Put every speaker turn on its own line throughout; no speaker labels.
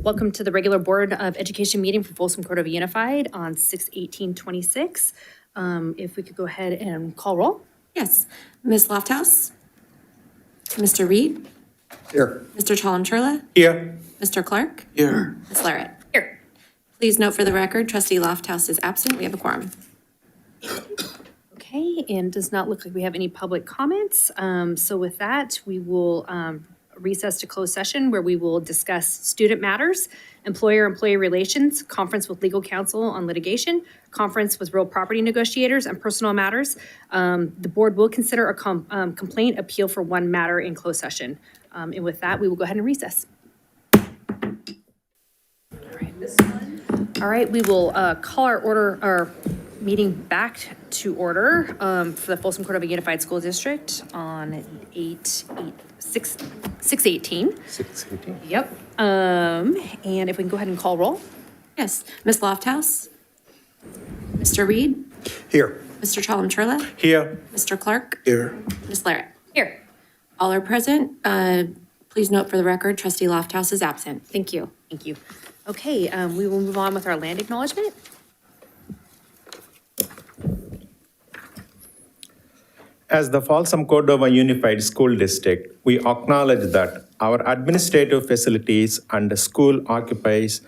Welcome to the regular Board of Education meeting for Folsom Cordova Unified on 6/18/26. If we could go ahead and call roll.
Yes. Ms. Lofthouse? Mr. Reed?
Here.
Mr. Chalem-Churla?
Here.
Mr. Clark?
Here.
Ms. Larrett?
Here.
Please note for the record, trustee Lofthouse is absent. We have a quorum.
Okay, and does not look like we have any public comments. So with that, we will recess to closed session where we will discuss student matters, employer-employee relations, conference with legal counsel on litigation, conference with real property negotiators, and personal matters. The board will consider a complaint appeal for one matter in closed session. And with that, we will go ahead and recess. All right, we will call our meeting back to order for the Folsom Cordova Unified School District on 6/18.
6:18.
Yep. And if we can go ahead and call roll.
Yes. Ms. Lofthouse? Mr. Reed?
Here.
Mr. Chalem-Churla?
Here.
Mr. Clark?
Here.
Ms. Larrett?
Here.
All are present. Please note for the record, trustee Lofthouse is absent. Thank you.
Thank you. Okay, we will move on with our land acknowledgement.
As the Folsom Cordova Unified School District, we acknowledge that our administrative facilities and the school occupies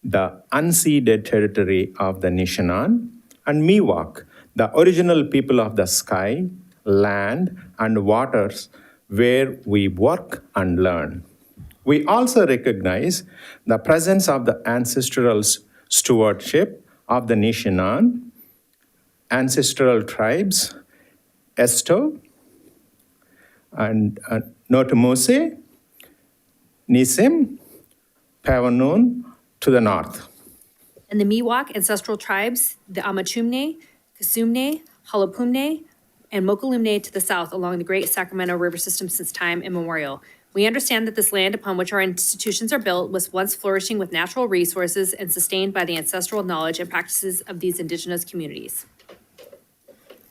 the unceded territory of the Nishanan and Miwok, the original people of the sky, land, and waters where we work and learn. We also recognize the presence of the ancestral stewardship of the Nishanan, ancestral tribes, Esto, and Notomose, Nisim, Pavanoon to the north.
And the Miwok ancestral tribes, the Amachumne, Kasumne, Halapumne, and Mokulumne to the south along the Great Sacramento River system since time immemorial. We understand that this land upon which our institutions are built was once flourishing with natural resources and sustained by the ancestral knowledge and practices of these indigenous communities.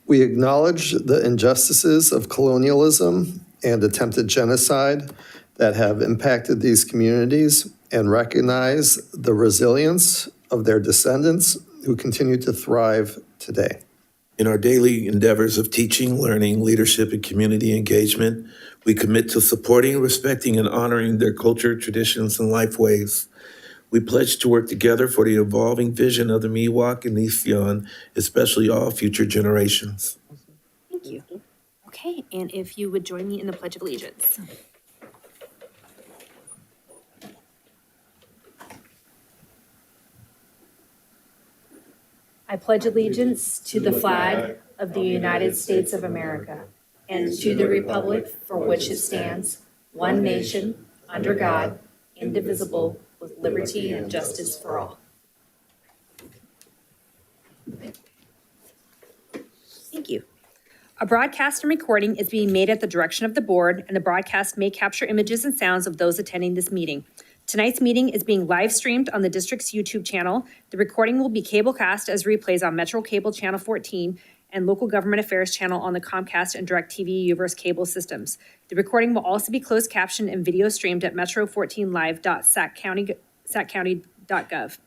We acknowledge the injustices of colonialism and attempted genocide that have impacted these communities and recognize the resilience of their descendants who continue to thrive today.
In our daily endeavors of teaching, learning, leadership, and community engagement, we commit to supporting, respecting, and honoring their culture, traditions, and life ways. We pledge to work together for the evolving vision of the Miwok and Nisyon, especially all future generations.
Thank you. Okay, and if you would join me in the Pledge of Allegiance. I pledge allegiance to the flag of the United States of America and to the republic for which it stands, one nation, under God, indivisible, with liberty and justice for all. Thank you. A broadcast and recording is being made at the direction of the board, and the broadcast may capture images and sounds of those attending this meeting. Tonight's meeting is being live streamed on the district's YouTube channel. The recording will be cablecast as replays on Metro Cable Channel 14 and Local Government Affairs Channel on the Comcast and DirecTV Uverse cable systems. The recording will also be closed captioned and video streamed at metro14live.saccounty.gov.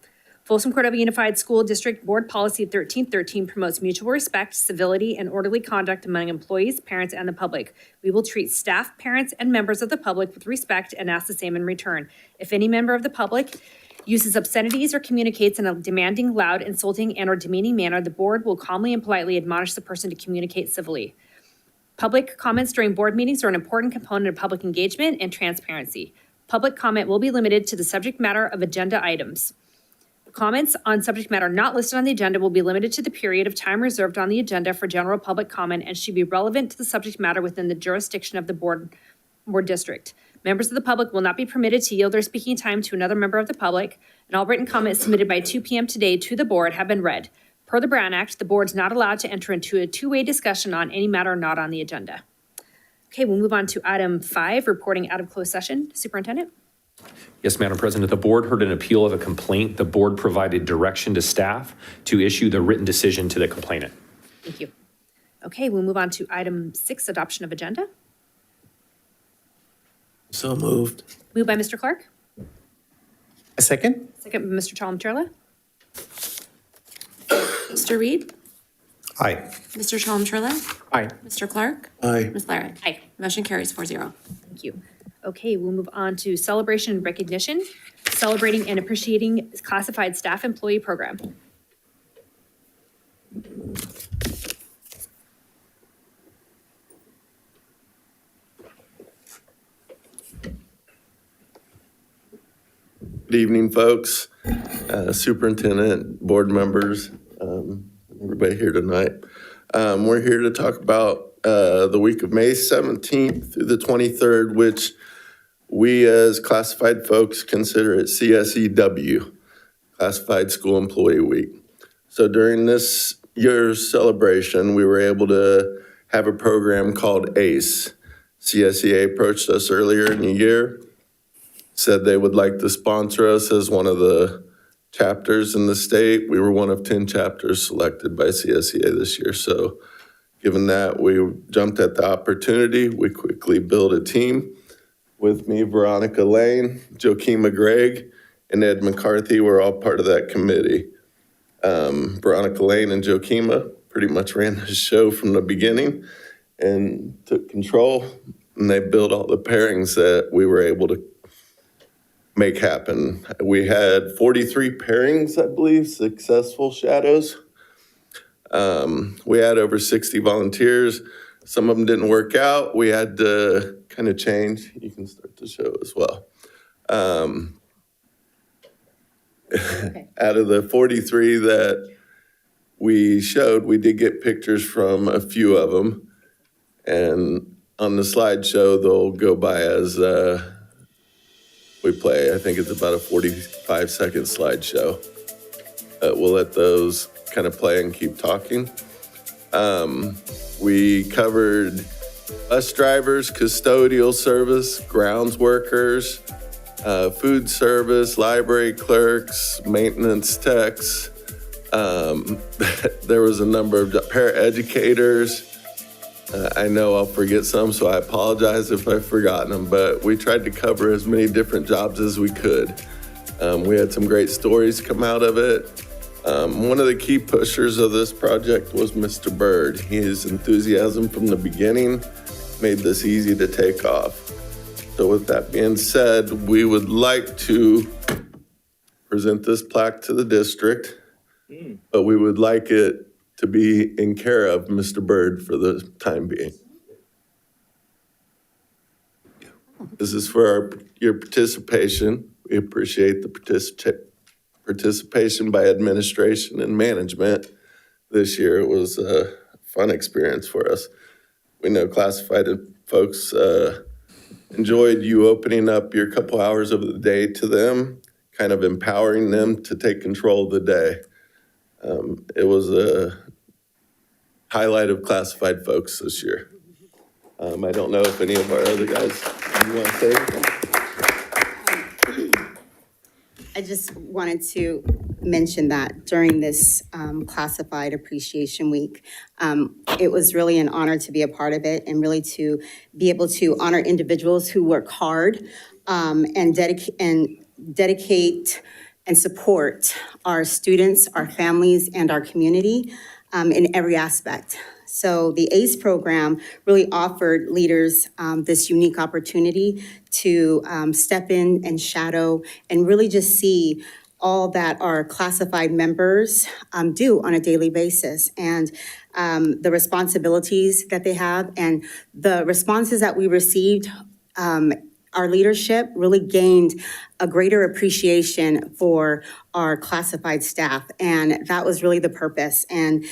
Folsom Cordova Unified School District Board Policy 1313 promotes mutual respect, civility, and orderly conduct among employees, parents, and the public. We will treat staff, parents, and members of the public with respect and ask the same in return. If any member of the public uses obscenities or communicates in a demanding, loud, insulting, and/or demeaning manner, the board will calmly and politely admonish the person to communicate civilly. Public comments during board meetings are an important component of public engagement and transparency. Public comment will be limited to the subject matter of agenda items. Comments on subject matter not listed on the agenda will be limited to the period of time reserved on the agenda for general public comment and should be relevant to the subject matter within the jurisdiction of the board district. Members of the public will not be permitted to yield their speaking time to another member of the public, and all written comments submitted by 2 p.m. today to the board have been read. Per the Brown Act, the board is not allowed to enter into a two-way discussion on any matter not on the agenda. Okay, we'll move on to item 5, reporting out of closed session. Superintendent?
Yes, Madam President, the board heard an appeal of a complaint. The board provided direction to staff to issue the written decision to the complainant.
Thank you. Okay, we'll move on to item 6, adoption of agenda.
So moved.
Moved by Mr. Clark.
A second?
Second by Mr. Chalem-Chella.
Mr. Reed?
Aye.
Mr. Chalem-Chella?
Aye.
Mr. Clark?
Aye.
Ms. Larrick?
Aye.
Motion carries 4-0.
Thank you. Okay, we'll move on to celebration and recognition, celebrating and appreciating classified staff employee program.
Good evening, folks, superintendent, board members, everybody here tonight. We're here to talk about the week of May 17th through the 23rd, which we as classified folks consider it CSEW, Classified School Employee Week. So during this year's celebration, we were able to have a program called ACE. CSEA approached us earlier in the year, said they would like to sponsor us as one of the chapters in the state. We were one of 10 chapters selected by CSEA this year. So given that, we jumped at the opportunity. We quickly built a team. With me, Veronica Lane, Joakima Gregg, and Ed McCarthy were all part of that committee. Veronica Lane and Joakima pretty much ran the show from the beginning and took control, and they built all the pairings that we were able to make happen. We had 43 pairings, I believe, successful shadows. We had over 60 volunteers. Some of them didn't work out. We had to kind of change. You can start the show as well. Out of the 43 that we showed, we did get pictures from a few of them. And on the slideshow, they'll go by as we play. I think it's about a 45-second slideshow. We'll let those kind of play and keep talking. We covered bus drivers, custodial service, grounds workers, food service, library clerks, maintenance techs. There was a number of paraeducators. I know I'll forget some, so I apologize if I've forgotten them, but we tried to cover as many different jobs as we could. We had some great stories come out of it. One of the key pushers of this project was Mr. Bird. His enthusiasm from the beginning made this easy to take off. So with that being said, we would like to present this plaque to the district, but we would like it to be in care of Mr. Bird for the time being. This is for your participation. We appreciate the participation by administration and management this year. It was a fun experience for us. We know classified folks enjoyed you opening up your couple hours of the day to them, kind of empowering them to take control of the day. It was a highlight of classified folks this year. I don't know if any of our other guys, you want to say anything?
I just wanted to mention that during this Classified Appreciation Week, it was really an honor to be a part of it and really to be able to honor individuals who work hard and dedicate and support our students, our families, and our community in every aspect. So the ACE program really offered leaders this unique opportunity to step in and shadow and really just see all that our classified members do on a daily basis and the responsibilities that they have and the responses that we received. Our leadership really gained a greater appreciation for our classified staff, and that was really the purpose, and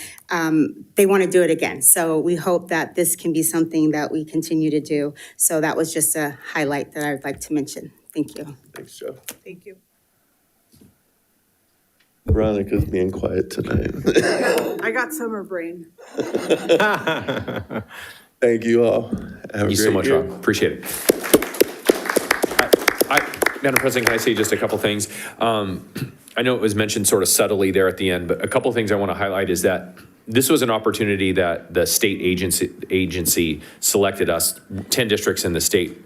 they want to do it again. So we hope that this can be something that we continue to do. So that was just a highlight that I would like to mention. Thank you.
Thanks, Joe.
Thank you.
Veronica's being quiet tonight.
I got summer brain.
Thank you all. Have a
Thank you so
great
much,
year.
Rob. Appreciate it. Madam President, can I say just a couple things? I know it was mentioned sort of subtly there at the end, but a couple things I want to highlight is that this was an opportunity that the state agency selected us, 10 districts in the state,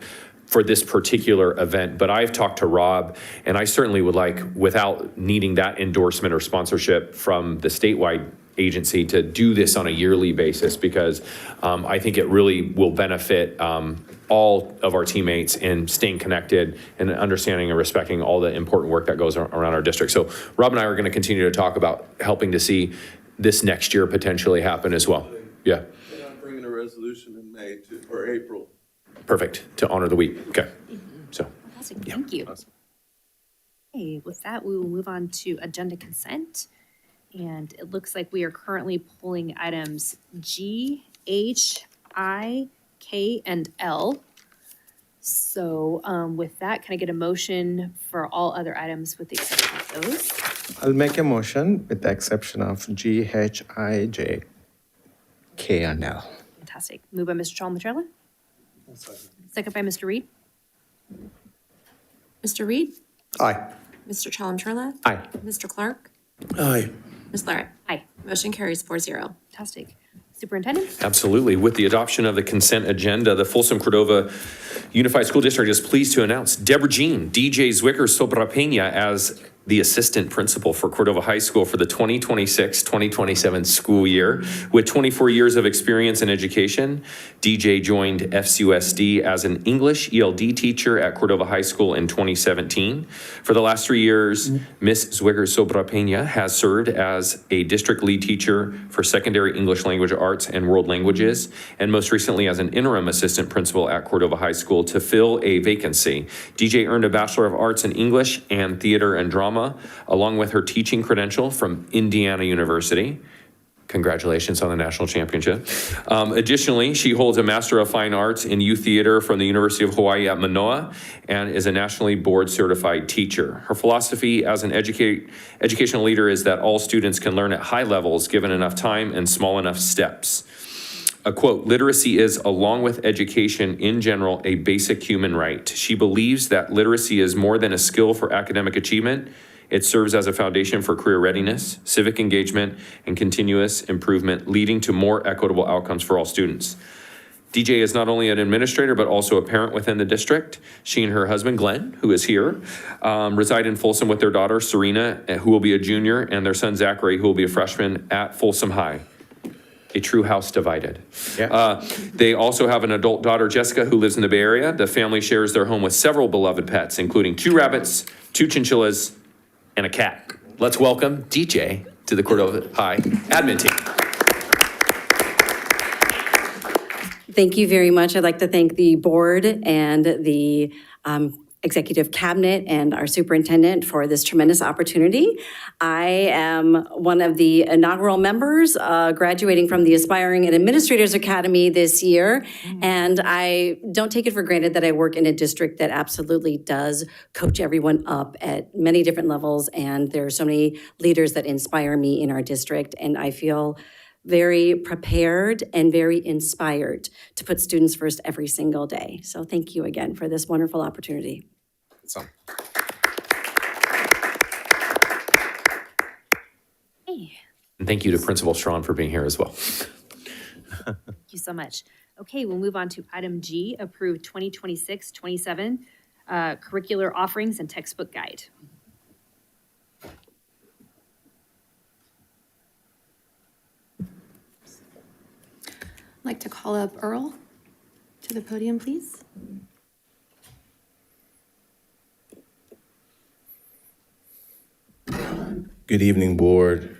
for this particular event, but I've talked to Rob, and I certainly would like, without needing that endorsement or sponsorship from the statewide agency, to do this on a yearly basis, because I think it really will benefit all of our teammates in staying connected and understanding and respecting all the important work that goes around our district. So Rob and I are going to continue to talk about helping to see this next year potentially happen as well. Yeah.
And I'm bringing a resolution in May or April.
Perfect, to honor the week. Okay. So,
Fantastic, thank you. Okay, with that, we will move on to agenda consent. And it looks like we are currently pulling items G, H, I, K, and L. So with that, can I get a motion for all other items with the exception of those?
I'll make a motion with the exception of G, H, I, J, K, and L.
Fantastic. Moved by Mr. Chalmatrella. Second by Mr. Reed.
Mr. Reed?
Aye.
Mr. Chalmatrella?
Aye.
Mr. Clark?
Aye.
Ms. Larrett?
Aye.
Motion carries 4-0.
Fantastic. Superintendent?
absolutely. With the adoption of the consent agenda, the Folsom Cordova Unified School District is pleased to announce Deborah Jean, DJ Zwicker Sobrapena as the assistant principal for Cordova High School for the 2026-2027 school year. With 24 years of experience in education, DJ joined FCUSD as an English ELD teacher at Cordova High School in 2017. For the last 3 years, Ms. Zwicker Sobrapena has served as a district lead teacher for secondary English language arts and world languages, and most recently as an interim assistant principal at Cordova High School to fill a vacancy. DJ earned a Bachelor of Arts in English and Theater and Drama, along with her teaching credential from Indiana University. Congratulations on the national championship. Additionally, she holds a Master of Fine Arts in Youth Theater from the University of Hawaii at Manoa and is a nationally board certified teacher. Her philosophy as an educational leader is that all students can learn at high levels given enough time and small enough steps. A quote, literacy is, along with education in general, a basic human right. She believes that literacy is more than a skill for academic achievement. It serves as a foundation for career readiness, civic engagement, and continuous improvement, leading to more equitable outcomes for all students. DJ is not only an administrator, but also a parent within the district. She and her husband, Glenn, who is here, reside in Folsom with their daughter, Serena, who will be a junior, and their son, Zachary, who will be a freshman at Folsom High. A true house divided.
Yeah.
They also have an adult daughter, Jessica, who lives in the Bay Area. The family shares their home with several beloved pets, including 2 rabbits, 2 chinchillas, and a cat. Let's welcome DJ to the Cordova High admin team.
Thank you very much. I'd like to thank the board and the executive cabinet and our superintendent for this tremendous opportunity. I am one of the inaugural members graduating from the Aspiring and Administrators Academy this year. And I don't take it for granted that I work in a district that absolutely does coach everyone up at many different levels. And there are so many leaders that inspire me in our district. And I feel very prepared and very inspired to put students first every single day. So thank you again for this wonderful opportunity.
Hey,
And thank you to Principal Strawn for being here as well.
thank you so much. Okay, we'll move on to item G, approved 2026-27 curricular offerings and textbook guide.
I'd like to call up Earl to the podium, please.
Good evening, Board,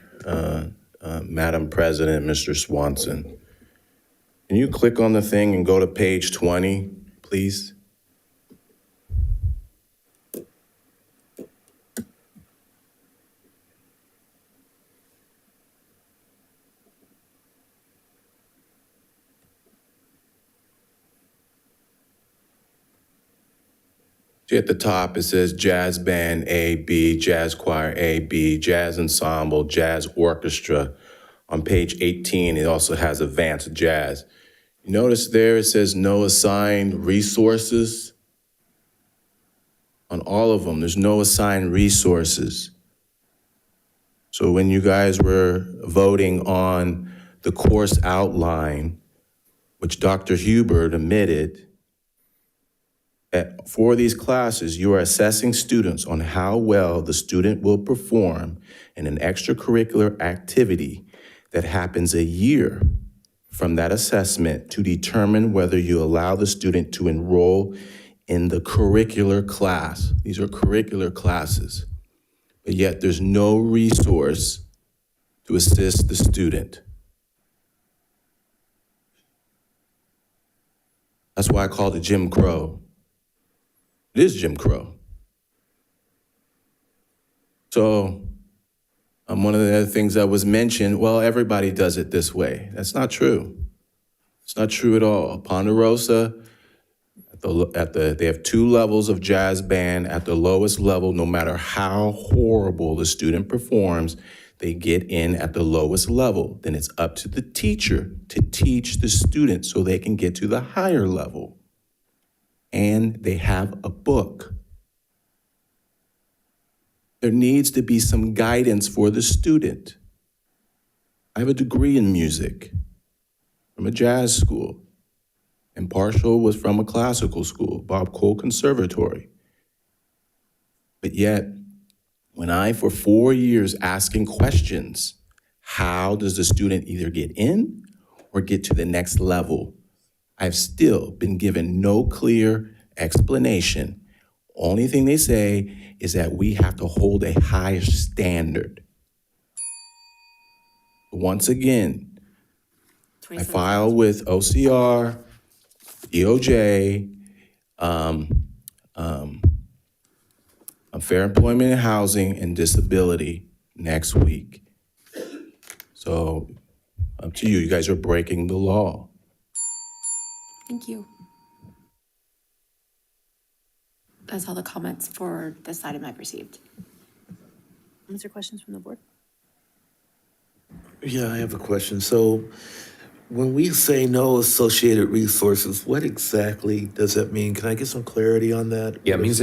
Madam President, Mr. Swanson. Can you click on the thing and go to page 20, please? See at the top, it says Jazz Band A, B, Jazz Choir A, B, Jazz Ensemble, Jazz Orchestra. On page 18, it also has Advanced Jazz. You notice there it says no assigned resources. On all of them, there's no assigned resources. So when you guys were voting on the course outline, which Dr. Hubert admitted, For these classes, you are assessing students on how well the student will perform in an extracurricular activity that happens a year from that assessment to determine whether you allow the student to enroll in the curricular class. These are curricular classes, but yet there's no resource to assist the student. That's why I called it Jim Crow. It is Jim Crow. So one of the other things that was mentioned, well, everybody does it this way. That's not true. It's not true at all. Ponderosa, they have 2 levels of jazz band. At the lowest level, no matter how horrible the student performs, they get in at the lowest level. Then it's up to the teacher to teach the student so they can get to the higher level. And they have a book. There needs to be some guidance for the student. I have a degree in music from a jazz school, and partial was from a classical school, Bob Cole Conservatory. But yet, when I, for 4 years, asking questions, how does the student either get in or get to the next level? I've still been given no clear explanation. Only thing they say is that we have to hold a higher standard. Once again, I file with OCR, DOJ, Fair Employment and Housing and Disability next week. So up to you. You guys are breaking the law.
Thank you. That's all the comments for this item I've received.
Comments or questions from the board?
Yeah, I have a question. So when we say no associated resources, what exactly does that mean? Can I get some clarity on that?
Yeah, it means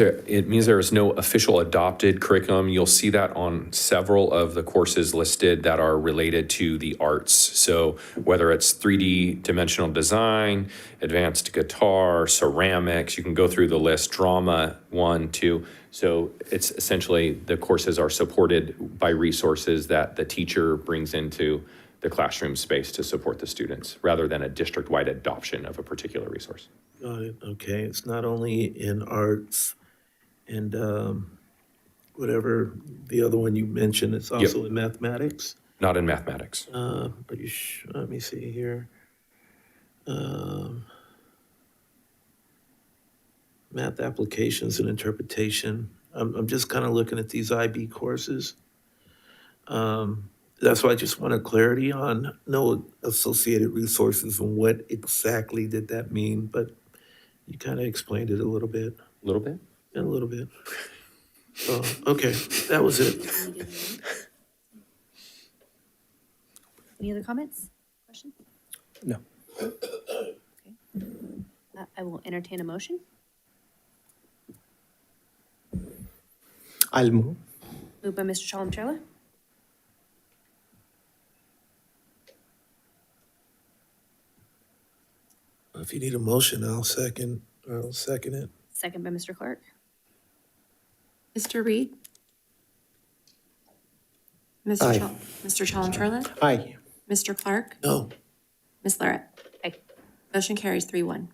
there is no official adopted curriculum. You'll see that on several of the courses listed that are related to the arts. So whether it's 3D dimensional design, advanced guitar, ceramics, you can go through the list, drama 1, 2. So it's essentially the courses are supported by resources that the teacher brings into the classroom space to support the students, rather than a district-wide adoption of a particular resource.
Got it. Okay. It's not only in arts and whatever the other one you mentioned, it's also in mathematics.
Not in mathematics.
Let me see here. Math applications and interpretation. I'm just kind of looking at these IB courses. That's why I just wanted clarity on no associated resources and what exactly did that mean, but you kind of explained it a little bit.
A little bit?
Yeah, a little bit. So, okay, that was it.
Any other comments, questions?
No.
Okay. I will entertain a motion.
I'll move.
Moved by Mr. Chalem-Chella.
If you need a motion, I'll second it.
Second by Mr. Clark.
Mr. Reed?
Aye.
Mr. Chalem-Chella?
Aye.
Mr. Clark?
No.
Ms. Larrett?
Aye.
Motion carries 3-1.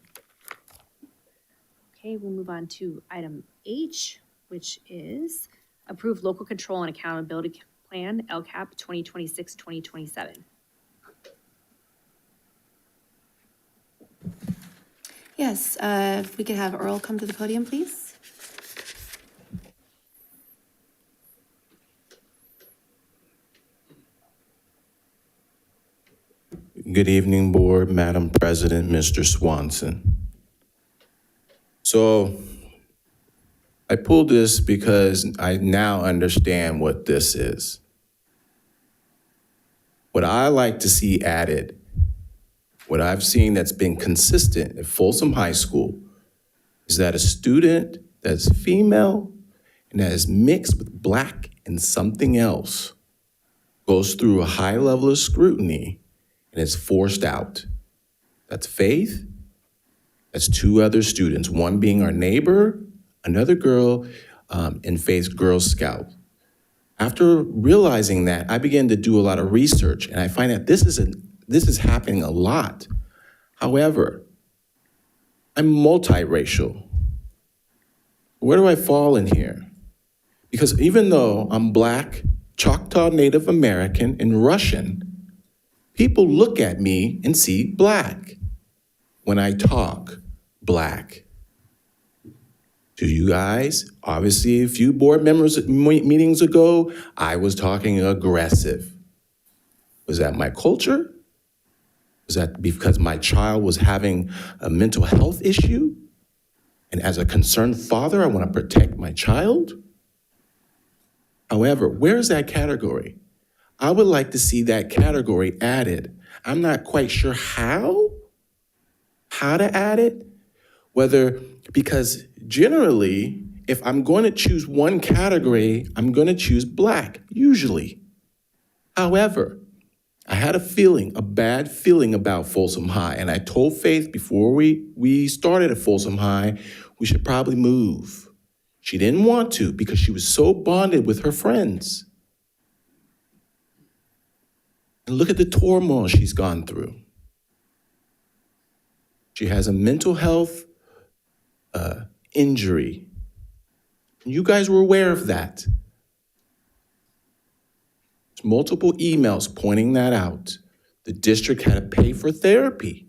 Okay, we'll move on to item H, which is approve local control and accountability plan, LCAP 2026-2027.
Yes, if we could have Earl come to the podium, please.
Good evening, Board, Madam President, Mr. Swanson. So I pulled this because I now understand what this is. What I like to see added, what I've seen that's been consistent at Folsom High School, is that a student that's female and that is mixed with Black and something else goes through a high level of scrutiny and is forced out. That's faith, That's 2 other students, one being our neighbor, another girl in Faith's Girl Scout. After realizing that, I began to do a lot of research, and I find that this is happening a lot. However, I'm multiracial. Where do I fall in here? Because even though I'm Black, Choctaw Native American, and Russian, people look at me and see Black. When I talk, Black. To you guys, obviously a few board members meetings ago, I was talking aggressive. Was that my culture? Was that because my child was having a mental health issue? And as a concerned father, I want to protect my child? However, where is that category? I would like to see that category added. I'm not quite sure how to add it, because generally, if I'm going to choose one category, I'm going to choose Black, usually. However, I had a bad feeling about Folsom High, and I told Faith before we started at Folsom High, we should probably move. She didn't want to because she was so bonded with her friends. And look at the turmoil she's gone through. She has a mental health injury. And you guys were aware of that. There's multiple emails pointing that out. The district had to pay for therapy.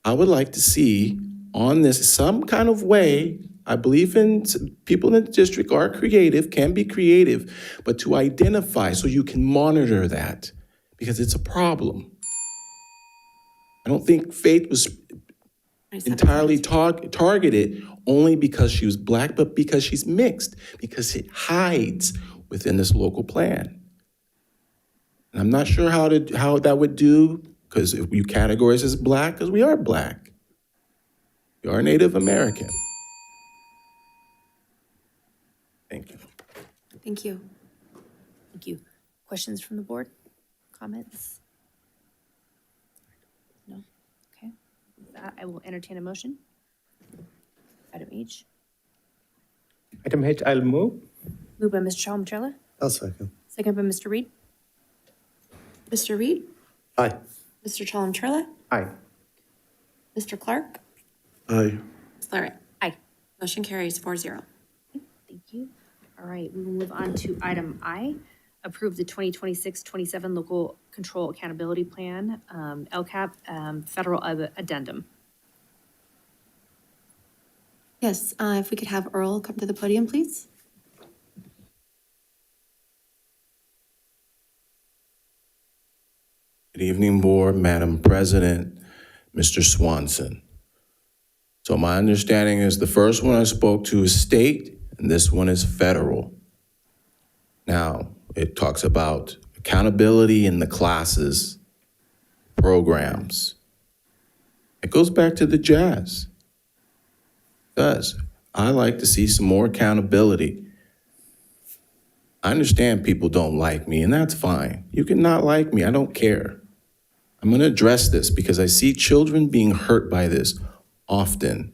I would like to see on this some kind of way. I believe in people in the district are creative, can be creative, but to identify so you can monitor that because it's a problem. I don't think Faith was entirely targeted only because she was Black, but because she's mixed, because it hides within this local plan. And I'm not sure how that would do, because if you categorize as Black, because we are Black. We are Native American. Thank you.
Thank you.
Thank you. Questions from the board? Comments? No? Okay. With that, I will entertain a motion. Item H.
Item H, I'll move.
Moved by Mr. Chalmtrella,
I'll second.
second by Mr. Reed.
Mr. Reed?
Aye.
Mr. Chalmtrella?
Aye.
Mr. Clark?
Aye.
Ms. Larrett?
Aye.
Motion carries 4-0.
Thank you. All right, we will move on to item I. Approve the 2026-27 Local Control Accountability Plan, LCAP, Federal Addendum.
Yes, if we could have Earl come to the podium, please.
Good evening, Board, Madam President, Mr. Swanson. So my understanding is the first one I spoke to is state, and this one is federal. Now, it talks about accountability in the classes, programs. It goes back to the jazz. It does. I like to see some more accountability. I understand people don't like me, and that's fine. You can not like me, I don't care. I'm going to address this because I see children being hurt by this often.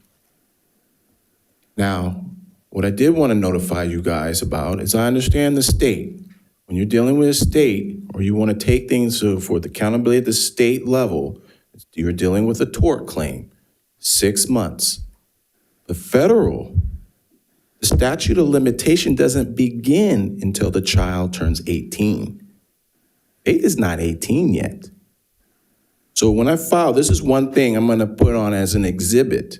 Now, what I did want to notify you guys about is I understand the state. When you're dealing with a state or you want to take things for the accountability at the state level, you're dealing with a tort claim, 6 months. The federal, the statute of limitation doesn't begin until the child turns 18. Faith is not 18 yet. So when I file, this is one thing I'm going to put on as an exhibit,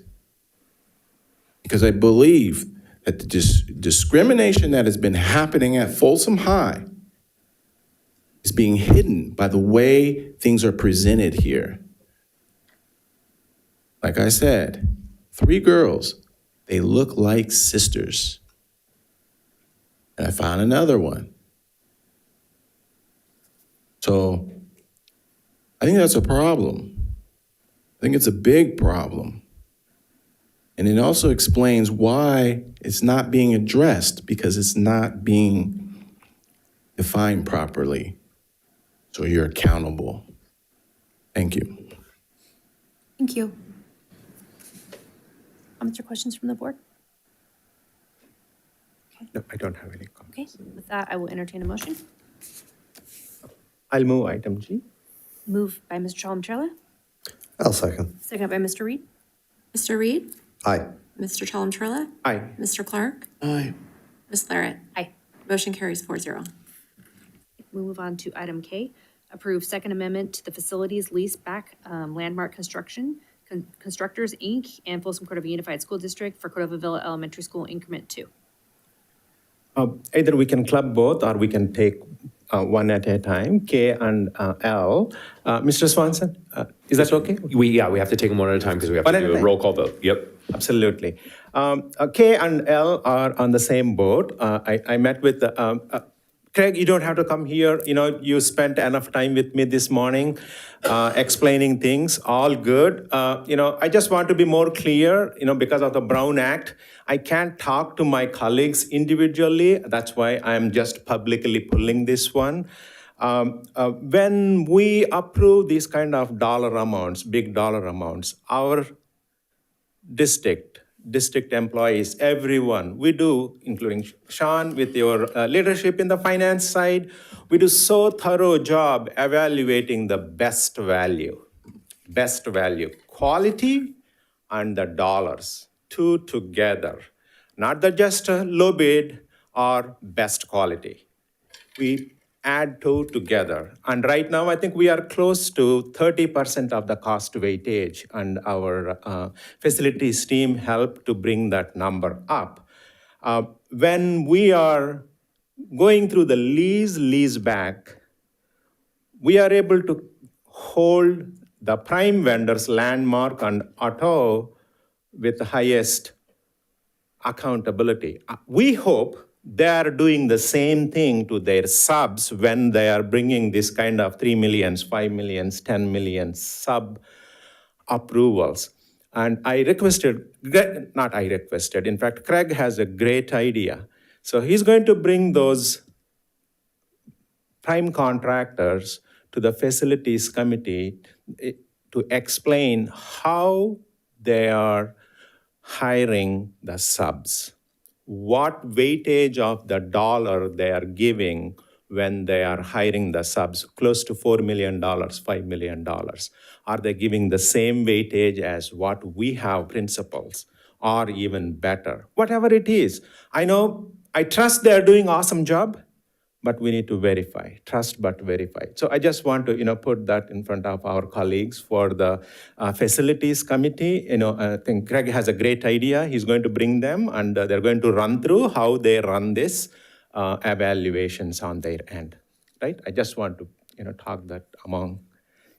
because I believe that the discrimination that has been happening at Folsom High is being hidden by the way things are presented here. Like I said, 3 girls, they look like sisters. And I found another one. So I think that's a problem. I think it's a big problem. And it also explains why it's not being addressed, because it's not being defined properly. So you're accountable. Thank you.
Thank you.
Comments or questions from the board?
No, I don't have any comments.
Okay, with that, I will entertain a motion.
I'll move item G.
Moved by Mr. Chalem-Chella,
I'll second.
second by Mr. Reed.
Mr. Reed?
Aye.
Mr. Chalem-Chella?
Aye.
Mr. Clark?
Aye.
Ms. Larrett?
Aye.
Motion carries 4-0.
We move on to item K, approve Second Amendment to the Facilities Lease Back Landmark Constructors, Inc. and Folsom Cordova Unified School District for Cordova Villa Elementary School Increment 2.
Either we can club both or we can take one at a time, K and L. Mr. Swanson, is that okay?
We have to take them one at a time because we have
One
to
at a
do a
time.
roll call vote. Yep.
Absolutely. K and L are on the same boat. I met with Craig, you don't have to come here. You spent enough time with me this morning explaining things, all good. I just want to be more clear, because of the Brown Act, I can't talk to my colleagues individually. That's why I'm just publicly pulling this one. When we approve these kind of dollar amounts, big dollar amounts, our district employees, everyone, we do, including Sean, with your leadership in the finance side, we do so thorough job evaluating the best value, quality and the dollars, two together, not the just low bid or best quality. We add two together. And right now, I think we are close to 30% of the cost weightage, and our facilities team helped to bring that number up. When we are going through the lease back, we are able to hold the prime vendors, Landmark and Otto, with the highest accountability. We hope they are doing the same thing to their subs when they are bringing this kind of 3 million, 5 million, 10 million sub approvals. And in fact, Craig has a great idea. So he's going to bring those prime contractors to the facilities committee to explain how they are hiring the subs, what weightage of the dollar they are giving when they are hiring the subs, close to $4 million, $5 million. Are they giving the same weightage as what we have principals, or even better? Whatever it is. I trust they're doing awesome job, but we need to verify, trust but verify. So I just want to, put that in front of our colleagues for the facilities committee. I think Craig has a great idea. He's going to bring them, and they're going to run through how they run this evaluations on their end, right? I just want to, talk that among.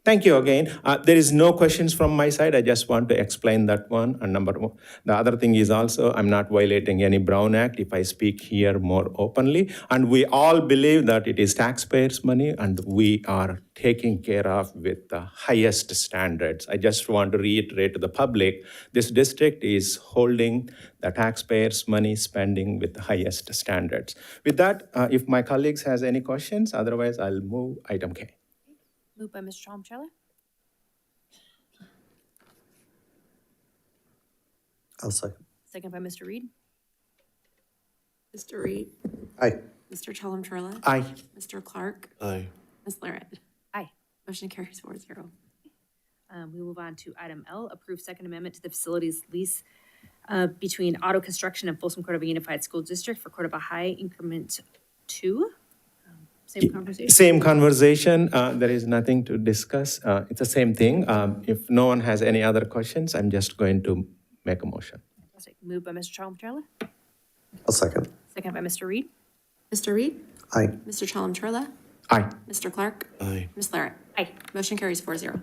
Thank you again. There is no questions from my side. I just want to explain that one. And number one, the other thing is also, I'm not violating any Brown Act if I speak here more openly. And we all believe that it is taxpayers' money, and we are taking care of with the highest standards. I just want to reiterate to the public, this district is holding the taxpayers' money spending with the highest standards. With that, if my colleagues has any questions, otherwise I'll move item K.
Moved by Mr. Chalem-Chella,
I'll second.
second by Mr. Reed.
Mr. Reed?
Aye.
Mr. Chalem-Chella?
Aye.
Mr. Clark?
Aye.
Ms. Larrett?
Aye.
Motion carries 4-0.
We move on to item L, approve Second Amendment to the Facilities Lease between Auto Construction and Folsom Cordova Unified School District for Cordova High Increment 2. Same conversation.
Same conversation. There is nothing to discuss. It's the same thing. If no one has any other questions, I'm just going to make a motion.
Fantastic. Moved by Mr. Chalem-Chella,
I'll second.
second by Mr. Reed.
Mr. Reed?
Aye.
Mr. Chalem-Chella?
Aye.
Mr. Clark?
Aye.
Ms. Larrett?
Aye.
Motion carries 4-0.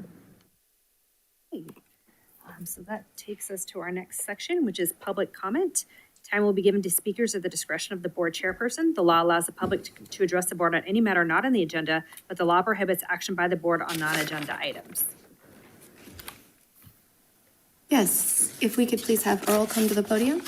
So that takes us to our next section, which is public comment. Time will be given to speakers at the discretion of the board chairperson. The law allows the public to address the board on any matter not on the agenda, but the law prohibits action by the board on non-agenda items.
Yes, if we could please have Earl come to the podium.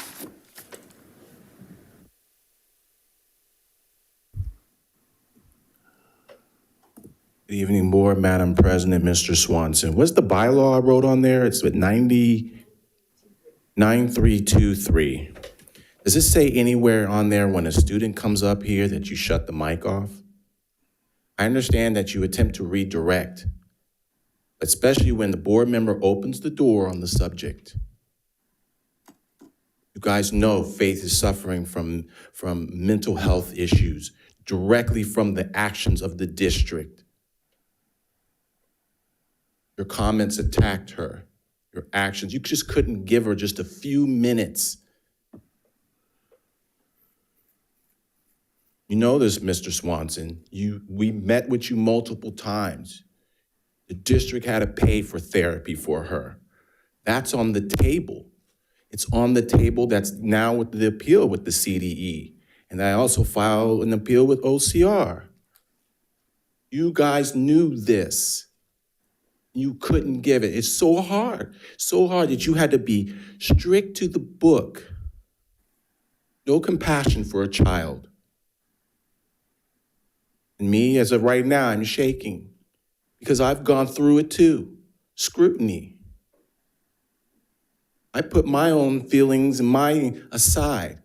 Good evening, Board, Madam President, Mr. Swanson. What's the bylaw I wrote on there? It's with 9323. Does it say anywhere on there when a student comes up here that you shut the mic off? I understand that you attempt to redirect, especially when the board member opens the door on the subject. You guys know Faith is suffering from mental health issues directly from the actions of the district. Your comments attacked her, your actions. You just couldn't give her just a few minutes. You know this, Mr. Swanson. We met with you multiple times. The district had to pay for therapy for her. That's on the table. It's on the table that's now with the appeal with the CDE. And I also filed an appeal with OCR. You guys knew this. You couldn't give it. It's so hard that you had to be strict to the book. No compassion for a child. And me, as of right now, I'm shaking because I've gone through it too. Scrutiny. I put my own feelings and mine aside.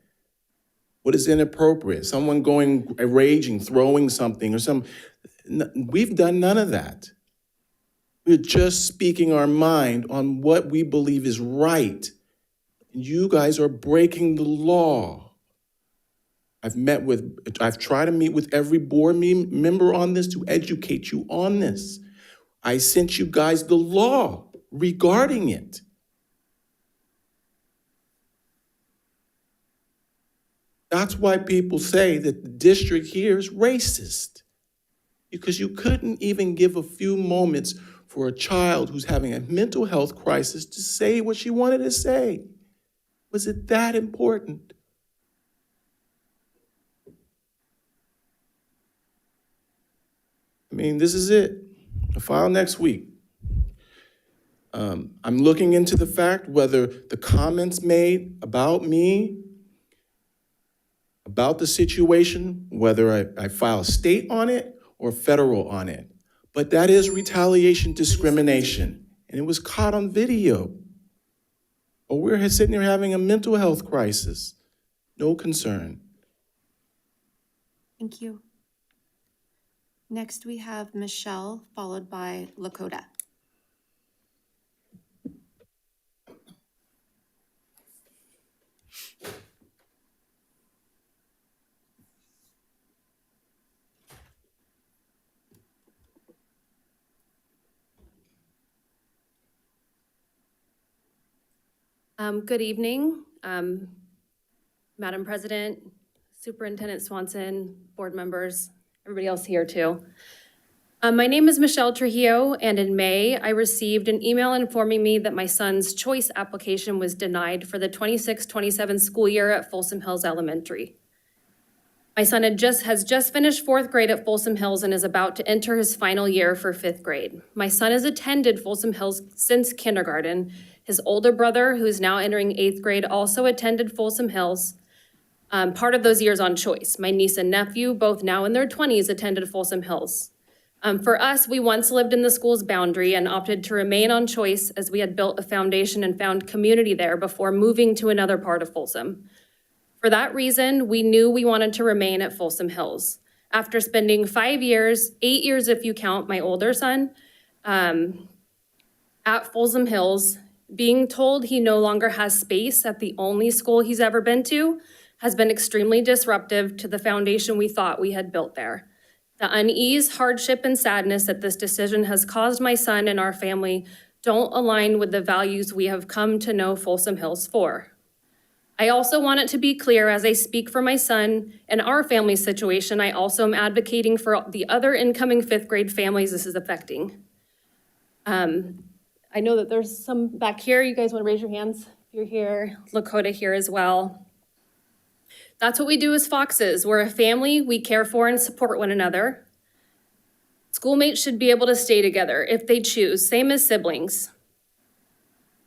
What is inappropriate? Someone going raging, throwing something or something. We've done none of that. We're just speaking our mind on what we believe is right. And you guys are breaking the law. I've tried to meet with every board member on this to educate you on this. I sent you guys the law regarding it. That's why people say that the district here is racist. Because you couldn't even give a few moments for a child who's having a mental health crisis to say what she wanted to say. Was it that important? I mean, this is it. I'll file next week. I'm looking into the fact whether the comments made about me, about the situation, whether I file state on it or federal on it. But that is retaliation discrimination, and it was caught on video. Or we're sitting here having a mental health crisis. No concern.
Thank you. Next, we have Michelle, followed by Lakota.
Good evening, Madam President, Superintendent Swanson, board members, everybody else here too. My name is Michelle Trujillo, and in May, I received an email informing me that my son's choice application was denied for the 26-27 school year at Folsom Hills Elementary. My son has just finished 4th grade at Folsom Hills and is about to enter his final year for 5th grade. My son has attended Folsom Hills since kindergarten. His older brother, who's now entering 8th grade, also attended Folsom Hills, part of those years on choice. My niece and nephew, both now in their 20s, attended Folsom Hills. For us, we once lived in the school's boundary and opted to remain on choice as we had built a foundation and found community there before moving to another part of Folsom. For that reason, we knew we wanted to remain at Folsom Hills. After spending 5 years, 8 years if you count my older son, at Folsom Hills, being told he no longer has space at the only school he's ever been to has been extremely disruptive to the foundation we thought we had built there. The unease, hardship, and sadness that this decision has caused my son and our family don't align with the values we have come to know Folsom Hills for. I also want it to be clear, as I speak for my son and our family situation, I also am advocating for the other incoming 5th grade families this is affecting. I know that there's some back here. You guys want to raise your hands if you're here. Lakota here as well. That's what we do as Foxes. We're a family. We care for and support one another. Schoolmates should be able to stay together if they choose, same as siblings.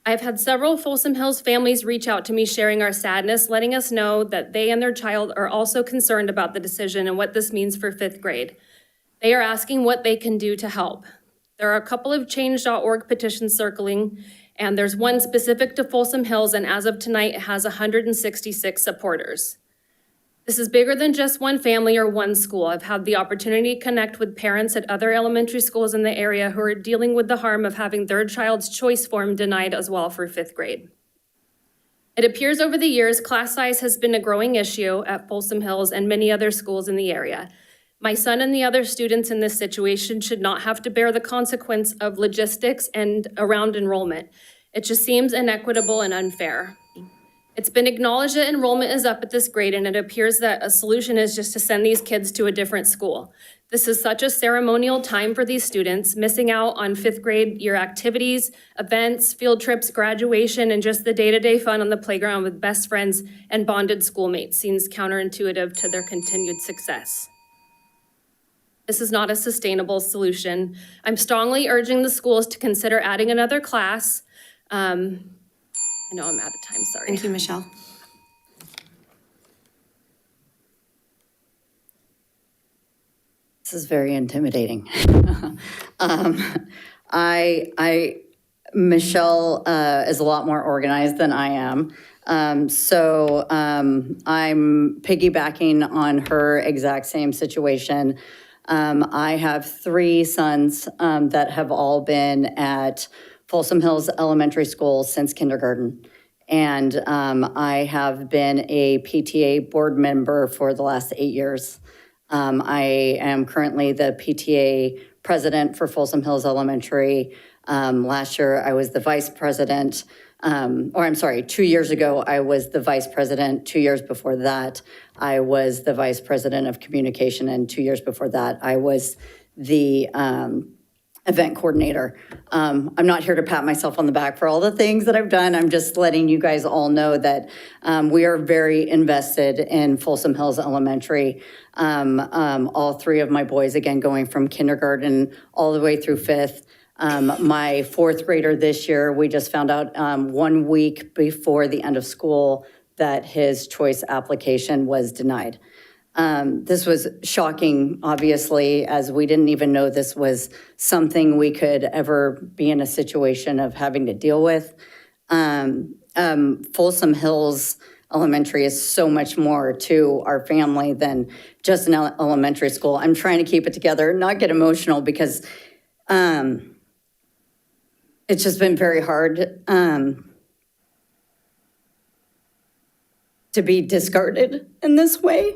I've had several Folsom Hills families reach out to me sharing our sadness, letting us know that they and their child are also concerned about the decision and what this means for 5th grade.
They are asking what they can do to help. There are a couple of change.org petitions circling, and there's one specific to Folsom Hills, and as of tonight, it has 166 supporters. This is bigger than just one family or one school. I've had the opportunity to connect with parents at other elementary schools in the area who are dealing with the harm of having their child's choice form denied as well for 5th grade. It appears over the years, class size has been a growing issue at Folsom Hills and many other schools in the area. My son and the other students in this situation should not have to bear the consequence of logistics and around enrollment. It just seems inequitable and unfair. It's been acknowledged that enrollment is up at this grade, and it appears that a solution is just to send these kids to a different school. This is such a ceremonial time for these students, missing out on 5th grade year activities, events, field trips, graduation, and just the day-to-day fun on the playground with best friends and bonded schoolmates seems counterintuitive to their continued success. This is not a sustainable solution. I'm strongly urging the schools to consider adding another class. I know I'm out of time, sorry.
Thank you, Michelle.
This is very intimidating. Michelle is a lot more organized than I am. So I'm piggybacking on her exact same situation. I have 3 sons that have all been at Folsom Hills Elementary School since kindergarten. And I have been a PTA board member for the last 8 years. I am currently the PTA president for Folsom Hills Elementary. Last year, I was the vice president, 2 years ago, I was the vice president. 2 years before that, I was the vice president of communication. And 2 years before that, I was the event coordinator. I'm not here to pat myself on the back for all the things that I've done. I'm just letting you guys all know that we are very invested in Folsom Hills Elementary. All 3 of my boys, again, going from kindergarten all the way through 5th. My 4th grader this year, we just found out 1 week before the end of school that his choice application was denied. This was shocking, obviously, as we didn't even know this was something we could ever be in a situation of having to deal with. Folsom Hills Elementary is so much more to our family than just an elementary school. I'm trying to keep it together, not get emotional, because it's just been very hard to be discarded in this way,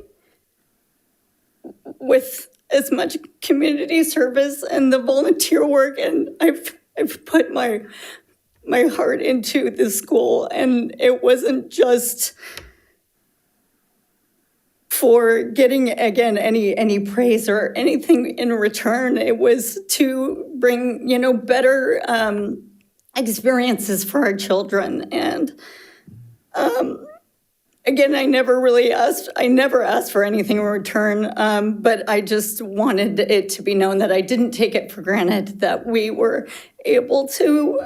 with as much community service and the volunteer work, and I've put my heart into this school, and it wasn't just for getting, again, any praise or anything in return. It was to bring, better experiences for our children. And again, I never asked for anything in return, but I just wanted it to be known that I didn't take it for granted that we were able to,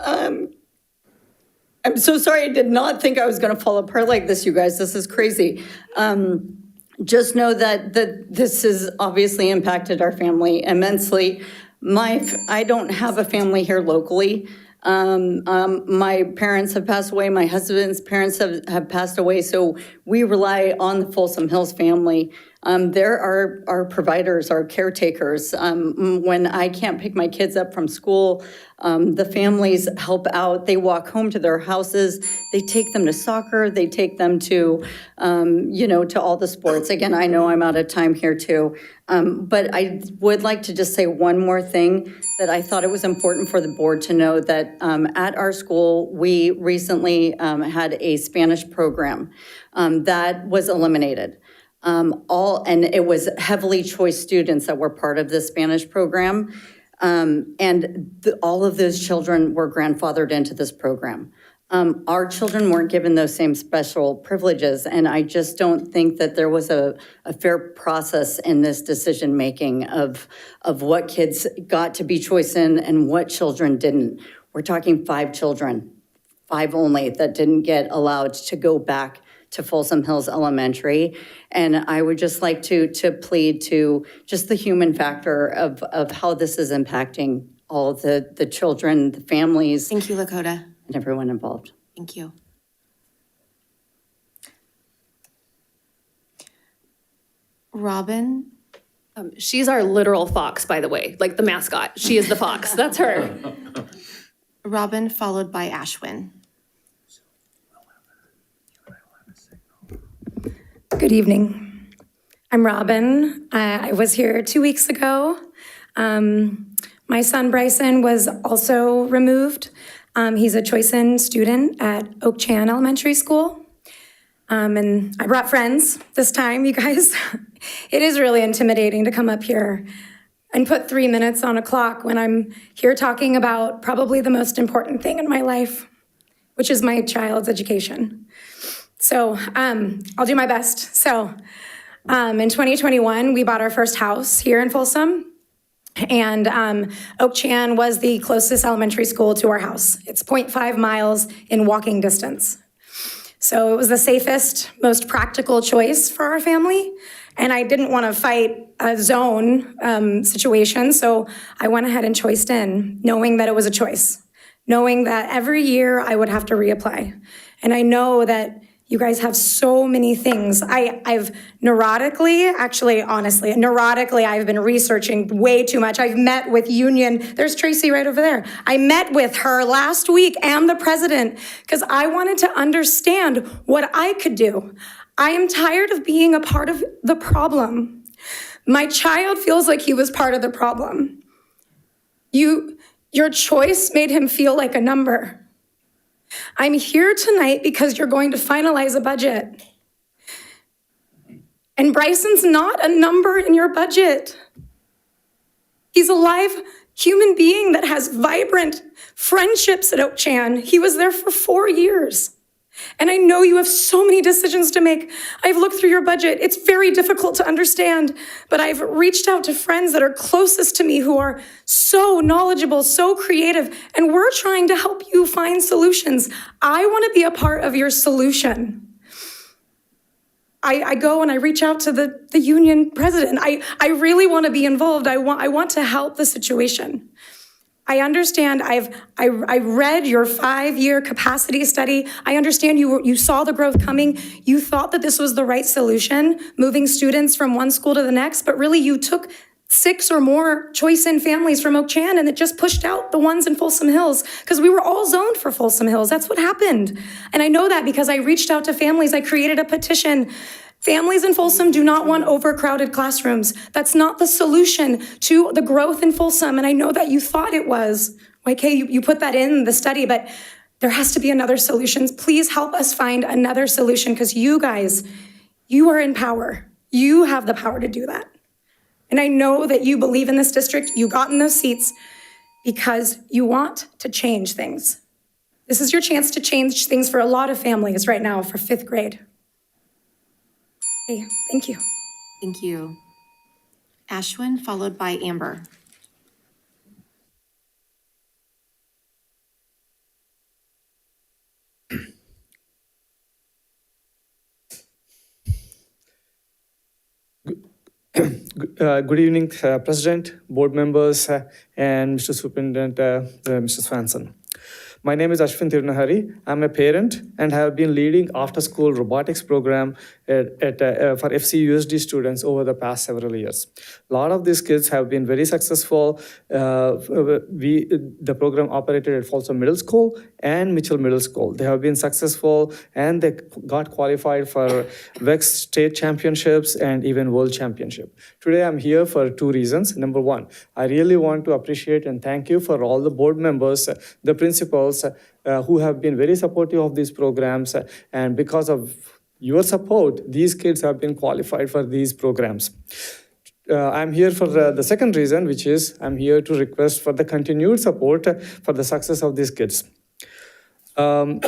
I'm so sorry, I did not think I was gonna fall apart like this, you guys, this is crazy. Just know that this has obviously impacted our family immensely. I don't have a family here locally. My parents have passed away, my husband's parents have passed away, so we rely on the Folsom Hills family. There are our providers, our caretakers. When I can't pick my kids up from school, the families help out. They walk home to their houses. They take them to soccer. They take them to, to all the sports. Again, I know I'm out of time here too. But I would like to just say one more thing, that I thought it was important for the board to know that at our school, we recently had a Spanish program that was eliminated. And it was heavily choice students that were part of the Spanish program. All of those children were grandfathered into this program. Our children weren't given those same special privileges, and I just don't think that there was a fair process in this decision-making of what kids got to be choice in and what children didn't. We're talking 5 children, 5 only, that didn't get allowed to go back to Folsom Hills Elementary. And I would just like to plead to just the human factor of how this is impacting all the children, the families,
Thank you, Lakota.
and everyone involved.
Thank you. Robin,
She's our literal fox, by the way, like the mascot. She is the fox. That's her.
Robin followed by Ashwin.
Good evening. I'm Robin. I was here 2 weeks ago. My son Bryson was also removed. He's a Choice-In student at Oak Chan Elementary School. And I brought friends this time, you guys. It is really intimidating to come up here and put 3 minutes on a clock when I'm here talking about probably the most important thing in my life, which is my child's education. So I'll do my best. So in 2021, we bought our first house here in Folsom. And Oak Chan was the closest elementary school to our house. It's 0.5 miles in walking distance. So it was the safest, most practical choice for our family. And I didn't want to fight a zone situation, so I went ahead and choiced in, knowing that it was a choice, knowing that every year I would have to reapply. And I know that you guys have so many things. I've neurotically, I've been researching way too much. I've met with union, there's Tracy right over there. I met with her last week and the president because I wanted to understand what I could do. I am tired of being a part of the problem. My child feels like he was part of the problem. Your choice made him feel like a number. I'm here tonight because you're going to finalize a budget. And Bryson's not a number in your budget. He's a live human being that has vibrant friendships at Oak Chan. He was there for 4 years. And I know you have so many decisions to make. I've looked through your budget. It's very difficult to understand, but I've reached out to friends that are closest to me who are so knowledgeable, so creative, and we're trying to help you find solutions. I want to be a part of your solution. I go and I reach out to the union president. I really want to be involved. I want to help the situation. I understand. I read your 5-year capacity study. I understand you saw the growth coming. You thought that this was the right solution, moving students from one school to the next, but really you took 6 or more Choice-In families from Oak Chan and it just pushed out the ones in Folsom Hills because we were all zoned for Folsom Hills. That's what happened. And I know that because I reached out to families. I created a petition. Families in Folsom do not want overcrowded classrooms. That's not the solution to the growth in Folsom. And I know that you thought it was. Okay, you put that in the study, but there has to be another solution. Please help us find another solution because you guys, you are in power. You have the power to do that. And I know that you believe in this district. You got in those seats because you want to change things. This is your chance to change things for a lot of families right now for 5th grade. Okay, thank you.
Thank you. Ashwin followed by Amber.
Good evening, President, board members, and Mr. Superintendent, Mr. Swanson. My name is Ashwin Tirunahari. I'm a parent and have been leading after-school robotics program for FCUSD students over the past several years. A lot of these kids have been very successful. The program operated at Folsom Middle School and Mitchell Middle School. They have been successful and they got qualified for WEX state championships and even world championship. Today I'm here for 2 reasons. Number 1, I really want to appreciate and thank you for all the board members, the principals, who have been very supportive of these programs, and because of your support, these kids have been qualified for these programs. I'm here for the second reason, which is I'm here to request for the continued support for the success of these kids. More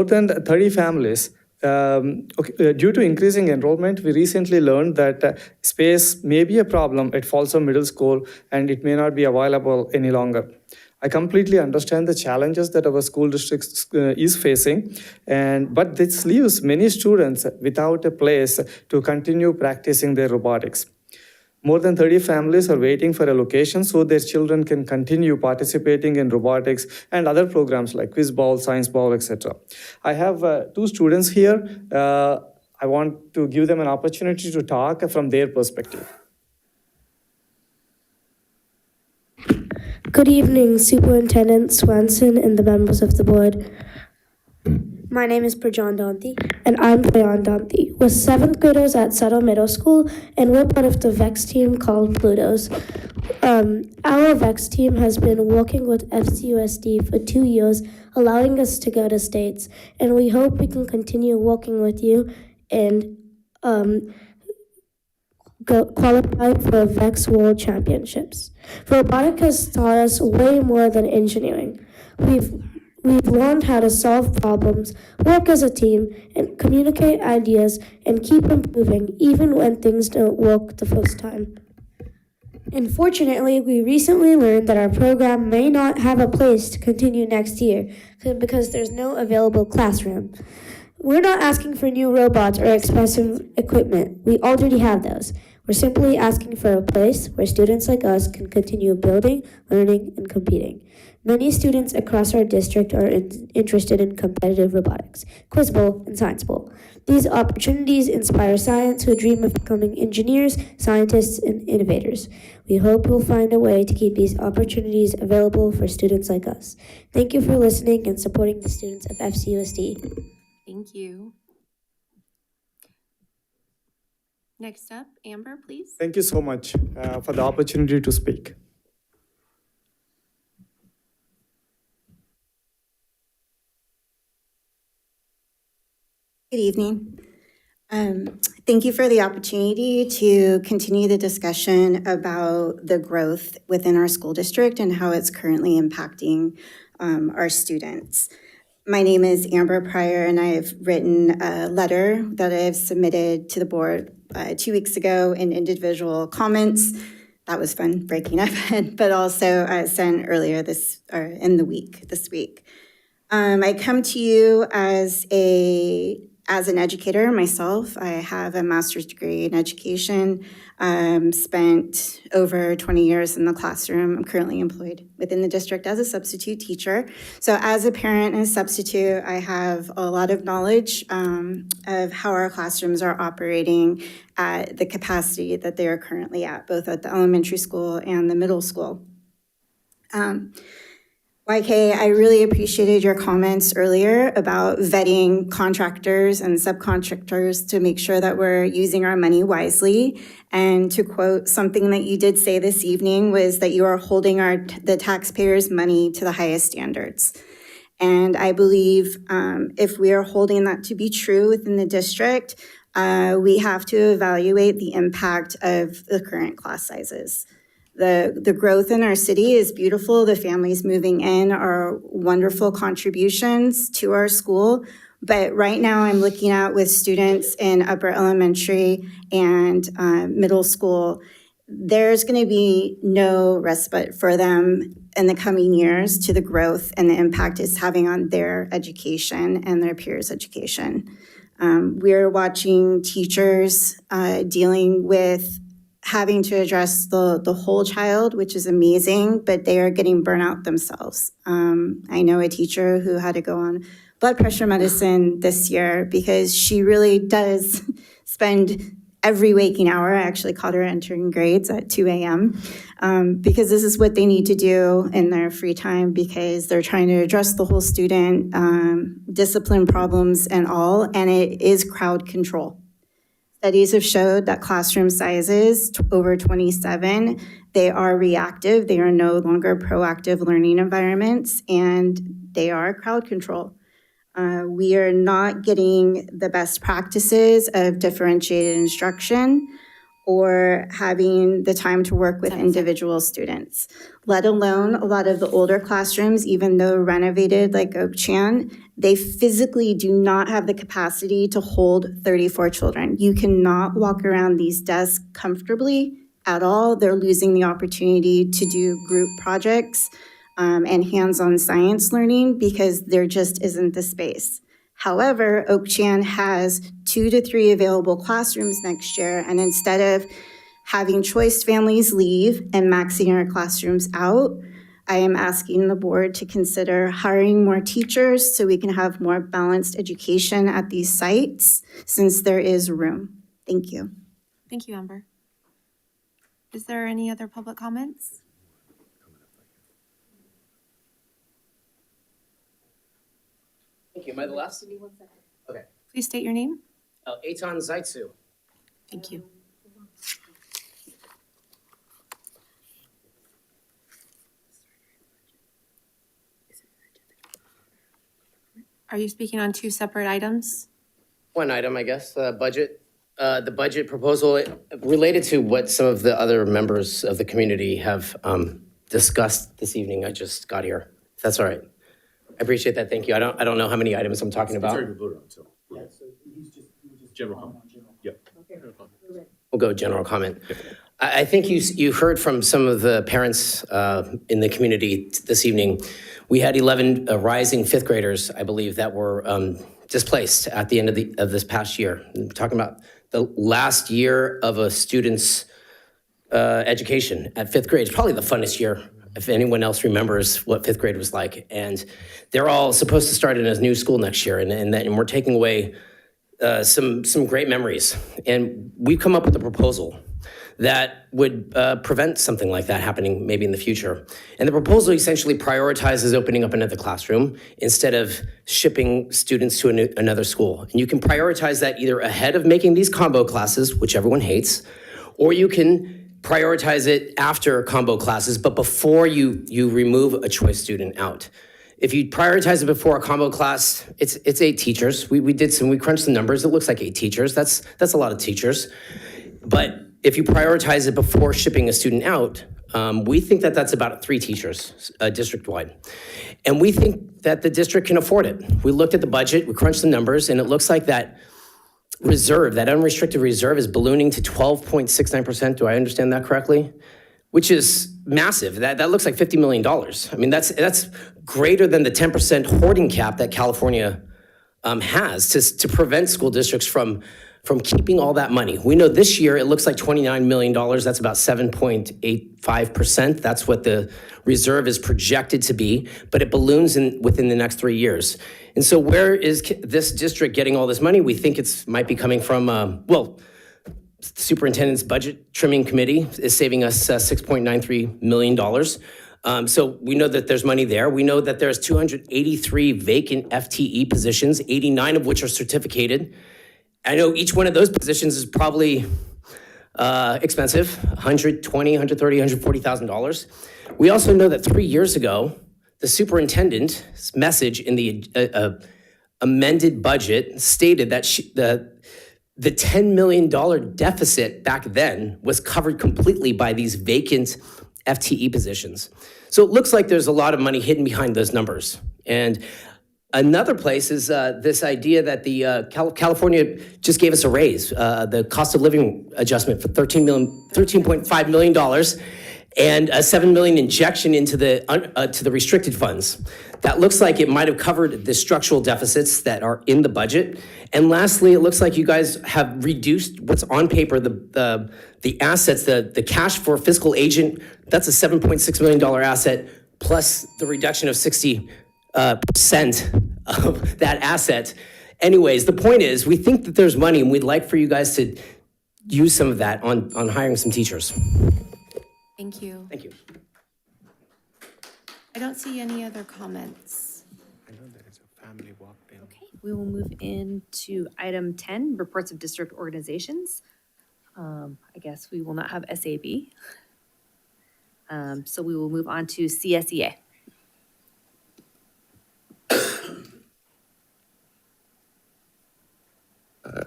than 30 families, due to increasing enrollment, we recently learned that space may be a problem at Folsom Middle School and it may not be available any longer. I completely understand the challenges that our school district is facing, but this leaves many students without a place to continue practicing their robotics. More than 30 families are waiting for a location so their children can continue participating in robotics and other programs like quiz ball, science ball, etc. I have 2 students here. I want to give them an opportunity to talk from their perspective.
Good evening, Superintendent Swanson and the members of the board. My name is Prajan Danti. And I'm Prayan Danti. We're 7th graders at Settle Middle School, and we're part of the VEX team called Plutos. Our VEX team has been working with FCUSD for 2 years, allowing us to go to states, and we hope we can continue working with you and qualify for VEX World Championships. Robotics has taught us way more than engineering. We've learned how to solve problems, work as a team, and communicate ideas, and keep improving even when things don't work the first time. Unfortunately, we recently learned that our program may not have a place to continue next year because there's no available classroom. We're not asking for new robots or expensive equipment. We already have those. We're simply asking for a place where students like us can continue building, learning, and competing. Many students across our district are interested in competitive robotics, Quiz Bowl, and Science Bowl. These opportunities inspire science who dream of becoming engineers, scientists, and innovators. We hope we'll find a way to keep these opportunities available for students like us. Thank you for listening and supporting the students of FCUSD.
Thank you. Next up, Amber, please.
Thank you so much for the opportunity to speak.
Good evening. Thank you for the opportunity to continue the discussion about the growth within our school district and how it's currently impacting our students. My name is Amber Pryor, and I have written a letter that I have submitted to the board 2 weeks ago in individual comments. That was fun, breaking up, but also sent earlier this week. I come to you as an educator myself. I have a master's degree in education, spent over 20 years in the classroom. I'm currently employed within the district as a substitute teacher. So as a parent and a substitute, I have a lot of knowledge of how our classrooms are operating at the capacity that they are currently at, both at the elementary school and the middle school. YK, I really appreciated your comments earlier about vetting contractors and subcontractors to make sure that we're using our money wisely. And to quote something that you did say this evening was that you are holding the taxpayers' money to the highest standards. And I believe if we are holding that to be true within the district, we have to evaluate the impact of the current class sizes. The growth in our city is beautiful. The families moving in are wonderful contributions to our school. But right now I'm looking at with students in upper elementary and middle school, there's going to be no respite for them in the coming years to the growth and the impact it's having on their education and their peers' education. We're watching teachers dealing with having to address the whole child, which is amazing, but they are getting burnout themselves. I know a teacher who had to go on blood pressure medicine this year because she really does spend every waking hour. I actually caught her entering grades at 2 a.m. Because this is what they need to do in their free time because they're trying to address the whole student, discipline problems and all, and it is crowd control. Studies have showed that classroom sizes over 27, they are reactive. They are no longer proactive learning environments, and they are crowd control. We are not getting the best practices of differentiated instruction or having the time to work with individual students, let alone a lot of the older classrooms, even though renovated like Oak Chan, they physically do not have the capacity to hold 34 children. You cannot walk around these desks comfortably at all. They're losing the opportunity to do group projects and hands-on science learning because there just isn't the space. However, Oak Chan has 2 to 3 available classrooms next year, and instead of having choice families leave and maxing our classrooms out, I am asking the board to consider hiring more teachers so we can have more balanced education at these sites since there is room. Thank you.
Thank you, Amber. Is there any other public comments?
Thank you. Am I the last? Okay.
Please state your name.
Eitan Zaitsu.
Thank you. Are you speaking on 2 separate items?
One item, I guess, budget. The budget proposal related to what some of the other members of the community have discussed this evening. I just got here. If that's all right. I appreciate that. Thank you. I don't know how many items I'm talking about.
General comment. Yep.
We'll go general comment. I think you heard from some of the parents in the community this evening. We had 11 rising 5th graders, I believe, that were displaced at the end of this past year. We're talking about the last year of a student's education at 5th grade. It's probably the funnest year, if anyone else remembers what 5th grade was like. And they're all supposed to start in a new school next year, and we're taking away some great memories. And we've come up with a proposal that would prevent something like that happening maybe in the future. And the proposal essentially prioritizes opening up another classroom instead of shipping students to another school. And you can prioritize that either ahead of making these combo classes, which everyone hates, or you can prioritize it after combo classes, but before you remove a choice student out. If you prioritize it before a combo class, it's 8 teachers. We crunched the numbers. It looks like 8 teachers. That's a lot of teachers. But if you prioritize it before shipping a student out, we think that that's about 3 teachers district-wide. And we think that the district can afford it. We looked at the budget, we crunched the numbers, and it looks like that reserve, that unrestricted reserve is ballooning to 12.69%. Do I understand that correctly? Which is massive. That looks like $50 million. I mean, that's greater than the 10% hoarding cap that California has to prevent school districts from keeping all that money. We know this year it looks like $29 million. That's about 7.85%. That's what the reserve is projected to be, but it balloons within the next 3 years. And so where is this district getting all this money? We think might be coming from, the superintendent's budget trimming committee is saving us $6.93 million. So we know that there's money there. We know that there's 283 vacant FTE positions, 89 of which are certificated. I know each one of those positions is probably expensive, $120,000, $130,000, $140,000. We also know that 3 years ago, the superintendent's message in the amended budget stated that the $10 million deficit back then was covered completely by these vacant FTE positions. So it looks like there's a lot of money hidden behind those numbers. And another place is this idea that the California just gave us a raise, the cost of living adjustment for $13.5 million and a $7 million injection into the restricted funds. That looks like it might have covered the structural deficits that are in the budget. And lastly, it looks like you guys have reduced what's on paper, the assets, the cash for fiscal agent, that's a $7.6 million asset, plus the reduction of 60% of that asset. Anyways, the point is, we think that there's money, and we'd like for you guys to use some of that on hiring some teachers.
Thank you.
Thank you.
I don't see any other comments.
I know there is a family walked in.
Okay, we will move into item 10, reports of district organizations. I guess we will not have SAB. So we will move on to CSEA.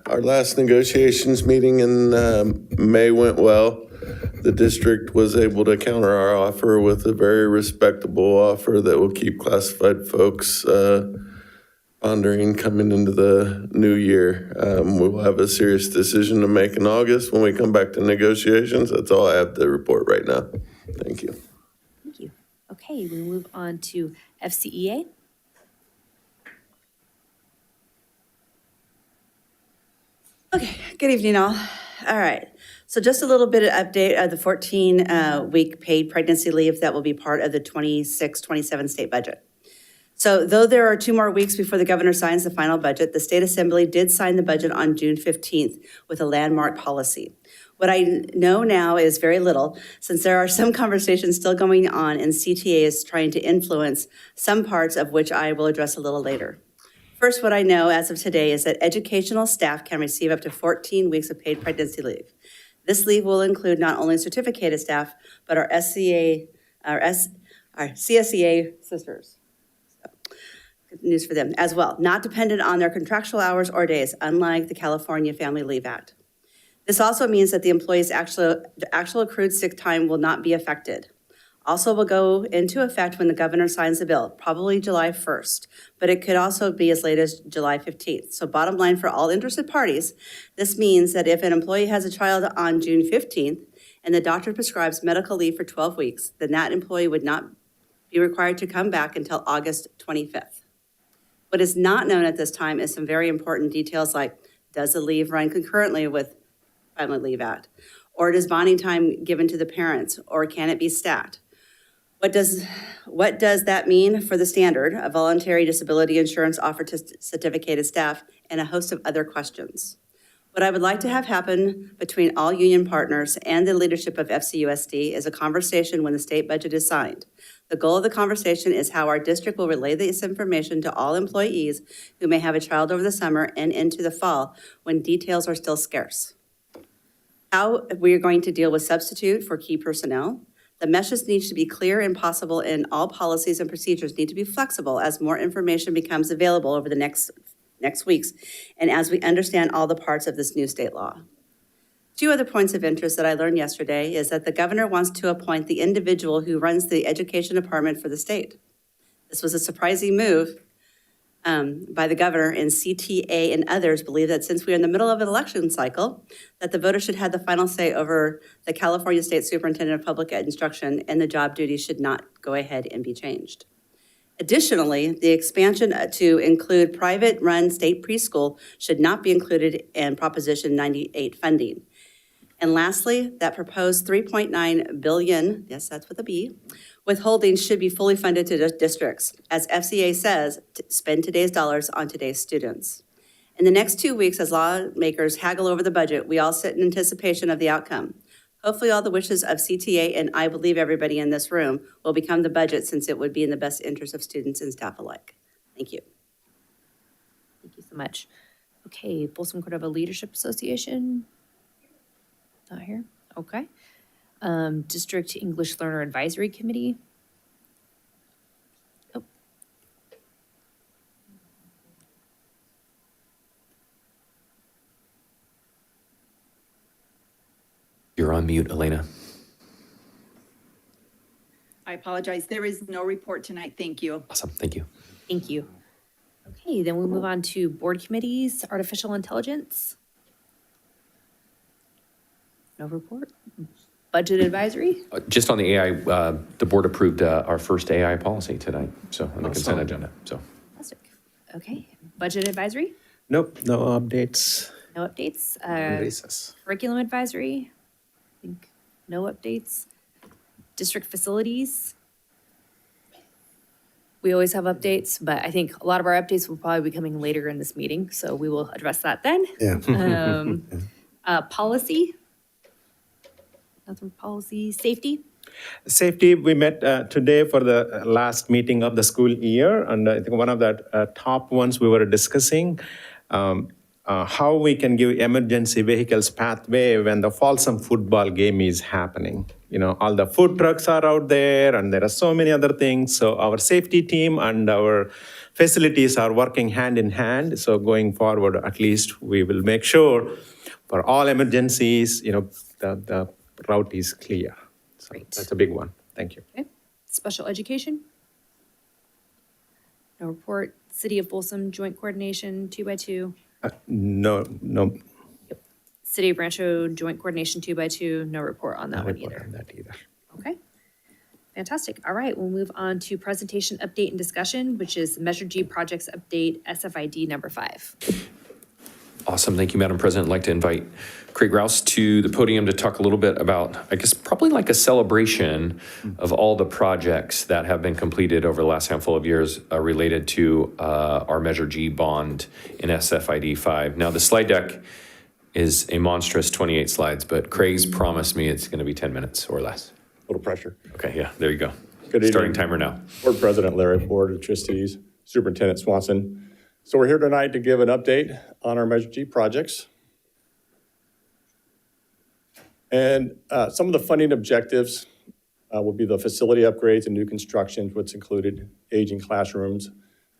Our last negotiations meeting in May went well. The district was able to counter our offer with a very respectable offer that will keep classified folks pondering coming into the new year. We'll have a serious decision to make in August when we come back to negotiations. That's all I have to report right now. Thank you.
Thank you. Okay. Okay, we move on to FCEA.
Okay, good evening all. All right, so just a little bit of update of the 14-week paid pregnancy leave that will be part of the 26-27 state budget. So though there are 2 more weeks before the governor signs the final budget, the state assembly did sign the budget on June 15th with a landmark policy. What I know now is very little, since there are some conversations still going on and CTA is trying to influence some parts of which I will address a little later. First, what I know as of today is that educational staff can receive up to 14 weeks of paid pregnancy leave. This leave will include not only certificated staff, but our CSEA sisters. Good news for them as well, not dependent on their contractual hours or days, unlike the California Family Leave Act. This also means that the employee's actual accrued sick time will not be affected. Also will go into effect when the governor signs the bill, probably July 1st, but it could also be as late as July 15th. So bottom line for all interested parties, this means that if an employee has a child on June 15th and the doctor prescribes medical leave for 12 weeks, then that employee would not be required to come back until August 25th. What is not known at this time is some very important details like, does the leave run concurrently with Family Leave Act? Or does bonding time given to the parents, or can it be stacked? What does that mean for the standard of voluntary disability insurance offered to certificated staff, and a host of other questions? What I would like to have happen between all union partners and the leadership of FCUSD is a conversation when the state budget is signed. The goal of the conversation is how our district will relay this information to all employees who may have a child over the summer and into the fall when details are still scarce. How we are going to deal with substitute for key personnel. The message needs to be clear and possible, and all policies and procedures need to be flexible as more information becomes available over the next weeks and as we understand all the parts of this new state law. 2 other points of interest that I learned yesterday is that the governor wants to appoint the individual who runs the education department for the state. This was a surprising move by the governor, and CTA and others believe that since we are in the middle of an election cycle, that the voters should have the final say over the California State Superintendent of Public Instruction, and the job duties should not go ahead and be changed. Additionally, the expansion to include private-run state preschool should not be included in Proposition 98 funding. And lastly, that proposed $3.9 billion, yes, that's with a B, withholding should be fully funded to districts. As FCA says, spend today's dollars on today's students. In the next 2 weeks, as lawmakers haggle over the budget, we all sit in anticipation of the outcome. Hopefully all the wishes of CTA, and I believe everybody in this room, will become the budget, since it would be in the best interest of students and staff alike. Thank you.
Thank you so much. Okay, Folsom Cordova Leadership Association. Not here, okay. District English Learner Advisory Committee. Oh.
You're on mute, Elena.
I apologize. There is no report tonight. Thank you.
Awesome, thank you.
Thank you. Okay, then we'll move on to board committees, artificial intelligence. No report. Budget advisory.
Just on the AI, the board approved our first AI policy tonight, so on the consent agenda, so.
Fantastic. Okay, budget advisory.
Nope, no updates.
No updates.
Recess.
Curriculum advisory. I think no updates. District facilities. We always have updates, but I think a lot of our updates will probably be coming later in this meeting, so we will address that then.
Yeah.
Policy. Nothing policy. Safety.
Safety, we met today for the last meeting of the school year, and I think one of the top ones we were discussing, how we can give emergency vehicles pathway when the Folsom football game is happening. You know, all the food trucks are out there, and there are so many other things. So our safety team and our facilities are working hand in hand. So going forward, at least we will make sure for all emergencies, you know, the route is clear. So
Great.
That's a big one. Thank you.
Okay. Special education. No report. City of Folsom Joint Coordination 2x2.
No.
City of Rancho Joint Coordination 2x2. No report on that one either.
On that either.
Okay. Fantastic. All right, we'll move on to presentation, update, and discussion, which is Measure G Projects Update SFID number 5.
Awesome. Thank you, Madam President. I'd like to invite Craig Rouse to the podium to talk a little bit about, I guess, probably like a celebration of all the projects that have been completed over the last handful of years related to our Measure G bond in SFID 5. Now, the slide deck is a monstrous 28 slides, but Craig's promised me it's going to be 10 minutes or less.
A little pressure.
Okay, yeah, there you go.
Good evening.
Starting timer now.
Board President Larry, Board of Trustees, Superintendent Swanson. So we're here tonight to give an update on our Measure G projects. And some of the funding objectives will be the facility upgrades and new constructions, which included aging classrooms,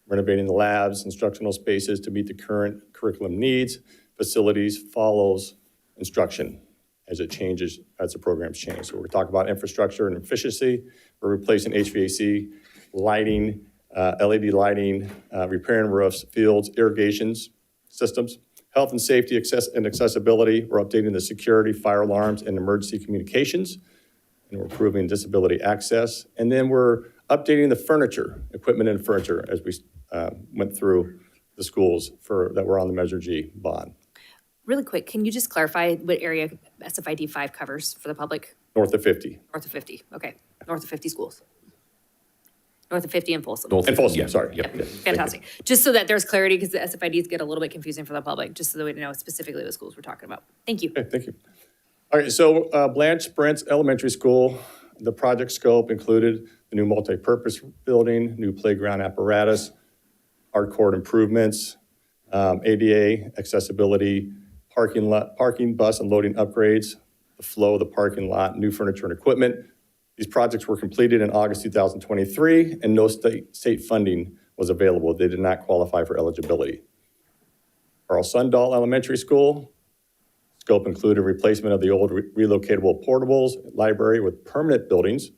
renovating the labs, instructional spaces to meet the current curriculum needs. Facilities follows instruction as it changes, as the programs change. So we're talking about infrastructure and efficiency. We're replacing HVAC, lighting, LED lighting, repairing roofs, fields, irrigations, systems, health and safety and accessibility. We're updating the security, fire alarms, and emergency communications. And we're improving disability access. And then we're updating the furniture, equipment and furniture, as we went through the schools that were on the Measure G bond.
Really quick, can you just clarify what area SFID 5 covers for the public?
North of 50.
North of 50, okay. North of 50 schools. North of 50 and Folsom.
And Folsom,
yeah,
sorry.
Yep.
Yeah.
Fantastic. Just so that there's clarity, because the SFIDs get a little bit confusing for the public, just so that we know specifically the schools we're talking about. Thank you.
Okay, thank you. All right, so Blanche Sprentz Elementary School, the project scope included the new multi-purpose building, new playground apparatus, hardcore improvements, ADA accessibility, parking, bus and loading upgrades, the flow of the parking lot, new furniture and equipment. These projects were completed in August 2023, and no state funding was available. They did not qualify for eligibility. Carl Sundahl Elementary School, scope included replacement of the old relocatable portables, library with permanent buildings,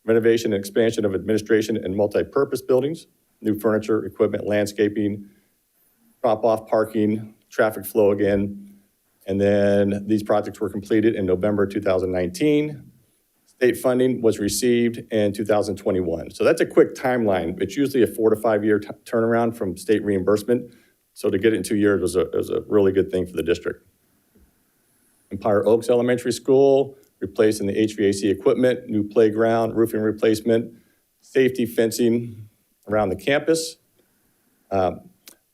renovation and expansion of administration and multi-purpose buildings, new furniture, equipment, landscaping, drop-off parking, traffic flow again. And then these projects were completed in November 2019. State funding was received in 2021. So that's a quick timeline. It's usually a 4 to 5 year turnaround from state reimbursement. So to get it in 2 years was a really good thing for the district. Empire Oaks Elementary School, replacing the HVAC equipment, new playground, roofing replacement, safety fencing around the campus.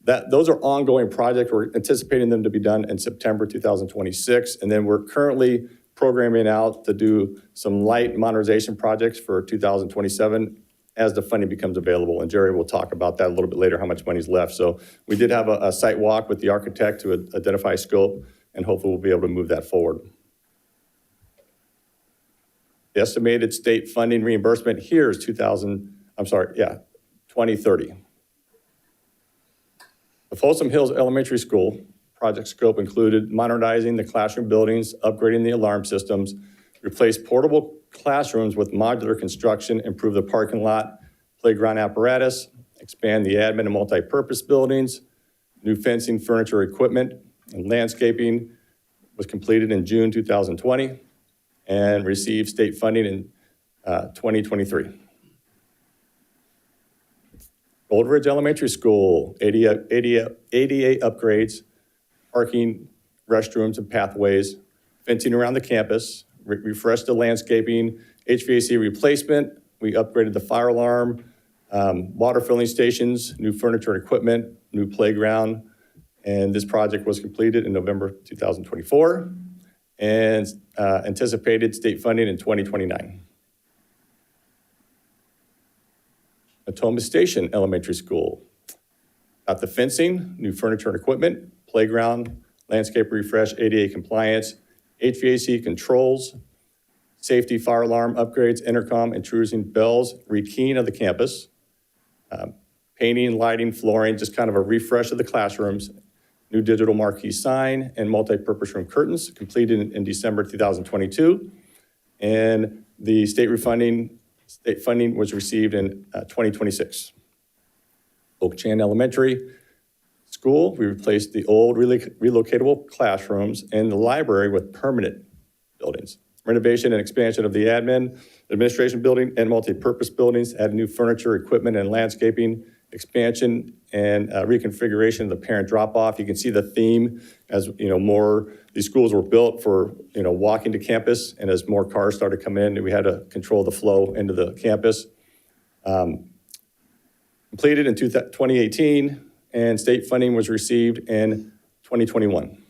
Those are ongoing projects. We're anticipating them to be done in September 2026. And then we're currently programming out to do some light modernization projects for 2027 as the funding becomes available. And Jerry will talk about that a little bit later, how much money's left. So we did have a site walk with the architect to identify scope, and hopefully we'll be able to move that forward. The estimated state funding reimbursement here is 2030. The Folsom Hills Elementary School project scope included modernizing the classroom buildings, upgrading the alarm systems, replace portable classrooms with modular construction, improve the parking lot, playground apparatus, expand the admin and multi-purpose buildings, new fencing, furniture, equipment, and landscaping was completed in June 2020 and received state funding in 2023. Gold Ridge Elementary School, ADA upgrades, parking, restrooms and pathways, fencing around the campus, refreshed the landscaping, HVAC replacement. We upgraded the fire alarm, water filling stations, new furniture and equipment, new playground. And this project was completed in November 2024 and anticipated state funding in 2029. Natoma Station Elementary School. Got the fencing, new furniture and equipment, playground, landscape refresh, ADA compliance, HVAC controls, safety fire alarm upgrades, intercom, intrusion bells, rekeying of the campus, painting, lighting, flooring, just kind of a refresh of the classrooms, new digital marquee sign, and multi-purpose room curtains completed in December 2022. And the state funding was received in 2026. Oak Chan Elementary School, we replaced the old relocatable classrooms and the library with permanent buildings. renovation and expansion of the admin, administration building, and multipurpose buildings, add new furniture, equipment, and landscaping, expansion and reconfiguration of the parent drop-off. You can see the theme as, more, these schools were built for, walking to campus, and as more cars started to come in, we had to control the flow into the campus. Completed in 2018, and state funding was received in 2021.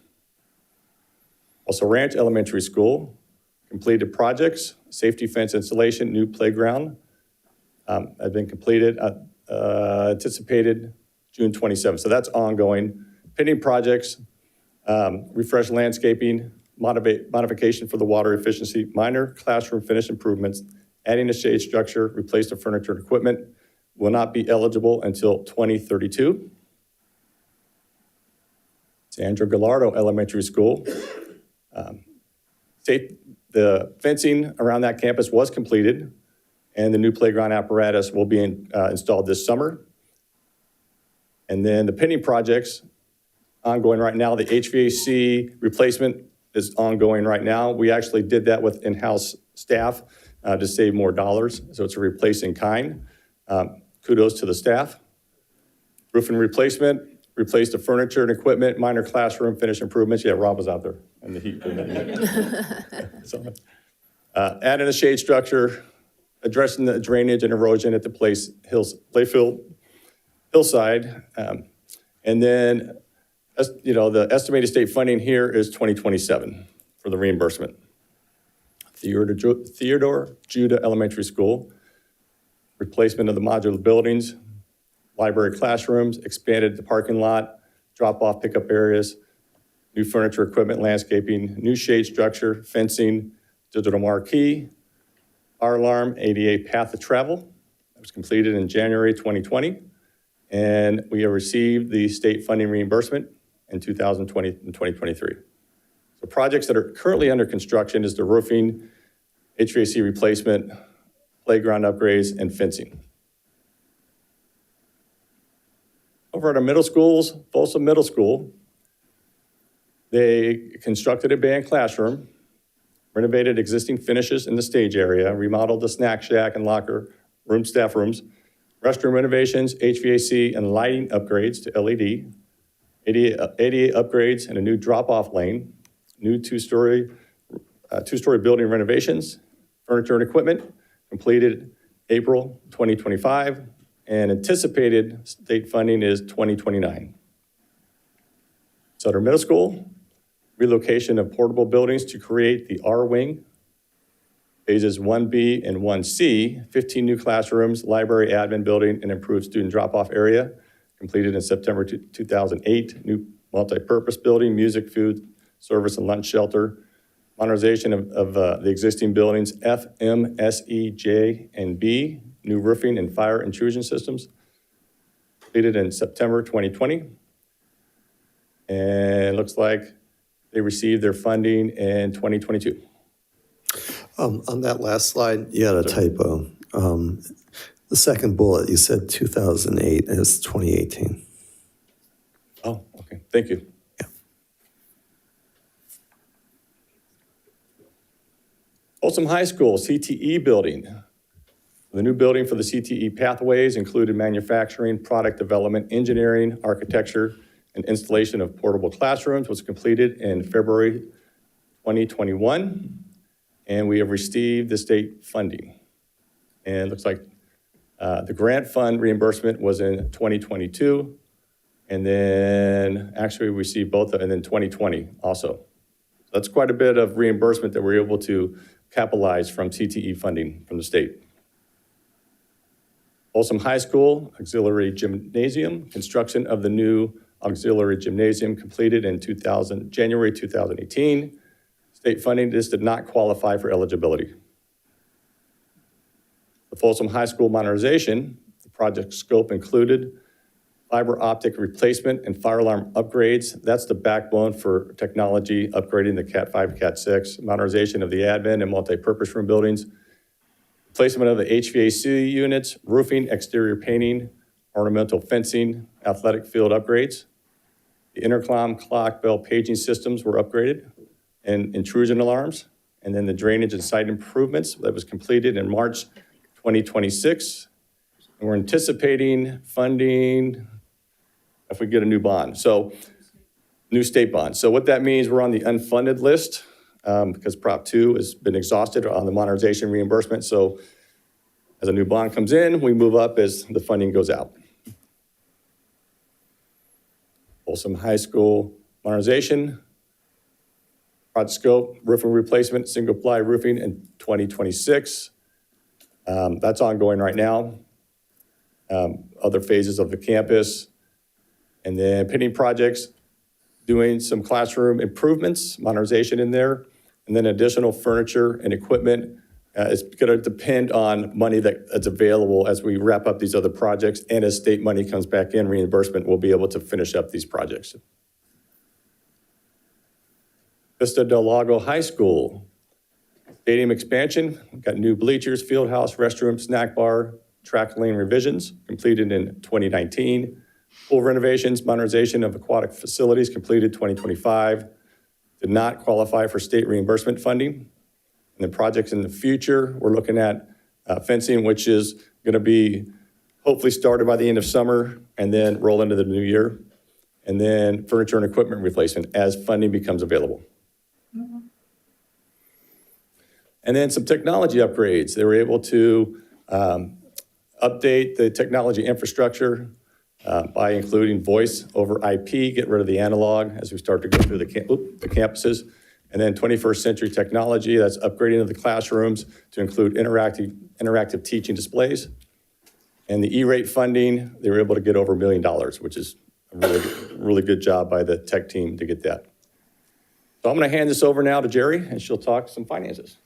Also, Ranch Elementary School completed projects, safety fence installation, new playground have been completed, anticipated June 27th. So that's ongoing. Pending projects, refresh landscaping, modification for the water efficiency, minor classroom finish improvements, adding a shade structure, replace the furniture and equipment, will not be eligible until 2032. Sandra Gallardo Elementary School. The fencing around that campus was completed, and the new playground apparatus will be installed this summer. And then the pending projects ongoing right now, the HVAC replacement is ongoing right now. We actually did that with in-house staff to save more dollars, so it's a replace in kind. Kudos to the staff. Roofing replacement, replace the furniture and equipment, minor classroom finish improvements. Yeah, Rob was out there in the heat. So, adding a shade structure, addressing the drainage and erosion at the playfield hillside. And then, the estimated state funding here is 2027 for the reimbursement. Theodore Judah Elementary School, replacement of the modular buildings, library classrooms, expanded the parking lot, drop-off pickup areas, new furniture, equipment, landscaping, new shade structure, fencing, digital marquee, fire alarm, ADA path of travel. That was completed in January 2020. And we have received the state funding reimbursement in 2020 and 2023. So projects that are currently under construction is the roofing, HVAC replacement, playground upgrades, and fencing. Over at our middle schools, Folsom Middle School, they constructed a band classroom, renovated existing finishes in the stage area, remodeled the snack shack and locker room, staff rooms, restroom renovations, HVAC and lighting upgrades to LED, ADA upgrades and a new drop-off lane, new two-story building renovations, furniture and equipment, completed April 2025, and anticipated state funding is 2029. Sutter Middle School, relocation of portable buildings to create the R Wing, phases 1B and 1C, 15 new classrooms, library, admin building, and improved student drop-off area, completed in September 2008, new multi-purpose building, music, food, service, and lunch shelter, modernization of the existing buildings, F, M, S, E, J, and B, new roofing and fire intrusion systems, completed in September 2020. And looks like they received their funding in 2022.
On that last slide, you had a typo. The second bullet, you said 2008, and it's 2018.
Oh, okay, thank you.
Yeah.
Folsom High School CTE building. The new building for the CTE pathways included manufacturing, product development, engineering, architecture, and installation of portable classrooms was completed in February 2021, and we have received the state funding. And it looks like the grant fund reimbursement was in 2022, and then actually we received both, and then 2020 also. So that's quite a bit of reimbursement that we're able to capitalize from CTE funding from the state. Folsom High School Auxiliary Gymnasium, construction of the new auxiliary gymnasium completed in January 2018. State funding, this did not qualify for eligibility. The Folsom High School modernization, the project scope included fiber optic replacement and fire alarm upgrades. That's the backbone for technology, upgrading the Cat 5, Cat 6, modernization of the admin and multi-purpose room buildings, placement of the HVAC units, roofing, exterior painting, ornamental fencing, athletic field upgrades. The intercom, clock, bell paging systems were upgraded, and intrusion alarms, and then the drainage and site improvements that was completed in March 2026. And we're anticipating funding if we get a new bond. So, new state bond. So what that means, we're on the unfunded list because Prop 2 has been exhausted on the modernization reimbursement. So as a new bond comes in, we move up as the funding goes out. Folsom High School modernization, project scope, roofing replacement, single ply roofing in 2026. That's ongoing right now. Other phases of the campus. And then pending projects, doing some classroom improvements, modernization in there, and then additional furniture and equipment. It's going to depend on money that's available as we wrap up these other projects, and as state money comes back in, reimbursement, we'll be able to finish up these projects. Vista Del Lago High School, stadium expansion, we've got new bleachers, field house, restroom, snack bar, track lane revisions completed in 2019. Pool renovations, modernization of aquatic facilities completed 2025. Did not qualify for state reimbursement funding. And the projects in the future, we're looking at fencing, which is going to be hopefully started by the end of summer and then roll into the new year. And then furniture and equipment replacement as funding becomes available. And then some technology upgrades. They were able to update the technology infrastructure by including voice over IP, get rid of the analog as we start to go through the campuses. And then 21st century technology, that's upgrading of the classrooms to include interactive teaching displays. And the E-rate funding, they were able to get over $1 million, which is a really good job by the tech team to get that. So I'm going to hand this over now to Jerry, and she'll talk some finances.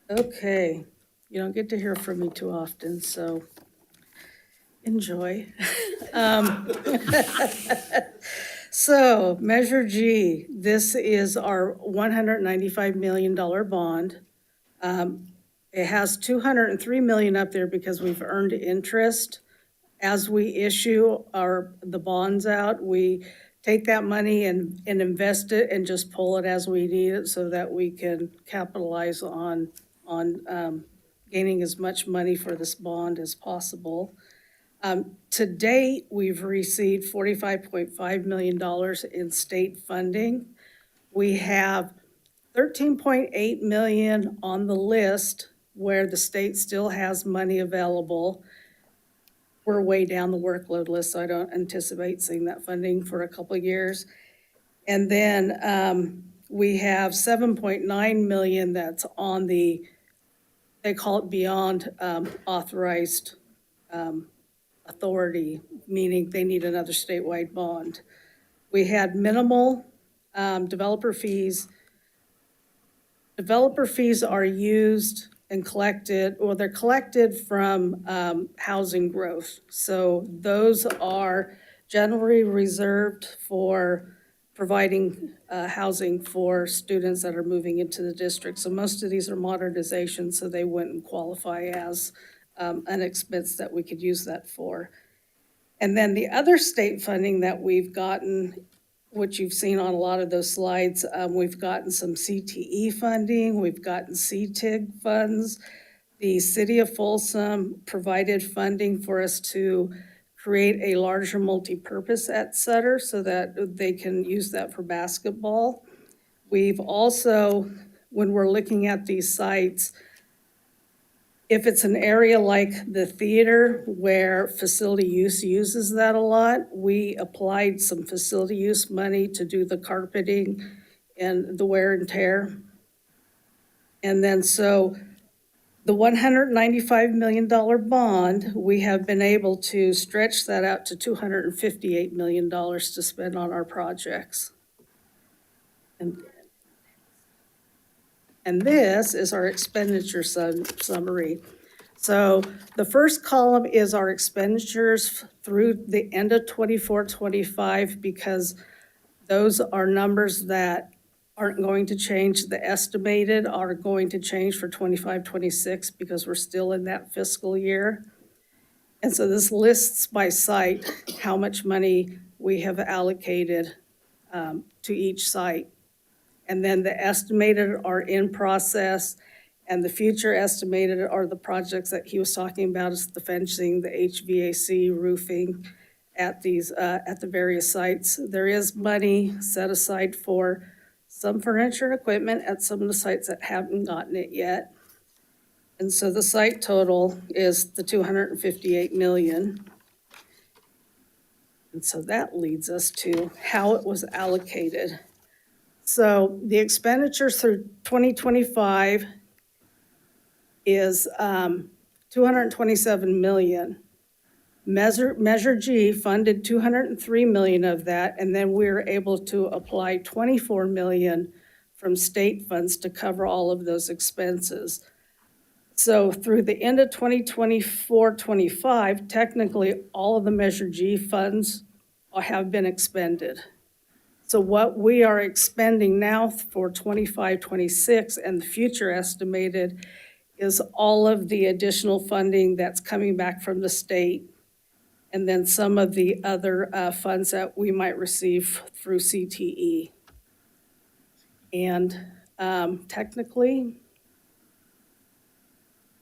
Okay, you don't get to hear from me too often, so enjoy. So Measure G, this is our $195 million bond. It has $203 million up there because we've earned interest. As we issue the bonds out, we take that money and invest it and just pull it as we need it so that we can capitalize on gaining as much money for this bond as possible. To date, we've received $45.5 million in state funding. We have $13.8 million on the list where the state still has money available. We're way down the workload list, so I don't anticipate seeing that funding for a couple of years. And then we have $7.9 million that's on the, they call it beyond authorized authority, meaning they need another statewide bond. We had minimal developer fees. Developer fees are used and collected, or they're collected from housing growth. So those are generally reserved for providing housing for students that are moving into the district. So most of these are modernizations, so they wouldn't qualify as an expense that we could use that for. And then the other state funding that we've gotten, which you've seen on a lot of those slides, we've gotten some CTE funding, we've gotten CTIG funds. The city of Folsom provided funding for us to create a larger multi-purpose at Sutter so that they can use that for basketball. We've also, when we're looking at these sites, if it's an area like the theater where facility use uses that a lot, we applied some facility use money to do the carpeting and the wear and tear. And then so the $195 million bond, we have been able to stretch that out to $258 million to spend on our projects. And this is our expenditure summary. So the first column is our expenditures through the end of 24-25 because those are numbers that aren't going to change. The estimated are going to change for 25-26 because we're still in that fiscal year. And so this lists by site how much money we have allocated to each site. And then the estimated are in process, and the future estimated are the projects that he was talking about, is the fencing, the HVAC, roofing at these, at the various sites. There is money set aside for some furniture and equipment at some of the sites that haven't gotten it yet. And so the site total is the 258 million. And so that leads us to how it was allocated. So the expenditures through 2025 is 227 million. Measure G funded 203 million of that, and then we were able to apply 24 million from state funds to cover all of those expenses. So through the end of 2024-25, technically, all of the Measure G funds have been expended. So what we are expending now for 25-26 and the future estimated is all of the additional funding that's coming back from the state, and then some of the other funds that we might receive through CTE. And technically,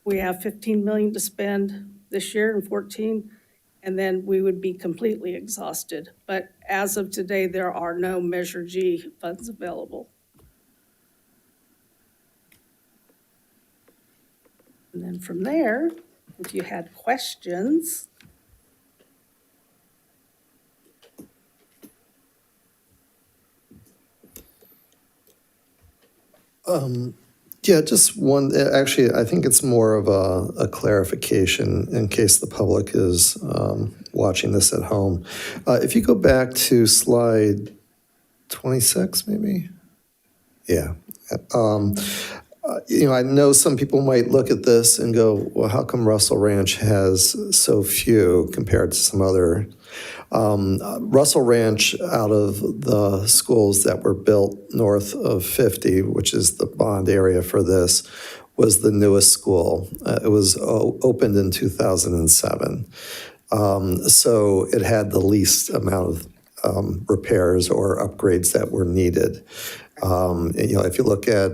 we have 15 million to spend this year and 14, and then we would be completely exhausted. But as of today, there are no Measure G funds available. And then from there, if you had questions.
Yeah, just one, actually, I think it's more of a clarification in case the public is watching this at home. If you go back to slide 26, maybe? Yeah. I know some people might look at this and go, well, how come Russell Ranch has so few compared to some other? Russell Ranch, out of the schools that were built north of 50, which is the bond area for this, was the newest school. It was opened in 2007. So it had the least amount of repairs or upgrades that were needed. If you look at,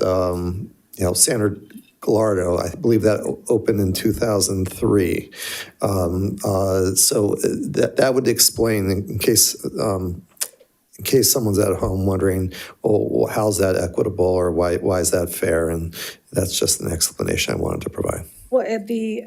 Sandra Gallardo, I believe that opened in 2003. So that would explain, in case someone's at home wondering, well, how's that equitable, or why is that fair? And that's just an explanation I wanted to provide.
Well, at the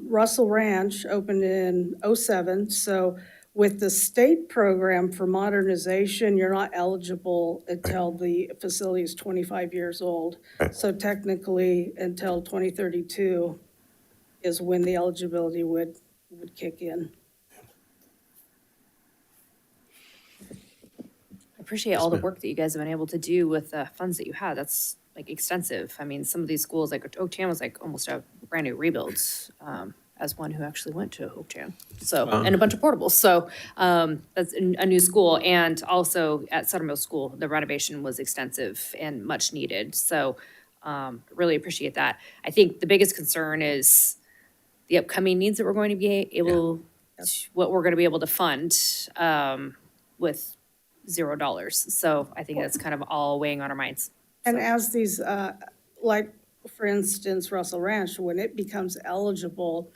Russell Ranch opened in 07, so with the state program for modernization, you're not eligible until the facility is 25 years old.
Right.
So technically, until 2032 is when the eligibility would kick in.
I appreciate all the work that you guys have been able to do with the funds that you had. That's like extensive. I mean, some of these schools, like Oak-Chan was like almost a brand new rebuilds, as one who actually went to Oak-Chan. So, and a bunch of portables. So that's a new school. And also at Suttermill School, the renovation was extensive and much needed. So really appreciate that. I think the biggest concern is the upcoming needs that we're going to be able, what we're going to be able to fund with $0. So I think that's kind of all weighing on our minds.
And as these, like, for instance, Russell Ranch, when it becomes eligible,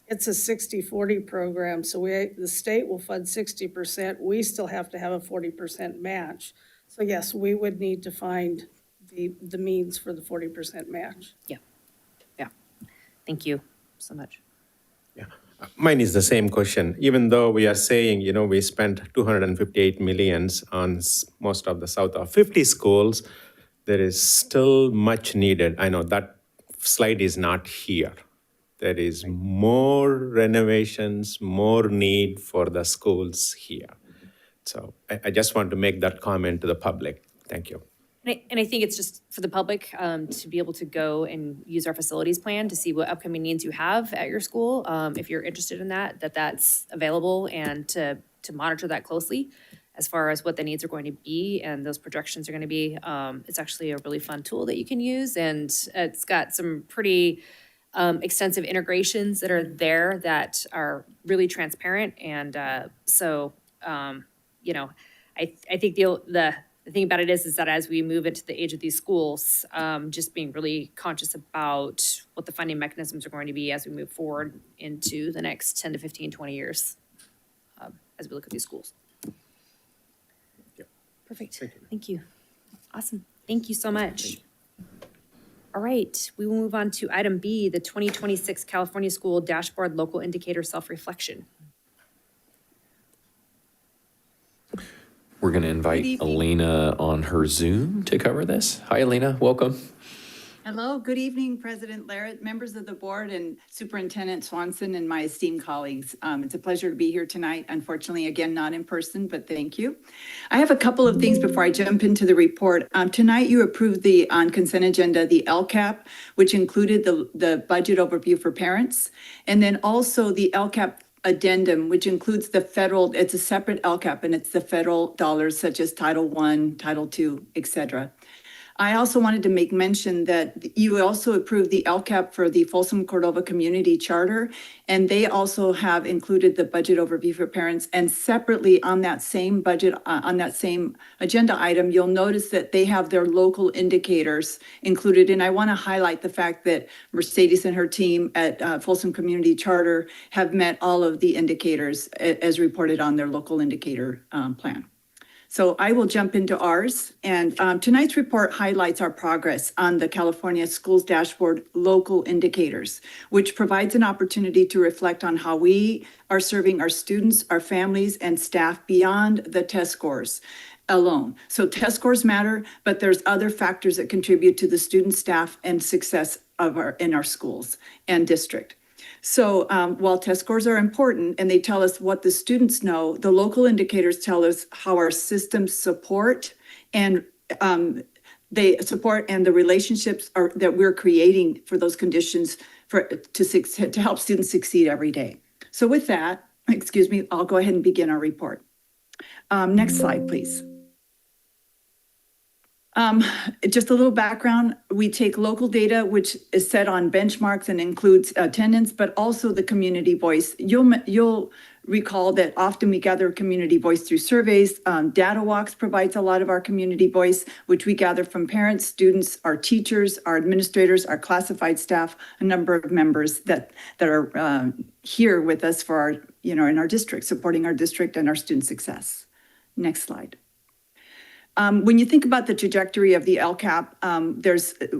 it's a 60-40 program. So the state will fund 60%. We still have to have a 40% match. So yes, we would need to find the means for the 40% match.
Yeah. Thank you so much.
Mine is the same question. Even though we are saying, we spent 258 millions on most of the south of 50 schools, there is still much needed. I know that slide is not here. There is more renovations, more need for the schools here. So I just want to make that comment to the public. Thank you.
And I think it's just for the public to be able to go and use our facilities plan to see what upcoming needs you have at your school. If you're interested in that's available, and to monitor that closely as far as what the needs are going to be and those projections are going to be. It's actually a really fun tool that you can use, and it's got some pretty extensive integrations that are there that are really transparent. And I think the thing about it is that as we move into the age of these schools, just being really conscious about what the funding mechanisms are going to be as we move forward into the next 10 to 15, 20 years, as we look at these schools. Perfect. Thank you. Awesome. Thank you so much. All right, we will move on to item B, the 2026 California School Dashboard Local Indicator Self-Reflection.
We're going to invite Elena on her Zoom to cover this. Hi, Elena. Welcome.
Hello, good evening, President Larrett, members of the board, and Superintendent Swanson, and my esteemed colleagues. It's a pleasure to be here tonight. Unfortunately, again, not in person, but thank you. I have a couple of things before I jump into the report. Tonight, you approved on consent agenda, the LCAP, which included the budget overview for parents, and then also the LCAP addendum, which includes the federal, it's a separate LCAP, and it's the federal dollars such as Title I, Title II, et cetera. I also wanted to make mention that you also approved the LCAP for the Folsom Cordova Community Charter, and they also have included the budget overview for parents. And separately on that same budget, on that same agenda item, you'll notice that they have their local indicators included. And I want to highlight the fact that Mercedes and her team at Folsom Community Charter have met all of the indicators as reported on their local indicator plan. So I will jump into ours, and tonight's report highlights our progress on the California Schools Dashboard Local Indicators, which provides an opportunity to reflect on how we are serving our students, our families, and staff beyond the test scores alone. So test scores matter, but there's other factors that contribute to the student, staff, and success in our schools and district. So while test scores are important and they tell us what the students know, the local indicators tell us how our systems support and the relationships that we're creating for those conditions to help students succeed every day. So with that, excuse me, I'll go ahead and begin our report. Next slide, please. Just a little background, we take local data, which is set on benchmarks and includes attendance, but also the community voice. You'll recall that often we gather community voice through surveys. Data Walks provides a lot of our community voice, which we gather from parents, students, our teachers, our administrators, our classified staff, a number of members that are here with us for our, in our district, supporting our district and our student success. Next slide. When you think about the trajectory of the LCAP,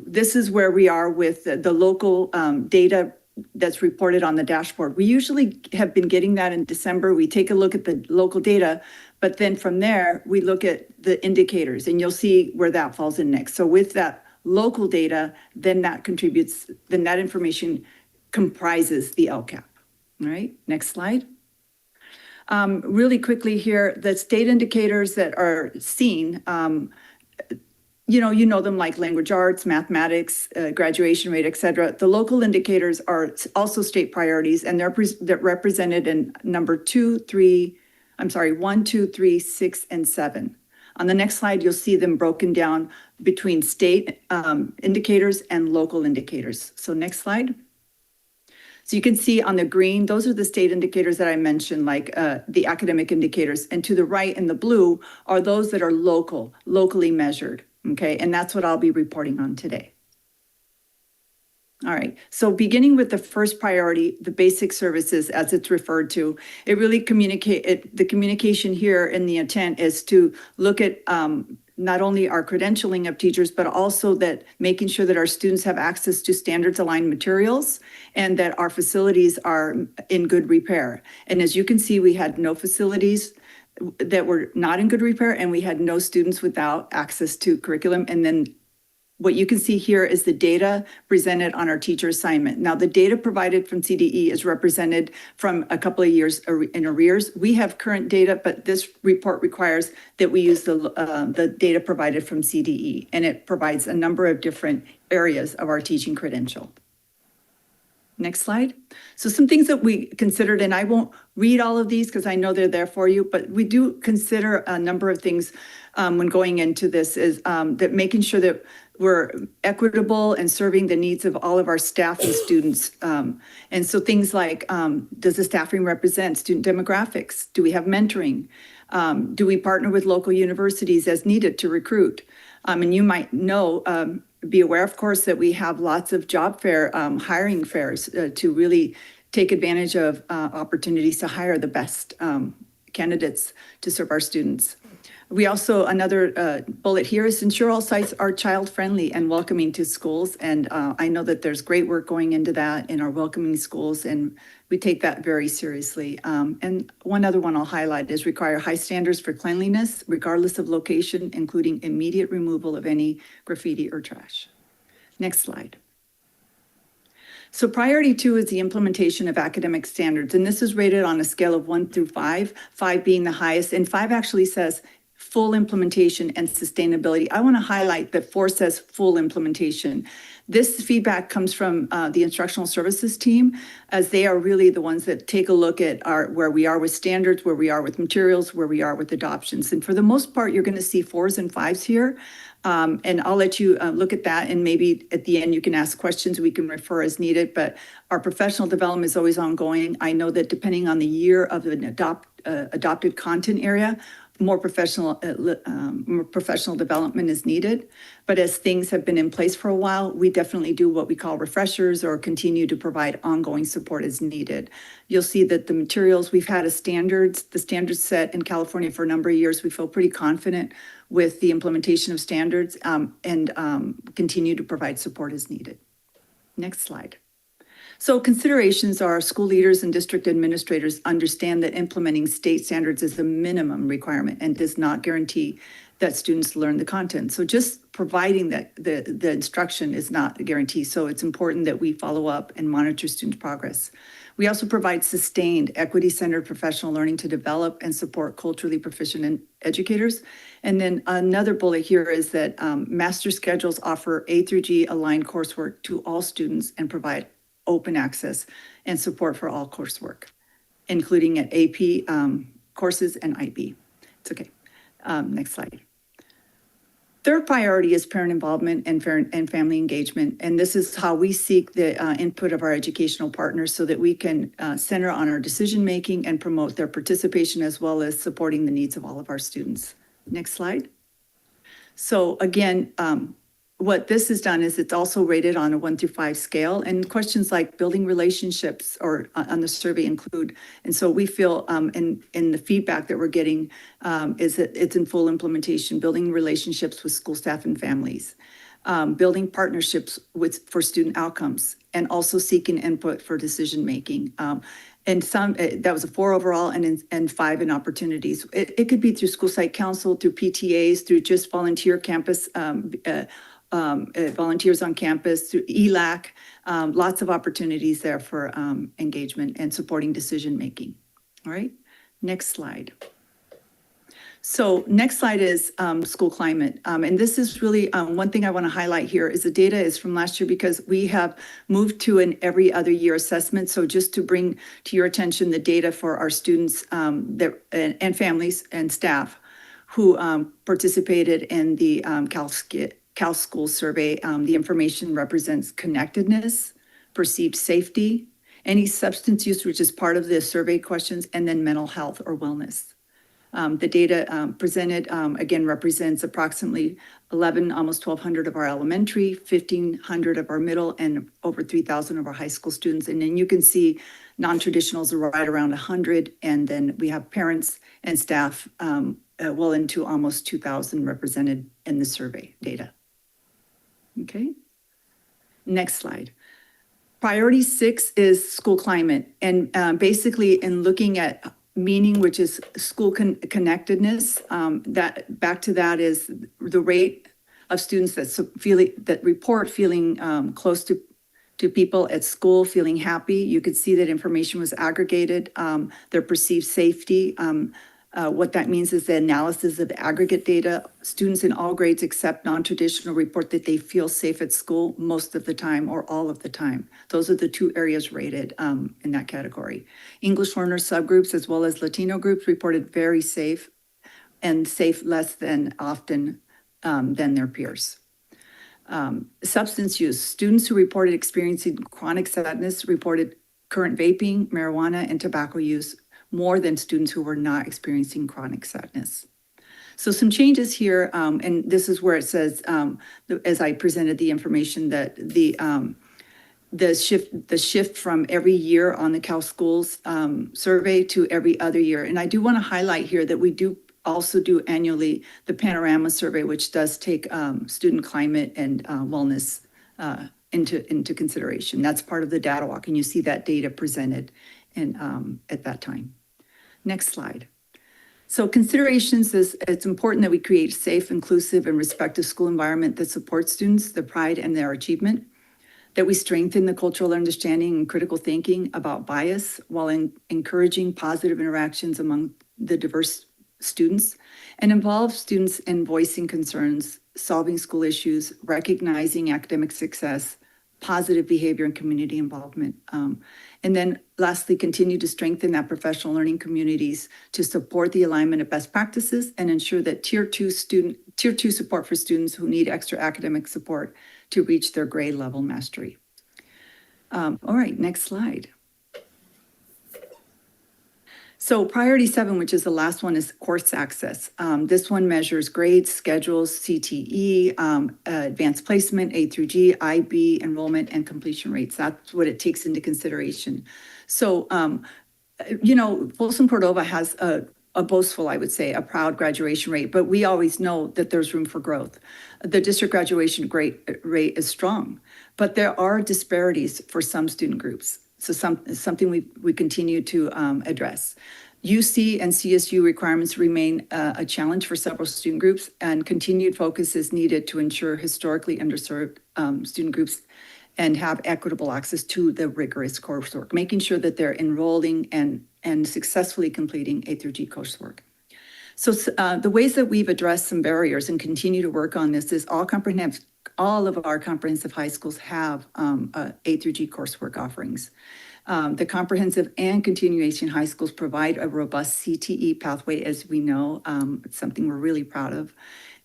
this is where we are with the local data that's reported on the dashboard. We usually have been getting that in December. We take a look at the local data, but then from there, we look at the indicators, and you'll see where that falls in next. So with that local data, then that information comprises the LCAP. All right, next slide. Really quickly here, the state indicators that are seen, you know them like language arts, mathematics, graduation rate, et cetera. The local indicators are also state priorities, and they're represented in number 1, 2, 3, 6, and 7. On the next slide, you'll see them broken down between state indicators and local indicators. So next slide. So you can see on the green, those are the state indicators that I mentioned, like the academic indicators. And to the right in the blue are those that are locally measured, okay? And that's what I'll be reporting on today. All right, so beginning with the first priority, the basic services as it's referred to, it really the communication here in the intent is to look at not only our credentialing of teachers, but also that making sure that our students have access to standards aligned materials and that our facilities are in good repair. And as you can see, we had no facilities that were not in good repair, and we had no students without access to curriculum. And then what you can see here is the data presented on our teacher assignment. Now, the data provided from CDE is represented from a couple of years in arrears. We have current data, but this report requires that we use the data provided from CDE, and it provides a number of different areas of our teaching credential. Next slide. So some things that we considered, and I won't read all of these because I know they're there for you, but we do consider a number of things when going into this is that making sure that we're equitable and serving the needs of all of our staff and students. And so things like, does the staffing represent student demographics? Do we have mentoring? Do we partner with local universities as needed to recruit? And you might know, be aware, of course, that we have lots of job fair, hiring fairs to really take advantage of opportunities to hire the best candidates to serve our students. We also, another bullet here is ensure all sites are child-friendly and welcoming to schools. And I know that there's great work going into that in our welcoming schools, and we take that very seriously. And one other one I'll highlight is require high standards for cleanliness, regardless of location, including immediate removal of any graffiti or trash. Next slide. So priority 2 is the implementation of academic standards, and this is rated on a scale of 1 through 5, 5 being the highest, and 5 actually says full implementation and sustainability. I want to highlight that 4 says full implementation. This feedback comes from the instructional services team, as they are really the ones that take a look at where we are with standards, where we are with materials, where we are with adoptions. And for the most part, you're going to see 4s and 5s here. And I'll let you look at that, and maybe at the end you can ask questions, we can refer as needed, but our professional development is always ongoing. I know that depending on the year of an adopted content area, more professional development is needed. But as things have been in place for a while, we definitely do what we call refreshers or continue to provide ongoing support as needed. You'll see that the materials, we've had the standards set in California for a number of years. We feel pretty confident with the implementation of standards and continue to provide support as needed. Next slide. So considerations are school leaders and district administrators understand that implementing state standards is a minimum requirement and does not guarantee that students learn the content. So just providing that the instruction is not a guarantee. So it's important that we follow up and monitor student progress. We also provide sustained equity-centered professional learning to develop and support culturally proficient educators. And then another bullet here is that master schedules offer A through G aligned coursework to all students and provide open access and support for all coursework, including at AP courses and IB. It's okay. Next slide. Third priority is parent involvement and family engagement. And this is how we seek the input of our educational partners so that we can center on our decision-making and promote their participation as well as supporting the needs of all of our students. Next slide. So again, what this has done is it's also rated on a 1 through 5 scale, and questions like building relationships or on the survey include. And so we feel in the feedback that we're getting is that it's in full implementation, building relationships with school staff and families, building partnerships for student outcomes, and also seeking input for decision making. And that was a 4 overall and 5 in opportunities. It could be through school site council, through PTAs, through just volunteer campus volunteers on campus, through ELAC, lots of opportunities there for engagement and supporting decision-making. All right, next slide. So next slide is school climate. And this is really one thing I want to highlight here is the data is from last year because we have moved to an every other year assessment. So just to bring to your attention the data for our students and families and staff who participated in the Cal School survey. The information represents connectedness, perceived safety, any substance use, which is part of the survey questions, and then mental health or wellness. The data presented, again, represents approximately almost 1,200 of our elementary, 1,500 of our middle, and over 3,000 of our high school students. And then you can see non-traditionals are right around 100, and then we have parents and staff well into almost 2,000 represented in the survey data. Okay, next slide. Priority 6 is school climate. And basically in looking at meaning, which is school connectedness, that back to that is the rate of students that report feeling close to people at school, feeling happy. You could see that information was aggregated, their perceived safety. What that means is the analysis of the aggregate data. Students in all grades except non-traditional report that they feel safe at school most of the time or all of the time. Those are the 2 areas rated in that category. English learner subgroups as well as Latino groups reported very safe and safe less than often than their peers. Substance use. Students who reported experiencing chronic sadness reported current vaping, marijuana, and tobacco use more than students who were not experiencing chronic sadness. So some changes here, and this is where it says, as I presented the information, that the shift from every year on the Cal Schools survey to every other year. And I do want to highlight here that we do also do annually the Panorama survey, which does take student climate and wellness into consideration. That's part of the data walk, and you see that data presented at that time. Next slide. So considerations is it's important that we create a safe, inclusive, and respectful school environment that supports students, their pride, and their achievement. That we strengthen the cultural understanding and critical thinking about bias while encouraging positive interactions among the diverse students, and involve students in voicing concerns, solving school issues, recognizing academic success, positive behavior, and community involvement. And then lastly, continue to strengthen that professional learning communities to support the alignment of best practices and ensure that tier two support for students who need extra academic support to reach their grade level mastery. All right, next slide. So priority 7, which is the last one, is course access. This one measures grades, schedules, CTE, advanced placement, A through G, IB, enrollment, and completion rates. That's what it takes into consideration. So, Folsom Cordova has a boastful, I would say, a proud graduation rate, but we always know that there's room for growth. The district graduation rate is strong, but there are disparities for some student groups. So something we continue to address. UC and CSU requirements remain a challenge for several student groups, and continued focus is needed to ensure historically underserved student groups and have equitable access to the rigorous coursework, making sure that they're enrolling and successfully completing A through G coursework. So the ways that we've addressed some barriers and continue to work on this is all of our comprehensive high schools have A through G coursework offerings. The comprehensive and continuation high schools provide a robust CTE pathway, as we know. It's something we're really proud of.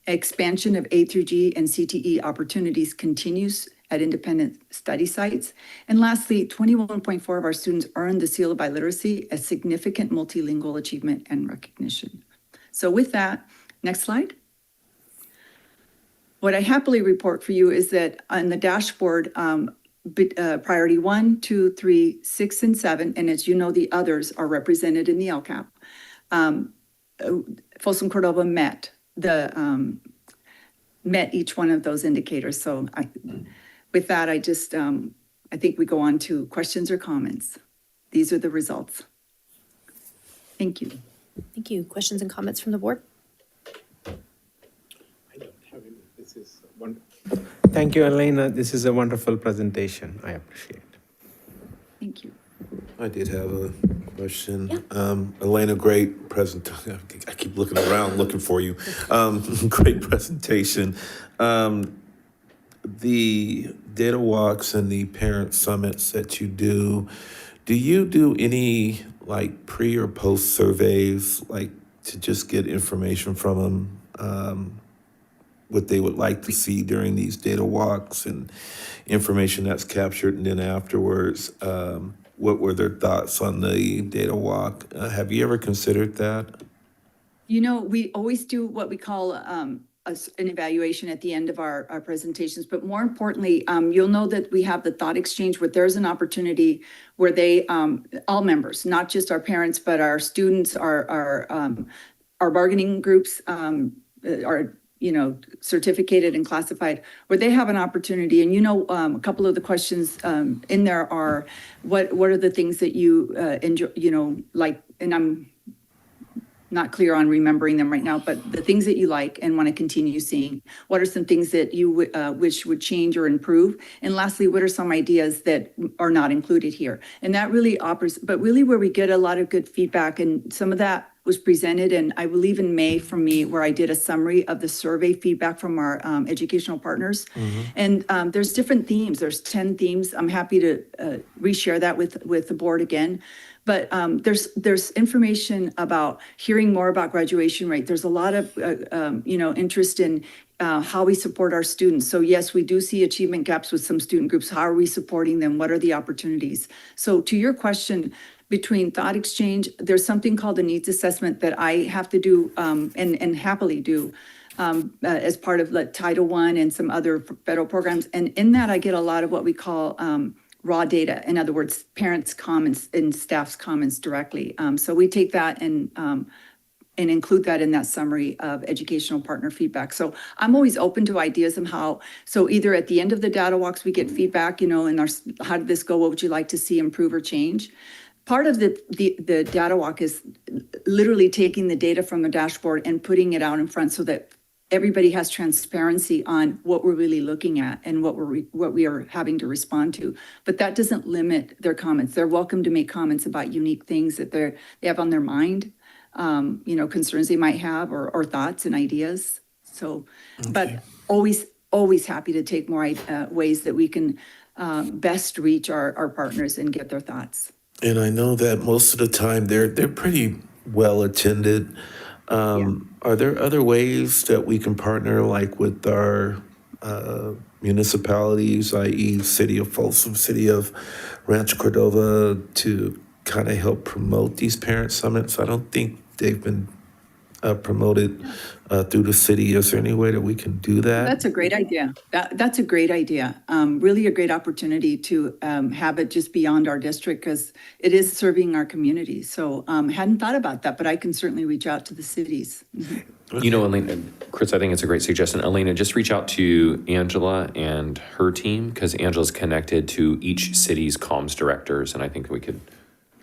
Expansion of A through G and CTE opportunities continues at independent study sites. And lastly, 21.4% of our students earned the seal of biliteracy, a significant multilingual achievement and recognition. So with that, next slide. What I happily report for you is that on the dashboard, priority 1, 2, 3, 6, and 7, and as you know, the others are represented in the LCAP. Folsom Cordova met each one of those indicators. So with that, I think we go on to questions or comments. These are the results. Thank you.
Thank you. Questions and comments from the board?
Thank you, Elena. This is a wonderful presentation. I appreciate it.
Thank you.
I did have a question. Elena, great presentation. I keep looking around looking for you. Great presentation. The data walks and the parent summits that you do you do any like pre or post surveys, like to just get information from them? What they would like to see during these data walks and information that's captured, and then afterwards, what were their thoughts on the data walk? Have you ever considered that?
We always do what we call an evaluation at the end of our presentations, but more importantly, you'll know that we have the thought exchange where there's an opportunity where they, all members, not just our parents, but our students, our bargaining groups, our certificated and classified, where they have an opportunity. And a couple of the questions in there are, what are the things that you enjoy, like, and I'm not clear on remembering them right now, but the things that you like and want to continue seeing. What are some things that you wish would change or improve? And lastly, what are some ideas that are not included here? And that really offers, but really where we get a lot of good feedback, and some of that was presented, and I believe in May from me, where I did a summary of the survey feedback from our educational partners. And there's different themes. There's 10 themes. I'm happy to reshare that with the board again. But there's information about hearing more about graduation rate. There's a lot of interest in how we support our students. So yes, we do see achievement gaps with some student groups. How are we supporting them? What are the opportunities? So to your question, between thought exchange. There's something called a needs assessment that I have to do and happily do as part of like Title I and some other federal programs. And in that, I get a lot of what we call raw data. In other words, parents' comments and staff's comments directly. So we take that and include that in that summary of educational partner feedback. So I'm always open to ideas of how, so either at the end of the data walks, we get feedback, in our, how did this go? What would you like to see improve or change? Part of the data walk is literally taking the data from the dashboard and putting it out in front so that everybody has transparency on what we're really looking at and what we are having to respond to. But that doesn't limit their comments. They're welcome to make comments about unique things that they have on their mind. Concerns they might have or thoughts and ideas. So, okay. But always happy to take more ways that we can best reach our partners and get their thoughts.
And I know that most of the time they're pretty well attended. Are there other ways that we can partner, like with our municipalities, i.e. City of Folsom, City of Rancho Cordova, to kind of help promote these parent summits? I don't think they've been promoted through the city. Is there any way that we can do that?
That's a great idea. That's a great idea. Really a great opportunity to have it just beyond our district because it is serving our community. So hadn't thought about that, but I can certainly reach out to the cities.
You know, Elena, Chris, I think it's a great suggestion. Elena, just reach out to Angela and her team because Angela's connected to each city's comms directors, and I think we could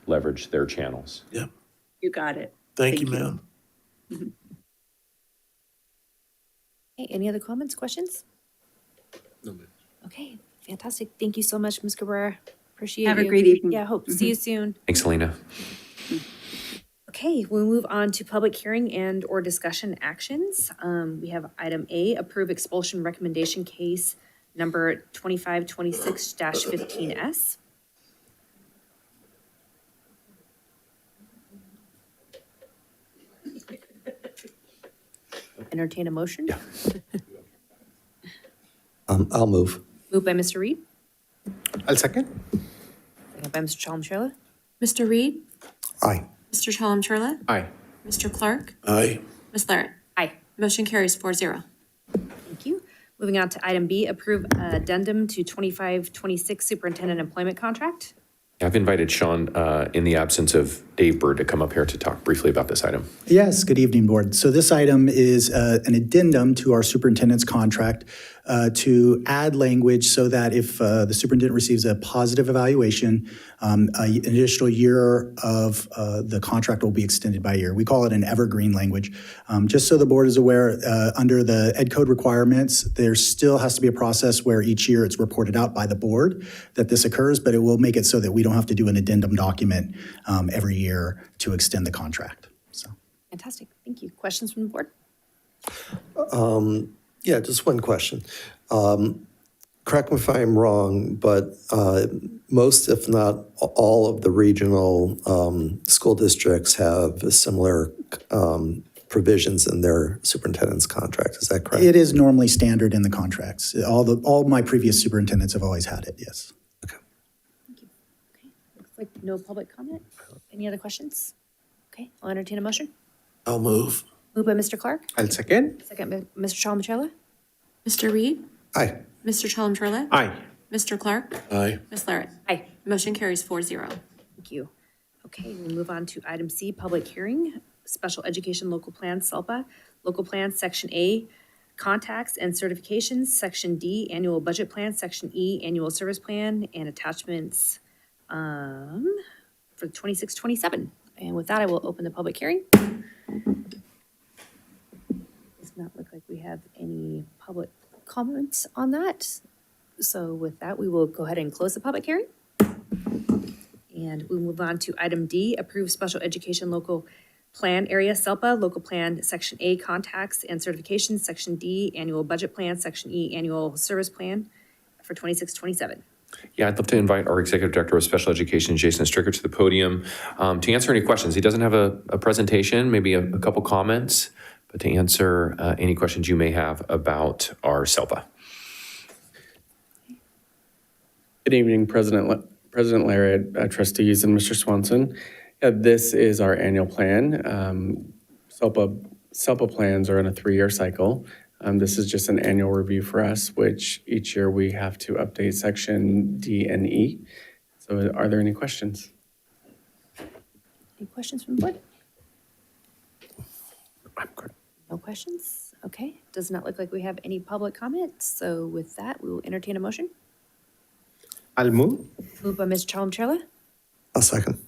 leverage their channels.
Yeah.
You got it.
Thank you, ma'am.
Mm-hmm.
Okay, any other comments, questions?
No, ma'am.
Okay, fantastic. Thank you so much, Ms. Cabrera. Appreciate
Have
you.
a great evening.
Yeah, hope to see you soon.
Thanks, Elena.
Okay, we'll move on to public hearing and or discussion actions. We have item A, approve expulsion recommendation case number 2526-15S. Entertain a motion?
Yeah.
I'll move.
Moved by Mr. Reed,
I'll second.
second by Mr. Chalem-Sherla.
Mr. Reed?
Aye.
Mr. Chalem-Churla?
Aye.
Mr. Clark?
Aye.
Ms. Larrett?
Aye.
Motion carries 4-0.
Thank you. Moving on to item B, approve addendum to 2526 superintendent employment contract.
I've invited Sean, in the absence of Dave Bird, to come up here to talk briefly about this item.
Yes, good evening, Board. So this item is an addendum to our superintendent's contract to add language so that if the superintendent receives a positive evaluation, an additional year of the contract will be extended by a year. We call it an evergreen language. Just so the Board is aware, under the Ed Code requirements, there still has to be a process where each year it's reported out by the Board that this occurs, but it will make it so that we don't have to do an addendum document every year to extend the contract. So,
Fantastic. Thank you. Questions from the board?
Yeah, just one question. Correct me if I'm wrong, but most, if not all, of the regional school districts have similar provisions in their superintendent's contract. Is that correct?
it is normally standard in the contracts. All my previous superintendents have always had it, yes.
Looks like no public comment. Any other questions? Okay, I'll entertain a motion.
I'll move.
Moved by Mr. Clark,
I'll second.
second by Mr. Chalem-Churla.
Mr. Reed?
Aye.
Mr. Chalem-Churla?
Aye.
Mr. Clark?
Aye.
Ms. Larrett?
Aye.
Motion carries 4-0.
Thank you. Okay, we'll move on to item C, public hearing, special education local plan, SELPA, local plan, section A, contacts and certifications, section D, annual budget plan, section E, annual service plan, and attachments for 26-27. And with that, I will open the public hearing. Does not look like we have any public comments on that. So with that, we will go ahead and close the public hearing. And we'll move on to item D, approve special education local plan area SELPA, local plan, section A, contacts and certifications, section D, annual budget plan, section E, annual service plan for 26-27.
Yeah, I'd love to invite our Executive Director of Special Education, Jason Stricker, to the podium to answer any questions. He doesn't have a presentation, maybe a couple comments, but to answer any questions you may have about our SELPA.
Good evening, President
President Larrett, trustees, and Mr. Swanson. This is our annual plan. SELPA plans are in a 3-year cycle. This is just an annual review for us, which each year we have to update section D and E. So are there any questions?
Any questions from the board?
I'm good.
No questions? Okay, does not look like we have any public comments. So with that, we will entertain a motion.
I'll move.
Moved by Ms. Chalem-Chella,
I'll second.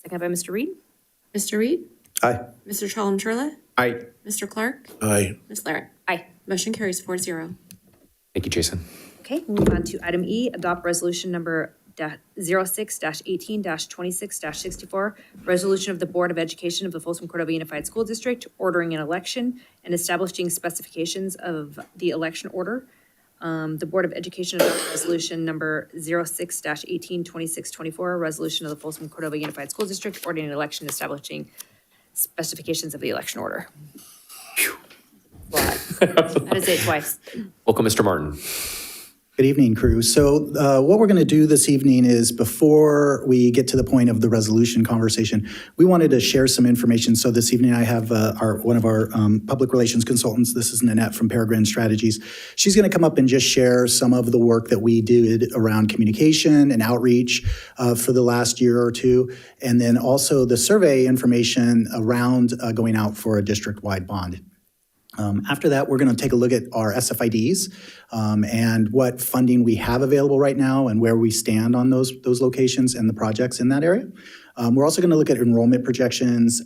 seconded by Mr. Reed.
Mr. Reed?
Aye.
Mr. Chalem-Chella?
Aye.
Mr. Clark?
Aye.
Ms. Larrett?
Aye.
Motion carries 4-0.
Thank you, Jason.
Okay, we'll move on to item E, adopt resolution number 06-18-26-64, resolution of the Board of Education of the Folsom Cordova Unified School District ordering an election and establishing specifications of the election order. The Board of Education adopted resolution number 06-18-26-24, resolution of the Folsom Cordova Unified School District ordering an election and establishing specifications of the election order. That is it twice.
Welcome, Mr. Martin.
Good evening, crew. So what we're going to do this evening is, before we get to the point of the resolution conversation, we wanted to share some information. So this evening I have one of our public relations consultants. This is Nanette from Peregrine Strategies. She's going to come up and just share some of the work that we did around communication and outreach for the last year or two, and then also the survey information around going out for a district-wide bond. After that, we're going to take a look at our SFIDs and what funding we have available right now and where we stand on those locations and the projects in that area. We're also going to look at enrollment projections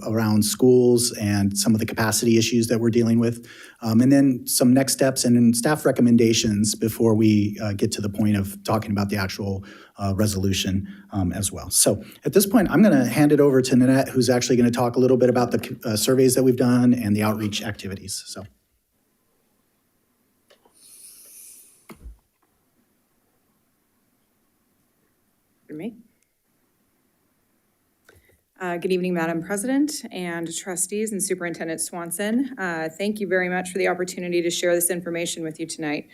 around schools and some of the capacity issues that we're dealing with, and then some next steps and staff recommendations before we get to the point of talking about the actual resolution as well. So at this point, I'm going to hand it over to Nanette, who's actually going to talk a little bit about the surveys that we've done and the outreach activities. So.
For me. Good evening, Madam President and trustees and Superintendent Swanson. Thank you very much for the opportunity to share this information with you tonight.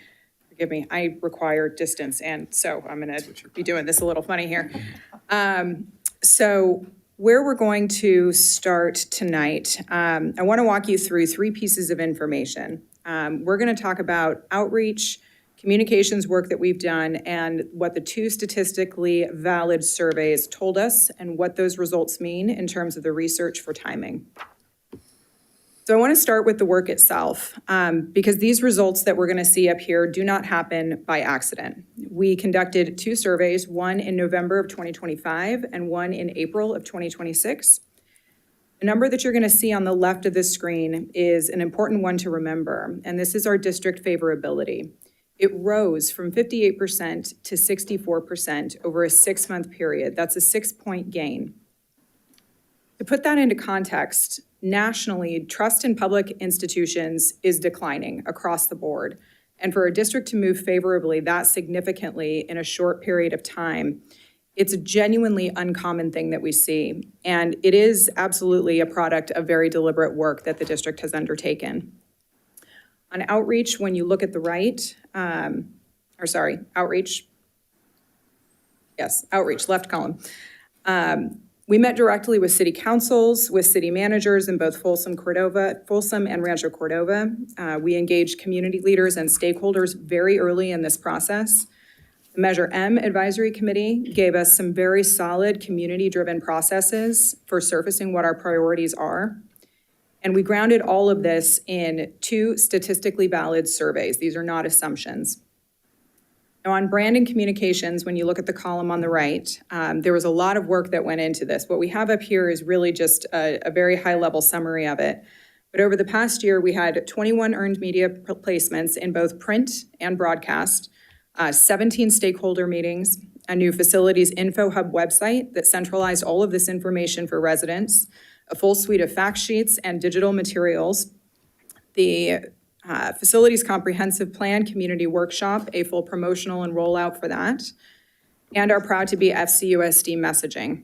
Forgive me, I require distance, and so I'm going to be doing this a little funny here. So where we're going to start tonight, I want to walk you through 3 pieces of information. We're going to talk about outreach, communications work that we've done, and what the 2 statistically valid surveys told us and what those results mean in terms of the research for timing. So I want to start with the work itself, because these results that we're going to see up here do not happen by accident. We conducted 2 surveys, one in November of 2025 and one in April of 2026. The number that you're going to see on the left of this screen is an important one to remember, and this is our district favorability. It rose from 58% to 64% over a 6-month period. That's a 6-point gain. To put that into context, nationally, trust in public institutions is declining across the board. And for a district to move favorably that significantly in a short period of time, it's a genuinely uncommon thing that we see. And it is absolutely a product of very deliberate work that the district has undertaken. On outreach, when you look at the right, outreach, left column. We met directly with city councils, with city managers in both Folsom and Rancho Cordova. We engaged community leaders and stakeholders very early in this process. The Measure M Advisory Committee gave us some very solid community-driven processes for surfacing what our priorities are. And we grounded all of this in 2 statistically valid surveys. These are not assumptions. Now, on brand and communications, when you look at the column on the right, there was a lot of work that went into this. What we have up here is really just a very high-level summary of it. But over the past year, we had 21 earned media placements in both print and broadcast, 17 stakeholder meetings, a new facilities info hub website that centralized all of this information for residents, a full suite of fact sheets and digital materials, the facilities comprehensive plan community workshop, a full promotional and rollout for that, and our proud to be FCUSD messaging.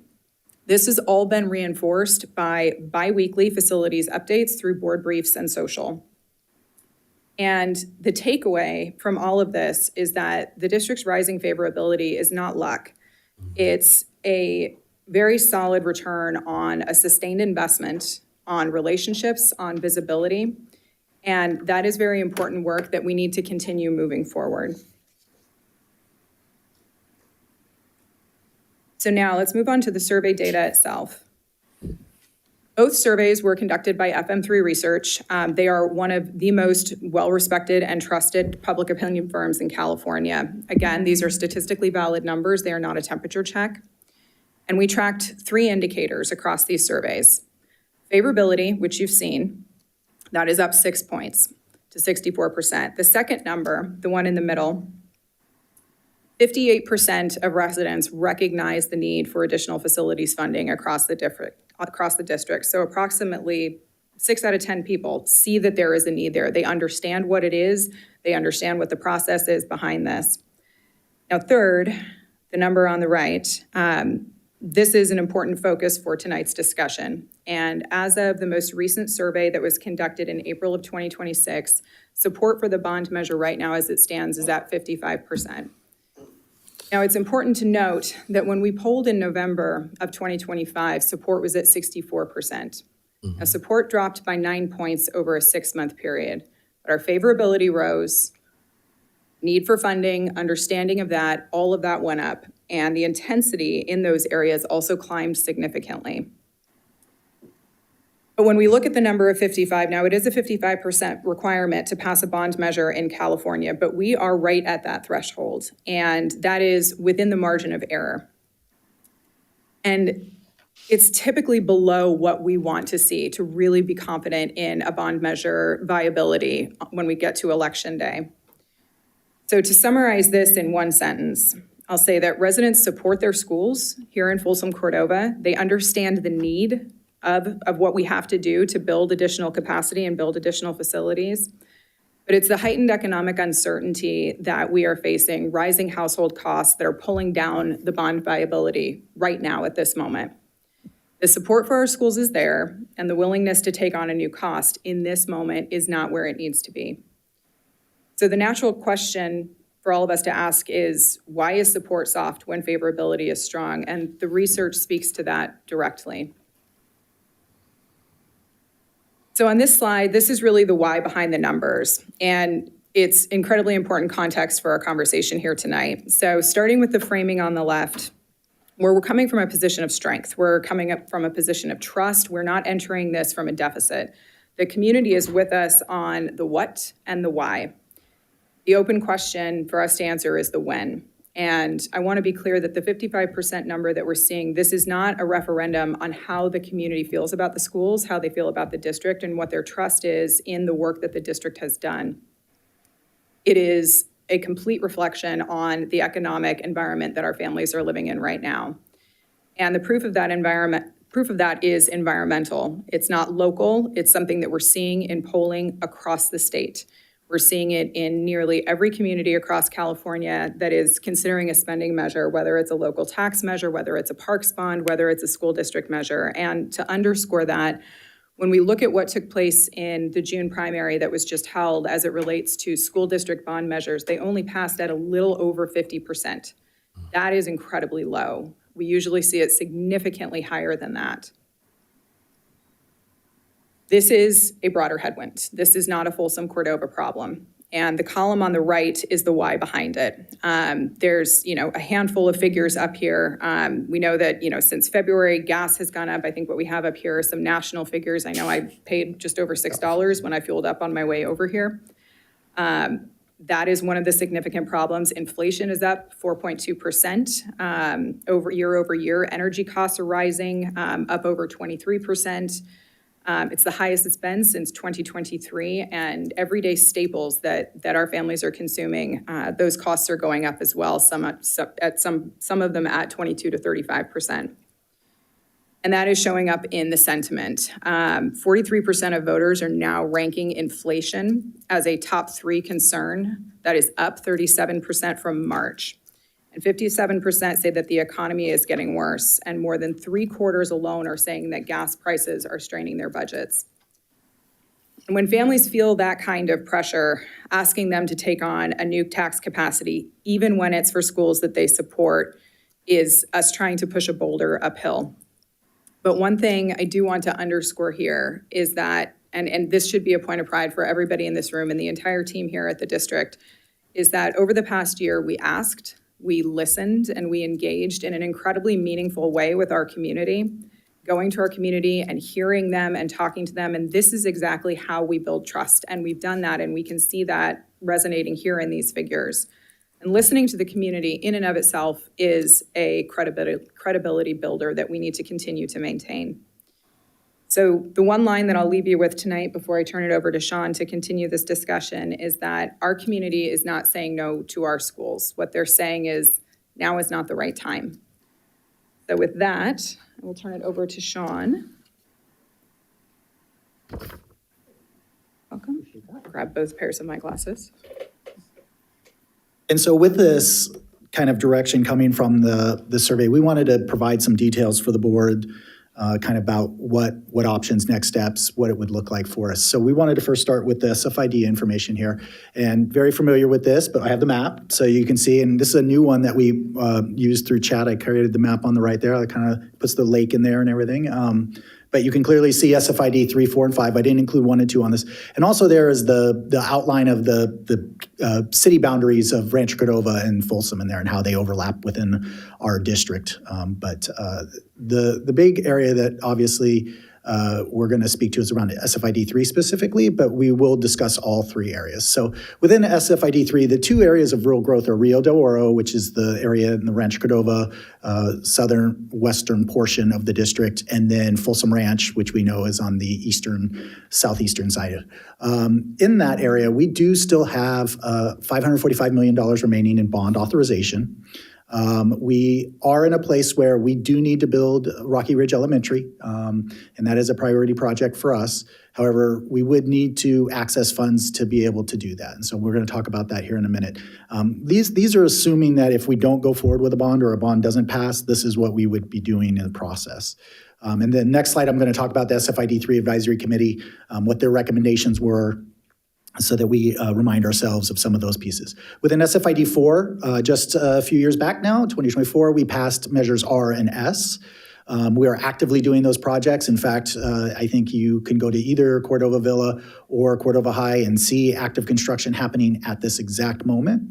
This has all been reinforced by bi-weekly facilities updates through board briefs and social. And the takeaway from all of this is that the district's rising favorability is not luck. It's a very solid return on a sustained investment, on relationships, on visibility, and that is very important work that we need to continue moving forward. So now let's move on to the survey data itself. Both surveys were conducted by FM3 Research. They are one of the most well-respected and trusted public opinion firms in California. Again, these are statistically valid numbers. They are not a temperature check. And we tracked 3 indicators across these surveys. Favorability, which you've seen, that is up 6 points to 64%. The second number, the one in the middle, 58% of residents recognize the need for additional facilities funding across the district. So approximately 6 out of 10 people see that there is a need there. They understand what it is. They understand what the process is behind this. Now, third, the number on the right, this is an important focus for tonight's discussion. And as of the most recent survey that was conducted in April of 2026, support for the bond measure right now as it stands is at 55%. Now, it's important to note that when we polled in November of 2025, support was at 64%. Now, support dropped by 9 points over a 6-month period, but our favorability rose, need for funding, understanding of that, all of that went up, and the intensity in those areas also climbed significantly. But when we look at the number of 55, now it is a 55% requirement to pass a bond measure in California, but we are right at that threshold, and that is within the margin of error. And it's typically below what we want to see to really be confident in a bond measure viability when we get to Election Day. So to summarize this in one sentence, I'll say that residents support their schools here in Folsom, Cordova. They understand the need of what we have to do to build additional capacity and build additional facilities. But it's the heightened economic uncertainty that we are facing, rising household costs that are pulling down the bond viability right now at this moment. The support for our schools is there, and the willingness to take on a new cost in this moment is not where it needs to be. So the natural question for all of us to ask is, why is support soft when favorability is strong? And the research speaks to that directly. So on this slide, this is really the why behind the numbers, and it's incredibly important context for our conversation here tonight. So starting with the framing on the left, where we're coming from a position of strength, we're coming up from a position of trust, we're not entering this from a deficit. The community is with us on the what and the why. The open question for us to answer is the when. And I want to be clear that the 55% number that we're seeing, this is not a referendum on how the community feels about the schools, how they feel about the district, and what their trust is in the work that the district has done. It is a complete reflection on the economic environment that our families are living in right now. And the proof of that is environmental. It's not local. It's something that we're seeing in polling across the state. We're seeing it in nearly every community across California that is considering a spending measure, whether it's a local tax measure, whether it's a parks bond, whether it's a school district measure. And to underscore that, when we look at what took place in the June primary that was just held as it relates to school district bond measures, they only passed at a little over 50%. That is incredibly low. We usually see it significantly higher than that. This is a broader headwind. This is not a Folsom Cordova problem. And the column on the right is the why behind it. There's, a handful of figures up here. We know that, since February, gas has gone up. I think what we have up here are some national figures. I know I paid just over $6 when I fueled up on my way over here. That is one of the significant problems. Inflation is up 4.2% over year. Energy costs are rising, up over 23%. It's the highest it's been since 2023, and everyday staples that our families are consuming, those costs are going up as well, some of them at 22 to 35%. And that is showing up in the sentiment. 43% of voters are now ranking inflation as a top 3 concern. That is up 37% from March. And 57% say that the economy is getting worse, and more than 3/4 alone are saying that gas prices are straining their budgets. And when families feel that kind of pressure, asking them to take on a new tax capacity, even when it's for schools that they support, is us trying to push a boulder uphill. But one thing I do want to underscore here is that, and this should be a point of pride for everybody in this room and the entire team here at the district, is that over the past year, we asked, we listened, and we engaged in an incredibly meaningful way with our community, going to our community and hearing them and talking to them. And this is exactly how we build trust. And we've done that, and we can see that resonating here in these figures. And listening to the community in and of itself is a credibility builder that we need to continue to maintain. So the one line that I'll leave you with tonight before I turn it over to Sean to continue this discussion is that our community is not saying no to our schools. What they're saying is now is not the right time. So with that, I will turn it over to Sean. Welcome. Grab both pairs of my glasses.
And so with this kind of direction coming from the survey, we wanted to provide some details for the board, kind of about what options, next steps, what it would look like for us. So we wanted to first start with the SFID information here, and very familiar with this, but I have the map so you can see, and this is a new one that we used through chat. I created the map on the right there. That kind of puts the lake in there and everything. But you can clearly see SFID 3, 4, and 5. I didn't include 1 and 2 on this. And also there is the outline of the city boundaries of Rancho Cordova and Folsom in there and how they overlap within our district. But the big area that obviously we're going to speak to is around SFID 3 specifically, but we will discuss all 3 areas. So within SFID 3, the 2 areas of real growth are Rio de Oro, which is the area in the Rancho Cordova southern western portion of the district, and then Folsom Ranch, which we know is on the southeastern side. In that area, we do still have $545 million remaining in bond authorization. We are in a place where we do need to build Rocky Ridge Elementary, and that is a priority project for us. However, we would need to access funds to be able to do that. And so we're going to talk about that here in a minute. These are assuming that if we don't go forward with a bond or a bond doesn't pass, this is what we would be doing in the process. And then next slide, I'm going to talk about the SFID 3 Advisory Committee, what their recommendations were, so that we remind ourselves of some of those pieces. Within SFID 4, just a few years back now, 2024, we passed measures R and S. We are actively doing those projects. In fact, I think you can go to either Cordova Villa or Cordova High and see active construction happening at this exact moment.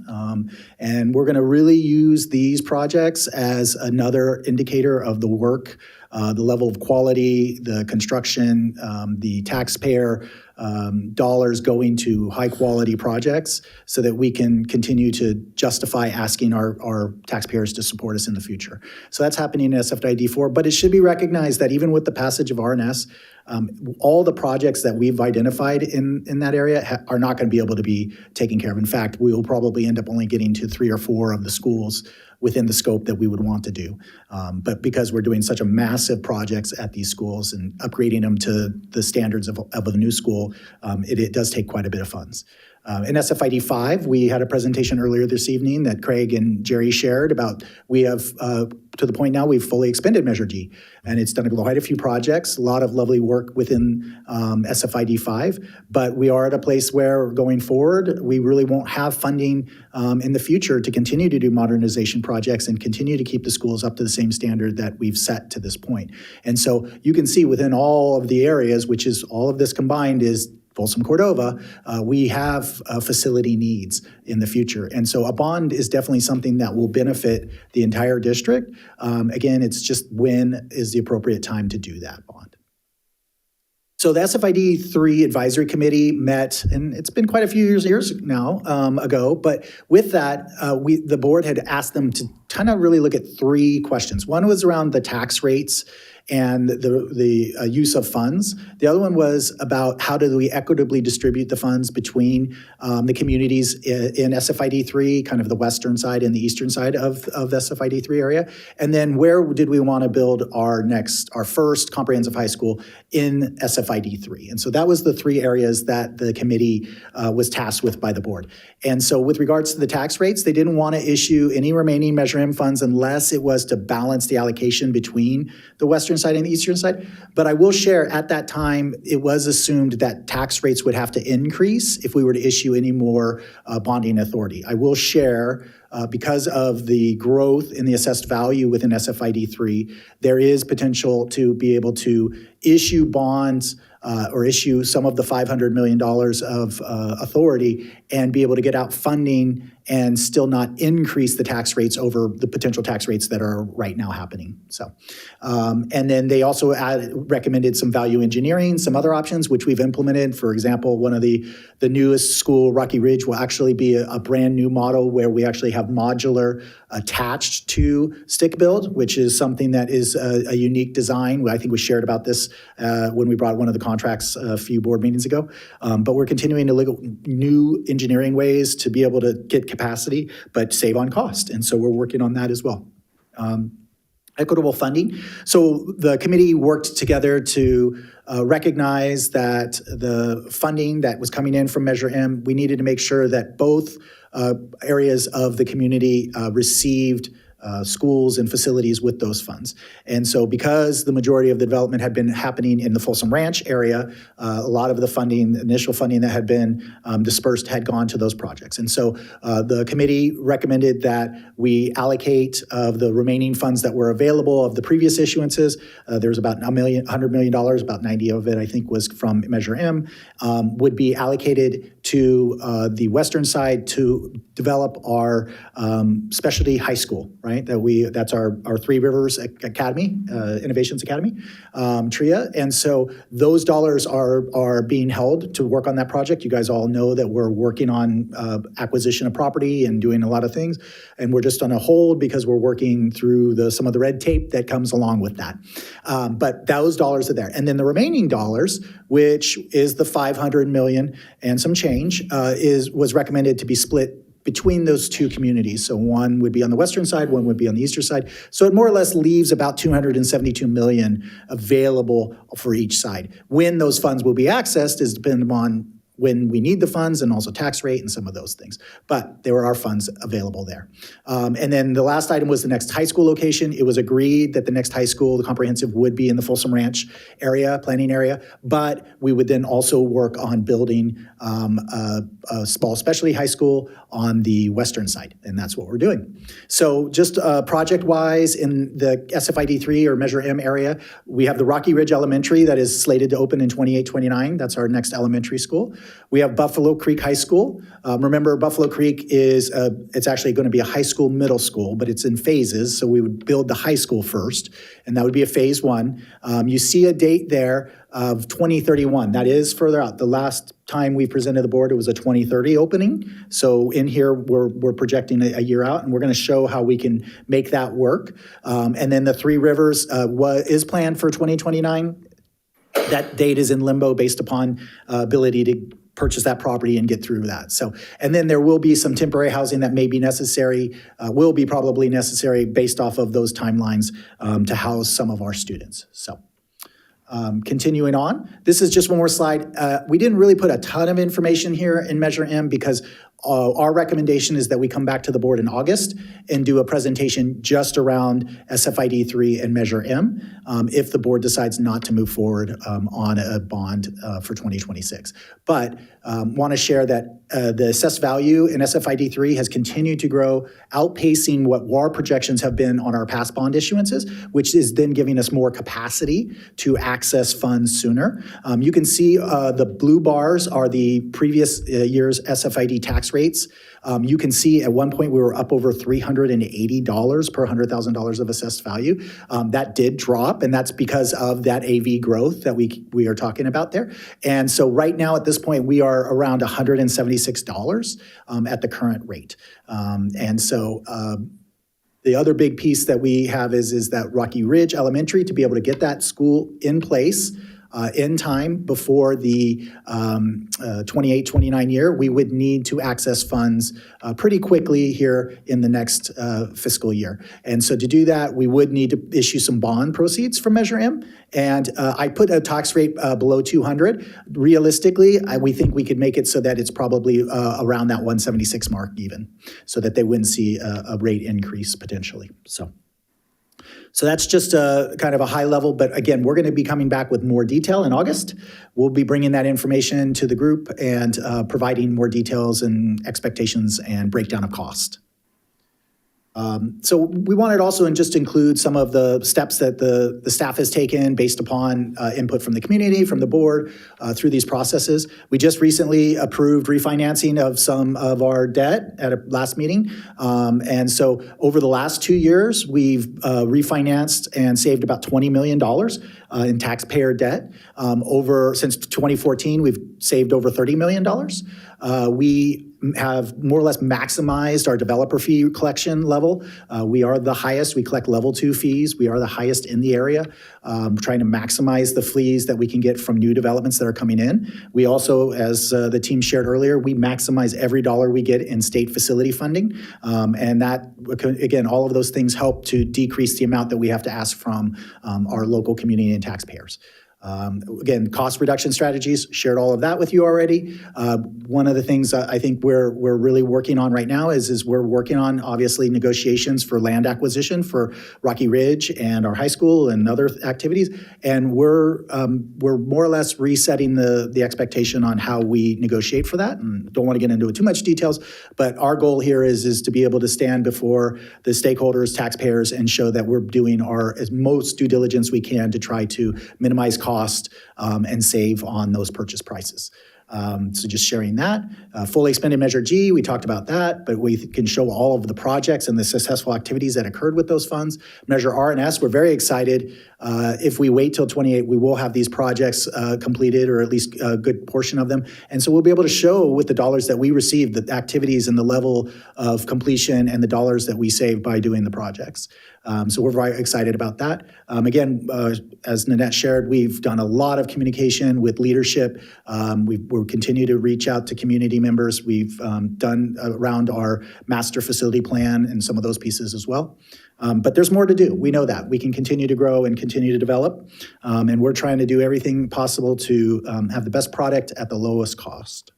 And we're going to really use these projects as another indicator of the work, the level of quality, the construction, the taxpayer dollars going to high quality projects so that we can continue to justify asking our taxpayers to support us in the future. So that's happening in SFID 4, but it should be recognized that even with the passage of R&S, all the projects that we've identified in that area are not going to be able to be taken care of. In fact, we will probably end up only getting to 3 or 4 of the schools within the scope that we would want to do. But because we're doing such a massive projects at these schools and upgrading them to the standards of a new school, it does take quite a bit of funds. In SFID 5, we had a presentation earlier this evening that Craig and Jerry shared about we have, to the point now, we've fully expended Measure G. And it's done quite a few projects, a lot of lovely work within SFID 5. But we are at a place where going forward, we really won't have funding in the future to continue to do modernization projects and continue to keep the schools up to the same standard that we've set to this point. And so you can see within all of the areas, which is all of this combined is Folsom Cordova, we have facility needs in the future. And so a bond is definitely something that will benefit the entire district. Again, it's just when is the appropriate time to do that bond. So the SFID 3 Advisory Committee met, and it's been quite a few years now ago, but with that, the board had asked them to kind of really look at 3 questions. One was around the tax rates and the use of funds. The other one was about how do we equitably distribute the funds between the communities in SFID 3, kind of the western side and the eastern side of the SFID 3 area. And then where did we want to build our first comprehensive high school in SFID 3? And so that was the 3 areas that the committee was tasked with by the board. And so with regards to the tax rates, they didn't want to issue any remaining Measure M funds unless it was to balance the allocation between the western side and the eastern side. But I will share, at that time, it was assumed that tax rates would have to increase if we were to issue any more bonding authority. I will share because of the growth in the assessed value within SFID3, there is potential to be able to issue bonds or issue some of the $500 million of authority and be able to get out funding and still not increase the tax rates over the potential tax rates that are right now happening. So, and then they also recommended some value engineering, some other options, which we've implemented. For example, one of the newest school, Rocky Ridge, will actually be a brand new model where we actually have modular attached to stick build, which is something that is a unique design. I think we shared about this when we brought one of the contracts a few board meetings ago. But we're continuing to look at new engineering ways to be able to get capacity, but save on cost. And so we're working on that as well. Equitable funding. So the committee worked together to recognize that the funding that was coming in from Measure M, we needed to make sure that both areas of the community received schools and facilities with those funds. And so because the majority of the development had been happening in the Folsom Ranch area, a lot of the funding, initial funding that had been dispersed had gone to those projects. And so the committee recommended that we allocate of the remaining funds that were available of the previous issuances. There was about $100 million, about 90 of it, I think, was from Measure M, would be allocated to the western side to develop our specialty high school, right? That's our Three Rivers Academy, Innovations Academy, TRIA. And so those dollars are being held to work on that project. You guys all know that we're working on acquisition of property and doing a lot of things. And we're just on a hold because we're working through some of the red tape that comes along with that. But those dollars are there. And then the remaining dollars, which is the $500 million and some change, was recommended to be split between those two communities. So one would be on the western side, one would be on the eastern side. So it more or less leaves about $272 million available for each side. When those funds will be accessed is dependent on when we need the funds and also tax rate and some of those things. But there are funds available there. And then the last item was the next high school location. It was agreed that the next high school, the comprehensive, would be in the Folsom Ranch area, planning area, but we would then also work on building a small specialty high school on the western side, and that's what we're doing. So just project-wise in the SFID3 or Measure M area, we have the Rocky Ridge Elementary that is slated to open in 28-29. That's our next elementary school. We have Buffalo Creek High School. Remember, Buffalo Creek it's actually going to be a high school, middle school, but it's in phases. So we would build the high school first, and that would be a phase one. You see a date there of 2031. That is further out. The last time we presented the board, it was a 2030 opening. So in here, we're projecting a year out, and we're going to show how we can make that work. And then the Three Rivers is planned for 2029. That date is in limbo based upon ability to purchase that property and get through that. So, and then there will be some temporary housing that may be necessary, will be probably necessary based off of those timelines to house some of our students. So. Continuing on, this is just one more slide. We didn't really put a ton of information here in Measure M because our recommendation is that we come back to the board in August and do a presentation just around SFID3 and Measure M if the board decides not to move forward on a bond for 2026. But want to share that the assessed value in SFID3 has continued to grow, outpacing what WAR projections have been on our past bond issuances, which is then giving us more capacity to access funds sooner. You can see the blue bars are the previous year's SFID tax rates. You can see at one point we were up over $380 per $100,000 of assessed value. That did drop, and that's because of that AV growth that we are talking about there. And so right now at this point, we are around $176 at the current rate. And so the other big piece that we have is that Rocky Ridge Elementary, to be able to get that school in place in time before the 28-29 year, we would need to access funds pretty quickly here in the next fiscal year. And so to do that, we would need to issue some bond proceeds from Measure M. And I put a tax rate below 200. Realistically, we think we could make it so that it's probably around that 176 mark even, so that they wouldn't see a rate increase potentially. So that's just kind of a high level, but again, we're going to be coming back with more detail in August. We'll be bringing that information to the group and providing more details and expectations and breakdown of cost. So we wanted also just include some of the steps that the staff has taken based upon input from the community, from the board, through these processes. We just recently approved refinancing of some of our debt at a last meeting. And so over the last 2 years, we've refinanced and saved about $20 million in taxpayer debt. Since 2014, we've saved over $30 million. We have more or less maximized our developer fee collection level. We are the highest. We collect level 2 fees. We are the highest in the area, trying to maximize the fees that we can get from new developments that are coming in. We also, as the team shared earlier, we maximize every dollar we get in state facility funding. And that, again, all of those things help to decrease the amount that we have to ask from our local community and taxpayers. Again, cost reduction strategies, shared all of that with you already. One of the things I think we're really working on right now is we're working on, obviously, negotiations for land acquisition for Rocky Ridge and our high school and other activities. And we're more or less resetting the expectation on how we negotiate for that. And don't want to get into too much details, but our goal here is to be able to stand before the stakeholders, taxpayers, and show that we're doing our as most due diligence we can to try to minimize cost and save on those purchase prices. So just sharing that. Fully expended Measure G, we talked about that, but we can show all of the projects and the successful activities that occurred with those funds. Measure R and S, we're very excited. If we wait till 28, we will have these projects completed, or at least a good portion of them. And so we'll be able to show with the dollars that we received, the activities and the level of completion and the dollars that we saved by doing the projects. So we're very excited about that. Again, as Nanette shared, we've done a lot of communication with leadership. We'll continue to reach out to community members. We've done around our master facility plan and some of those pieces as well. But there's more to do. We know that. We can continue to grow and continue to develop. And we're trying to do everything possible to have the best product at the lowest cost.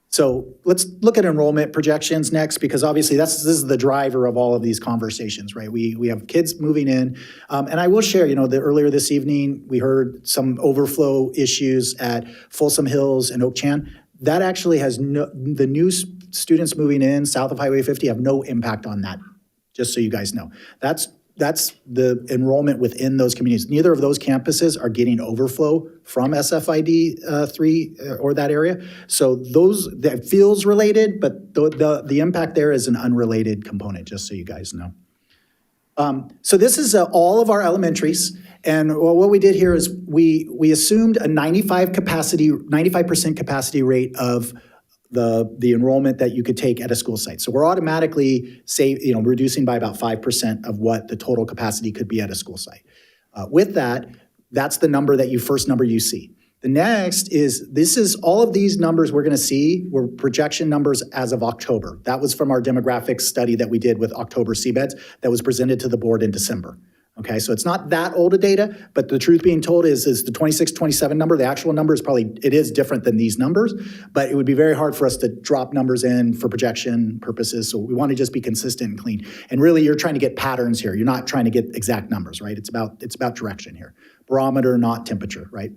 So let's look at enrollment projections next, because obviously this is the driver of all of these conversations, right? We have kids moving in. And I will share, earlier this evening, we heard some overflow issues at Folsom Hills and Oak Chan. That actually has the new students moving in south of Highway 50 have no impact on that, just so you guys know. That's the enrollment within those communities. Neither of those campuses are getting overflow from SFID 3 or that area. So that feels related, but the impact there is an unrelated component, just so you guys know. So this is all of our elementaries. And what we did here is we assumed a 95% capacity rate of the enrollment that you could take at a school site. So we're automatically reducing by about 5% of what the total capacity could be at a school site. With that, that's the first number you see. The next is all of these numbers we're going to see were projection numbers as of October. That was from our demographics study that we did with October seabeds that was presented to the board in December. Okay, so it's not that old of data, but the truth being told is the 26, 27 number, the actual number it is different than these numbers, but it would be very hard for us to drop numbers in for projection purposes. So we want to just be consistent and clean. And really, you're trying to get patterns here. You're not trying to get exact numbers, right? It's about direction here. Barometer, not temperature, right?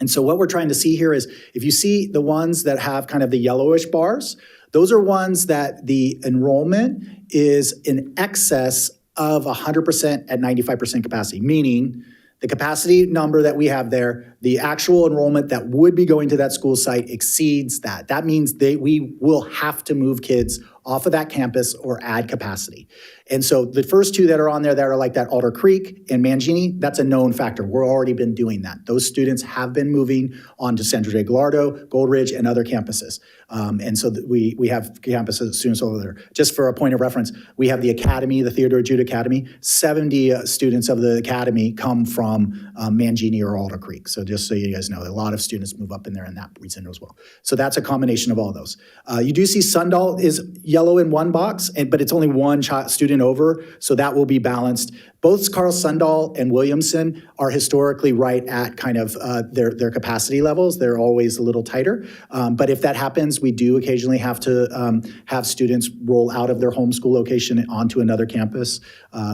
And so what we're trying to see here is, if you see the ones that have kind of the yellowish bars, those are ones that the enrollment is in excess of 100% at 95% capacity, meaning the capacity number that we have there, the actual enrollment that would be going to that school site exceeds that. That means we will have to move kids off of that campus or add capacity. And so the first two that are on there that are like that Alder Creek and Mangini, that's a known factor. We've already been doing that. Those students have been moving on to San Jose Gallardo, Gold Ridge, and other campuses. And so we have campuses, students over there. Just for a point of reference, we have the Academy, the Theodore Jude Academy. 70 students of the Academy come from Mangini or Alder Creek. So just so you guys know, a lot of students move up in there in that region as well. So that's a combination of all those. You do see Sundahl is yellow in one box, but it's only one student over, so that will be balanced. Both Carl Sundahl and Williamson are historically right at kind of their capacity levels. They're always a little tighter. But if that happens, we do occasionally have to have students roll out of their homeschool location onto another campus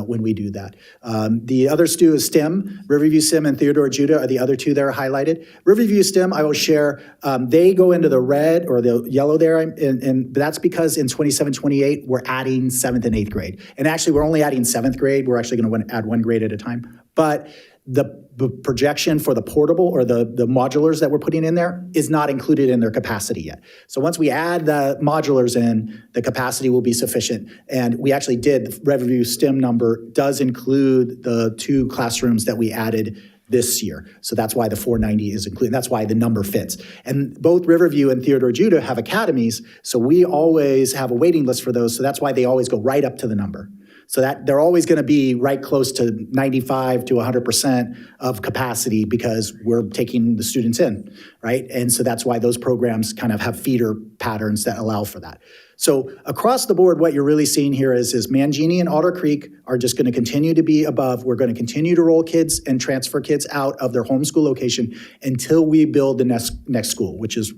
when we do that. The other two is STEM. Riverview STEM and Theodore Judah are the other two that are highlighted. Riverview STEM, I will share, they go into the red or the yellow there, and that's because in 2016, 27, 28, we're adding 7th and 8th grade. And actually, we're only adding 7th grade. We're actually going to add 1 grade at a time. But the projection for the portable or the modulars that we're putting in there is not included in their capacity yet. So once we add the modulars in, the capacity will be sufficient. And we actually did, the Riverview STEM number does include the 2 classrooms that we added this year. So that's why the 490 is included. That's why the number fits. And both Riverview and Theodore Judah have academies, so we always have a waiting list for those. So that's why they always go right up to the number. So that they're always going to be right close to 95 to 100% of capacity because we're taking the students in, right? And so that's why those programs kind of have feeder patterns that allow for that. So across the board, what you're really seeing here is Mangini and Otter Creek are just going to continue to be above. We're going to continue to roll kids and transfer kids out of their homeschool location until we build the next school, which is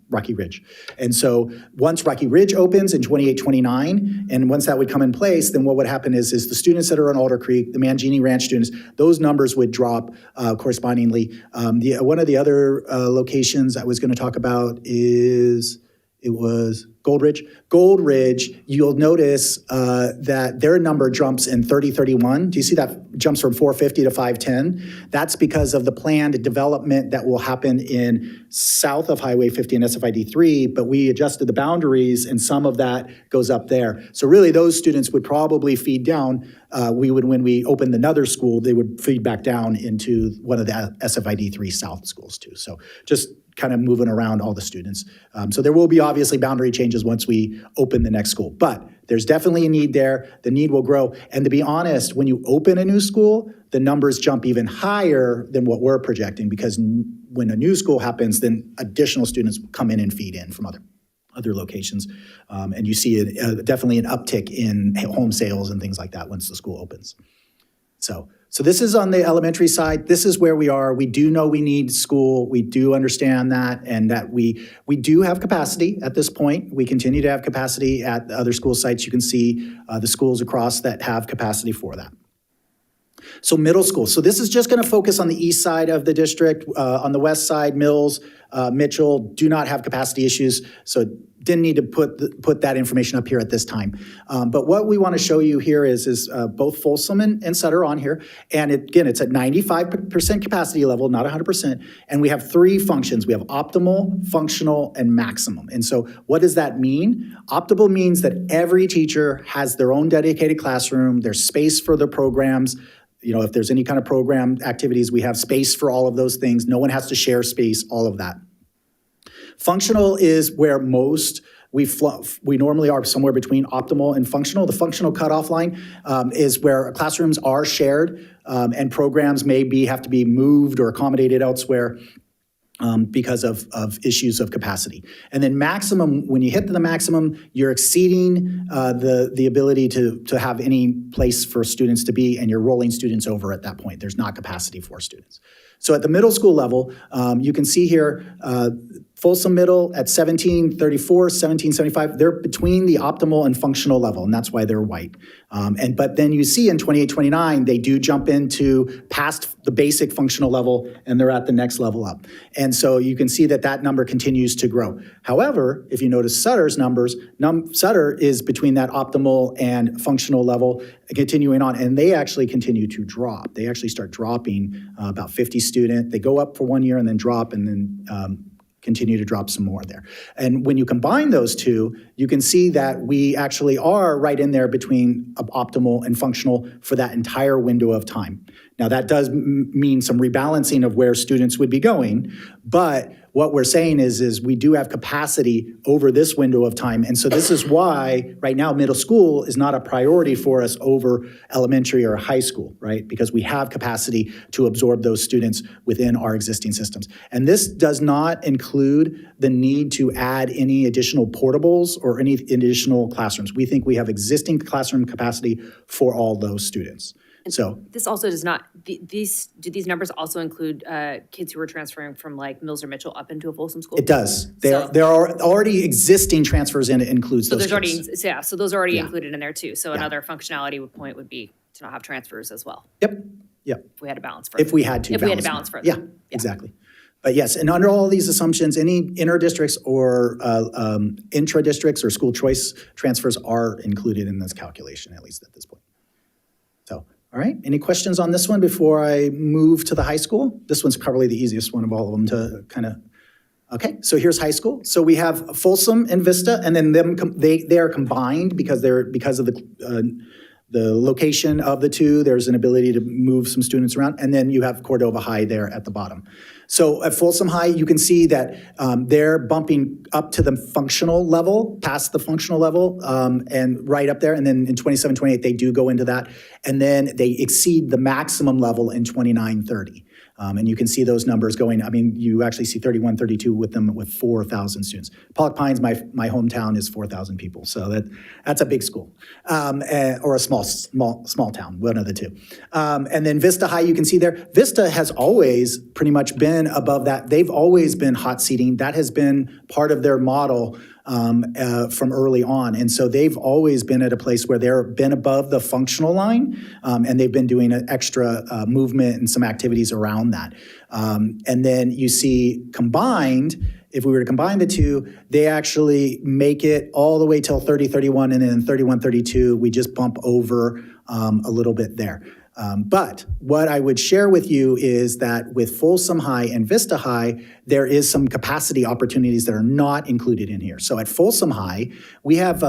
Rocky Ridge. And so once Rocky Ridge opens in 28, 29, and once that would come in place, then what would happen is the students that are on Otter Creek, the Mangini Ranch students, those numbers would drop correspondingly. One of the other locations I was going to talk about was Gold Ridge. Gold Ridge, you'll notice that their number jumps in 3031. Do you see that jumps from 450 to 510? That's because of the planned development that will happen in south of Highway 50 and SFID 3, but we adjusted the boundaries and some of that goes up there. So really those students would probably feed down. When we opened another school, they would feed back down into one of the SFID 3 South schools too. So just kind of moving around all the students. So there will be obviously boundary changes once we open the next school, but there's definitely a need there. The need will grow. And to be honest, when you open a new school, the numbers jump even higher than what we're projecting because when a new school happens, then additional students come in and feed in from other locations. And you see definitely an uptick in home sales and things like that once the school opens. So this is on the elementary side. This is where we are. We do know we need school. We do understand that, and that we do have capacity at this point. We continue to have capacity at the other school sites. You can see the schools across that have capacity for that. So middle school. So this is just going to focus on the east side of the district. On the west side, Mills, Mitchell do not have capacity issues. So didn't need to put that information up here at this time. But what we want to show you here is both Folsom and Sutter on here. And again, it's at 95% capacity level, not 100%. And we have 3 functions. We have optimal, functional, and maximum. And so what does that mean? Optimal means that every teacher has their own dedicated classroom. There's space for the programs. You know, if there's any kind of program activities, we have space for all of those things. No one has to share space, all of that. Functional is where we normally are somewhere between optimal and functional. The functional cutoff line is where classrooms are shared and programs have to be moved or accommodated elsewhere because of issues of capacity. And then maximum, when you hit the maximum, you're exceeding the ability to have any place for students to be, and you're rolling students over at that point. There's not capacity for students. So at the middle school level, you can see here, Folsom Middle at 1734, 1775, they're between the optimal and functional level, and that's why they're white. But then you see in 28, 29, they do jump into past the basic functional level, and they're at the next level up. And so you can see that number continues to grow. However, if you notice Sutter's numbers, Sutter is between that optimal and functional level, continuing on, and they actually continue to drop. They actually start dropping about 50 students. They go up for 1 year and then drop, and then continue to drop some more there. And when you combine those two, you can see that we actually are right in there between optimal and functional for that entire window of time. Now, that does mean some rebalancing of where students would be going, but what we're saying is we do have capacity over this window of time. And so this is why right now middle school is not a priority for us over elementary or high school, right? Because we have capacity to absorb those students within our existing systems. And this does not include the need to add any additional portables or any additional classrooms. We think we have existing classroom capacity for all those students. So
this also does not, do these numbers also include kids who are transferring from like Mills or Mitchell up into a Folsom school?
it does. There are already existing transfers, and it includes
So
those
there's
kids.
already, so those are already included in there too. So another functionality point would be to not have transfers as well.
Yep.
If we had to balance further.
If we had to
balance further.
Yeah, exactly. But yes, and under all these assumptions, any inter-districts or intra-districts or school choice transfers are included in this calculation, at least at this point. So, all right, any questions on this one before I move to the high school? This one's probably the easiest one of all of them to kind of, okay, so here's high school. So we have Folsom and Vista, and then they are combined because of the location of the two. There's an ability to move some students around, and then you have Cordova High there at the bottom. So at Folsom High, you can see that they're bumping up to the functional level, past the functional level, and right up there. And then in 27, 28, they do go into that. And then they exceed the maximum level in 29, 30. And you can see those numbers going, I mean, you actually see 31, 32 with them with 4,000 students. Pollock Pines, my hometown, is 4,000 people. So that's a big school, or a small town, one of the two. And then Vista High, you can see there, Vista has always pretty much been above that. They've always been hot seating. That has been part of their model from early on. And so they've always been at a place where they've been above the functional line, and they've been doing an extra movement and some activities around that. And then you see combined, if we were to combine the two, they actually make it all the way till 30, 31, and then 31, 32, we just bump over a little bit there. But what I would share with you is that with Folsom High and Vista High, there is some capacity opportunities that are not included in here. So at Folsom High, we have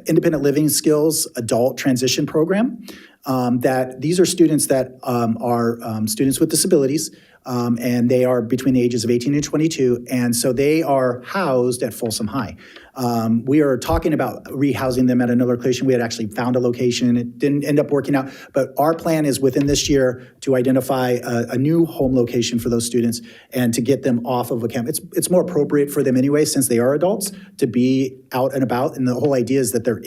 independent living skills adult transition program. That these are students that are students with disabilities, and they are between the ages of 18 and 22, and so they are housed at Folsom High. We are talking about rehousing them at another location. We had actually found a location. It didn't end up working out, but our plan is within this year to identify a new home location for those students and to get them off of a camp. It's more appropriate for them anyway, since they are adults, to be out and about, and the whole idea is that they're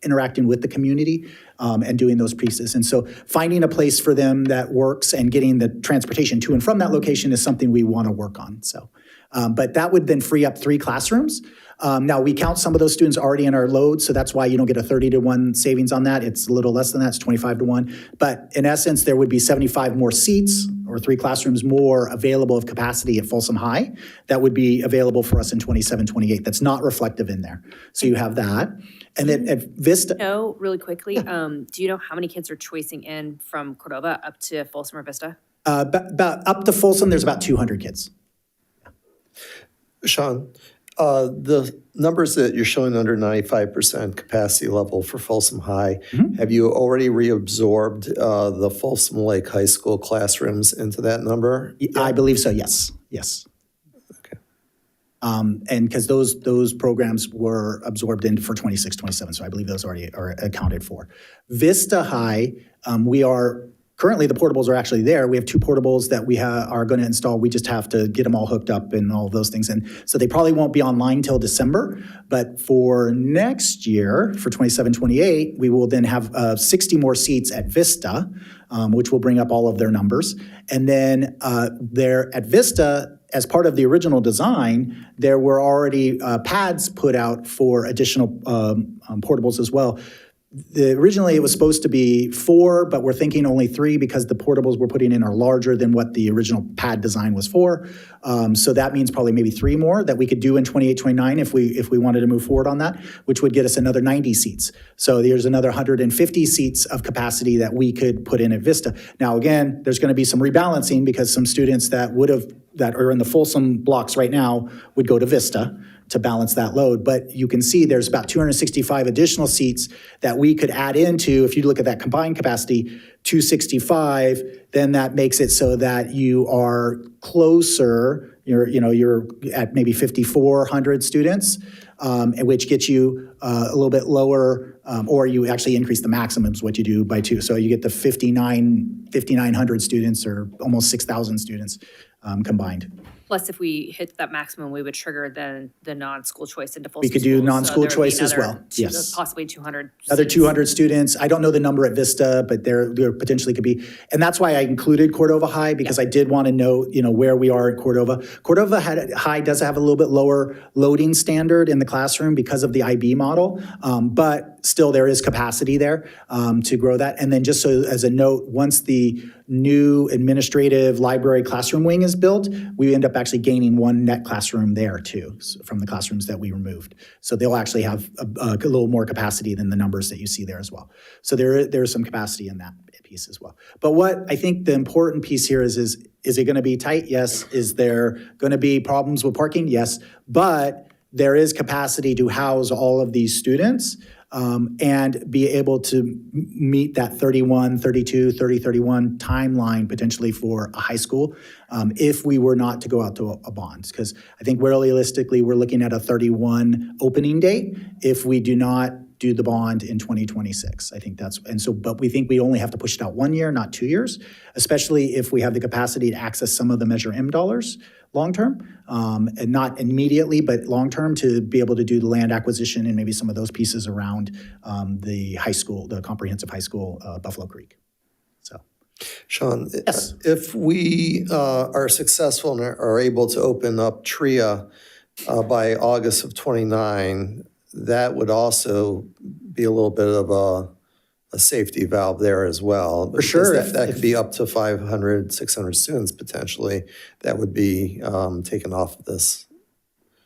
interacting with the community and doing those pieces. And so finding a place for them that works and getting the transportation to and from that location is something we want to work on. So, but that would then free up 3 classrooms. Now, we count some of those students already in our load, so that's why you don't get a 30-to-1 savings on that. It's a little less than that. It's 25-to-1. But in essence, there would be 75 more seats or 3 classrooms more available of capacity at Folsom High that would be available for us in 27, 28. That's not reflective in there. So you have that. And then at Vista.
No, really quickly, do you know how many kids are choicing in from Cordova up to Folsom or Vista?
About up to Folsom, there's about 200 kids.
Sean, the numbers that you're showing under 95% capacity level for Folsom High, have you already reabsorbed the Folsom Lake High School classrooms into that number?
I believe so, yes. Yes.
Okay.
And because those programs were absorbed in for 26, 27, so I believe those already are accounted for. Vista High, we are currently, the portables are actually there. We have 2 portables that we are going to install. We just have to get them all hooked up and all of those things. And so they probably won't be online till December. But for next year, for 27, 28, we will then have 60 more seats at Vista, which will bring up all of their numbers. And then there at Vista, as part of the original design, there were already pads put out for additional portables as well. Originally, it was supposed to be 4, but we're thinking only 3 because the portables we're putting in are larger than what the original pad design was for. So that means probably maybe 3 more that we could do in 28, 29 if we wanted to move forward on that, which would get us another 90 seats. So there's another 150 seats of capacity that we could put in at Vista. Now, again, there's going to be some rebalancing because some students that are in the Folsom blocks right now would go to Vista to balance that load. But you can see there's about 265 additional seats that we could add into. If you look at that combined capacity, 265, then that makes it so that you are closer, you're at maybe 5,400 students, which gets you a little bit lower, or you actually increase the maximums, what you do by 2. So you get the 5,900 students or almost 6,000 students combined.
Plus, if we hit that maximum, we would trigger the non-school choice into Folsom.
We could do
schools.
non-school
So there would be
choice as
another
well, yes.
Possibly 200
Another
seats.
200 students. I don't know the number at Vista, but there potentially could be. And that's why I included Cordova High, because I did want to know, where we are at Cordova. Cordova High does have a little bit lower loading standard in the classroom because of the IB model, but but still there is capacity there to grow that. And then just so as a note, once the new administrative library classroom wing is built, we end up actually gaining one net classroom there too, from the classrooms that we removed. So they'll actually have a little more capacity than the numbers that you see there as well. So there's some capacity in that piece as well. But what I think the important piece here is it going to be tight? Yes. Is there going to be problems with parking? Yes. But there is capacity to house all of these students and be able to meet that 31, 32, 30, 31 timeline potentially for a high school if we were not to go out to a bond. Because I think realistically, we're looking at a 31 opening date if we do not do the bond in 2026. I think but we think we only have to push it out 1 year, not 2 years, especially if we have the capacity to access some of the Measure M dollars long-term, and not immediately, but long-term to be able to do the land acquisition and maybe some of those pieces around the high school, the comprehensive high school, Buffalo Creek. So,
Sean,
yes.
If we are successful and are able to open up TRIA by August of 29, that would also be a little bit of a safety valve there as well.
For sure.
That could be up to 500, 600 students potentially that would be taken off of this.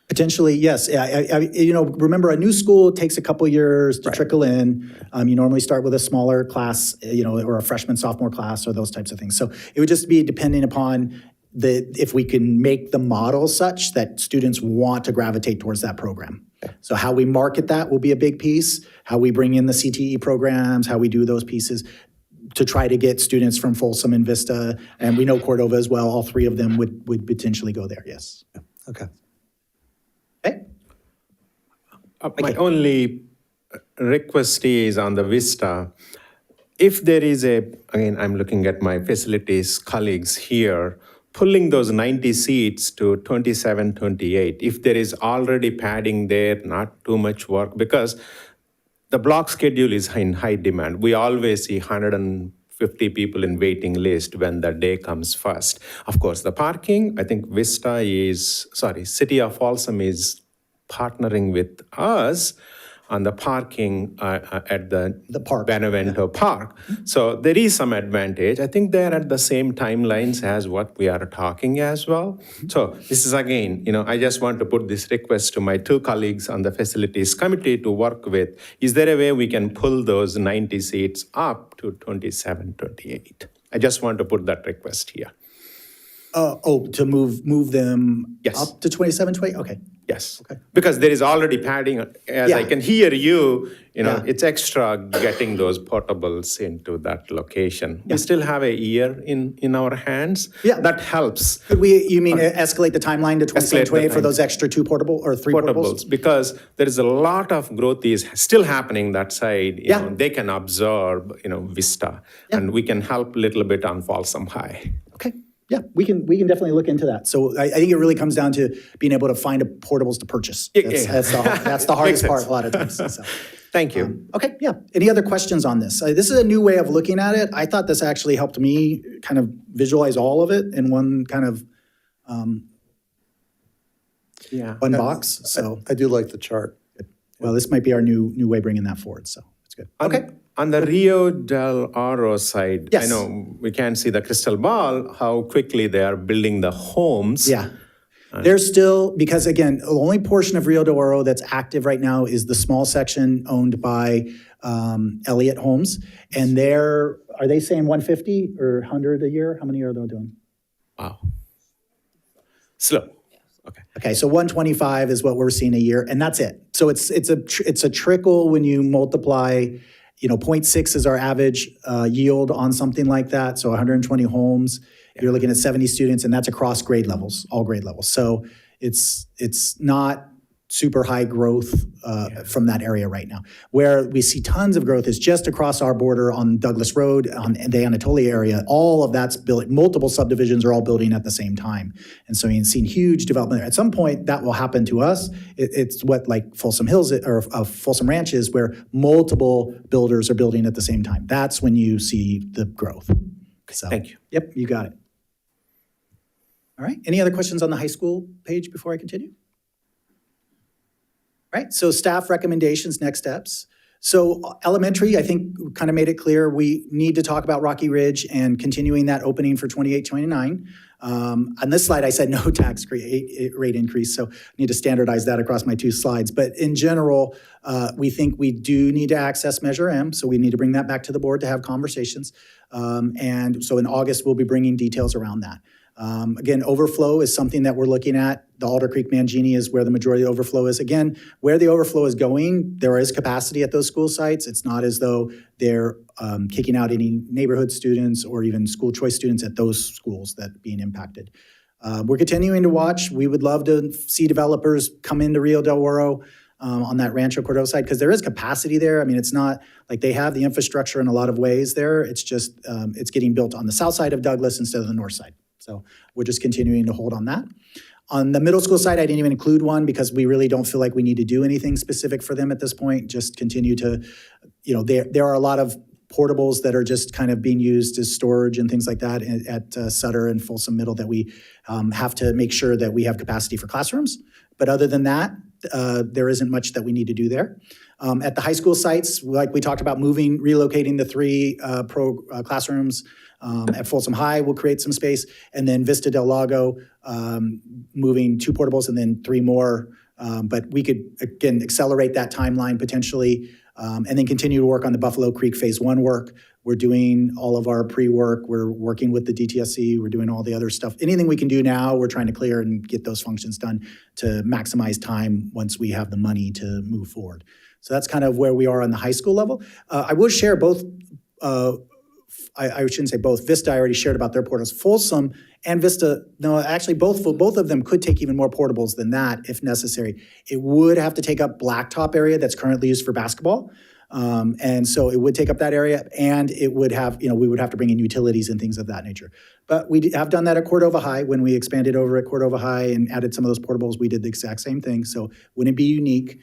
Potentially, yes. Remember, a new school takes a couple years to trickle in. You normally start with a smaller class, or a freshman, sophomore class, or those types of things. So it would just be depending upon if we can make the model such that students want to gravitate towards that program. So how we market that will be a big piece, how we bring in the CTE programs, how we do those pieces to try to get students from Folsom and Vista, and we know Cordova as well. All three of them would potentially go there, yes.
Okay.
Okay.
My only request is on the Vista. If there is again, I'm looking at my facilities colleagues here, pulling those 90 seats to 27, 28, if there is already padding there, not too much work, because the block schedule is in high demand. We always see 150 people in waiting list when the day comes first. Of course, the parking, I think City of Folsom is partnering with us on the parking at the
park,
Benevento Park. So there is some advantage. I think they're at the same timelines as what we are talking as well. So this is again, I just want to put this request to my two colleagues on the facilities committee to work with. Is there a way we can pull those 90 seats up to 27, 28? I just want to put that request here.
To move them up to 27, 20? Okay.
Yes. Okay. Because there is already padding. As I can hear you, it's extra getting those portables into that location. We still have a year in our hands.
Yeah.
That helps.
Could you mean escalate the timeline to 27, 28 for those extra two portable or three portables?
Because there is a lot of growth is still happening that side. They can absorb, Vista. And we can help a little bit on Folsom High.
Okay. Yeah, we can definitely look into that. So I think it really comes down to being able to find portables to purchase. That's the hardest part a lot of times. So.
Thank you.
Okay, yeah. Any other questions on this? This is a new way of looking at it. I thought this actually helped me kind of visualize all of it in one kind of one box. So
I do like the chart.
Well, this might be our new way bringing that forward. So it's good. Okay.
On the Rio del Oro side,
yes.
I know we can't see the crystal ball, how quickly they are building the homes.
Yeah. There's still, because again, the only portion of Rio del Oro that's active right now is the small section owned by Elliott Homes. And are they saying 150 or 100 a year? How many are they doing?
Wow. Slow.
Okay, so 125 is what we're seeing a year, and that's it. So it's a trickle when you multiply. 0.6 is our average yield on something like that. So 120 homes, you're looking at 70 students, and that's across grade levels, all grade levels. So it's not super high growth from that area right now. Where we see tons of growth is just across our border on Douglas Road, on the Anatolia area. All of that's built, multiple subdivisions are all building at the same time. And so you've seen huge development there. At some point, that will happen to us. It's what like Folsom Hills or Folsom Ranch is, where multiple builders are building at the same time. That's when you see the growth. So,
thank you.
Yep, you got it. All right, any other questions on the high school page before I continue? Right, so staff recommendations, next steps. So elementary, I think, kind of made it clear, we need to talk about Rocky Ridge and continuing that opening for 28-29. On this slide, I said no tax rate increase, so I need to standardize that across my two slides. But in general, we think we do need to access Measure M, so we need to bring that back to the board to have conversations. And so in August, we'll be bringing details around that. Again, overflow is something that we're looking at. The Alder Creek Mangini is where the majority of the overflow is. Again, where the overflow is going, there is capacity at those school sites. It's not as though they're kicking out any neighborhood students or even school choice students at those schools that are being impacted. We're continuing to watch. We would love to see developers come into Rio Del Oro on that Rancho Cordova side, because there is capacity there. I mean, it's not like they have the infrastructure in a lot of ways there. It's just, it's getting built on the south side of Douglas instead of the north side. So we're just continuing to hold on that. On the middle school side, I didn't even include one because we really don't feel like we need to do anything specific for them at this point. Just continue to, there are a lot of portables that are just kind of being used as storage and things like that at Sutter and Folsom Middle that we have to make sure that we have capacity for classrooms. But other than that, there isn't much that we need to do there. At the high school sites, like we talked about relocating the 3 classrooms. At Folsom High, we'll create some space. And then Vista Del Lago, moving 2 portables and then 3 more. But we could, again, accelerate that timeline potentially, and then continue to work on the Buffalo Creek Phase 1 work. We're doing all of our pre-work. We're working with the DTSC. We're doing all the other stuff. Anything we can do now, we're trying to clear and get those functions done to maximize time once we have the money to move forward. So that's kind of where we are on the high school level. I will share both, I shouldn't say both. Vista, I already shared about their portables. Folsom and Vista, no, actually both of them could take even more portables than that if necessary. It would have to take up blacktop area that's currently used for basketball. And so it would take up that area, and it would have, we would have to bring in utilities and things of that nature. But we have done that at Cordova High. When we expanded over at Cordova High and added some of those portables, we did the exact same thing. So wouldn't it be unique?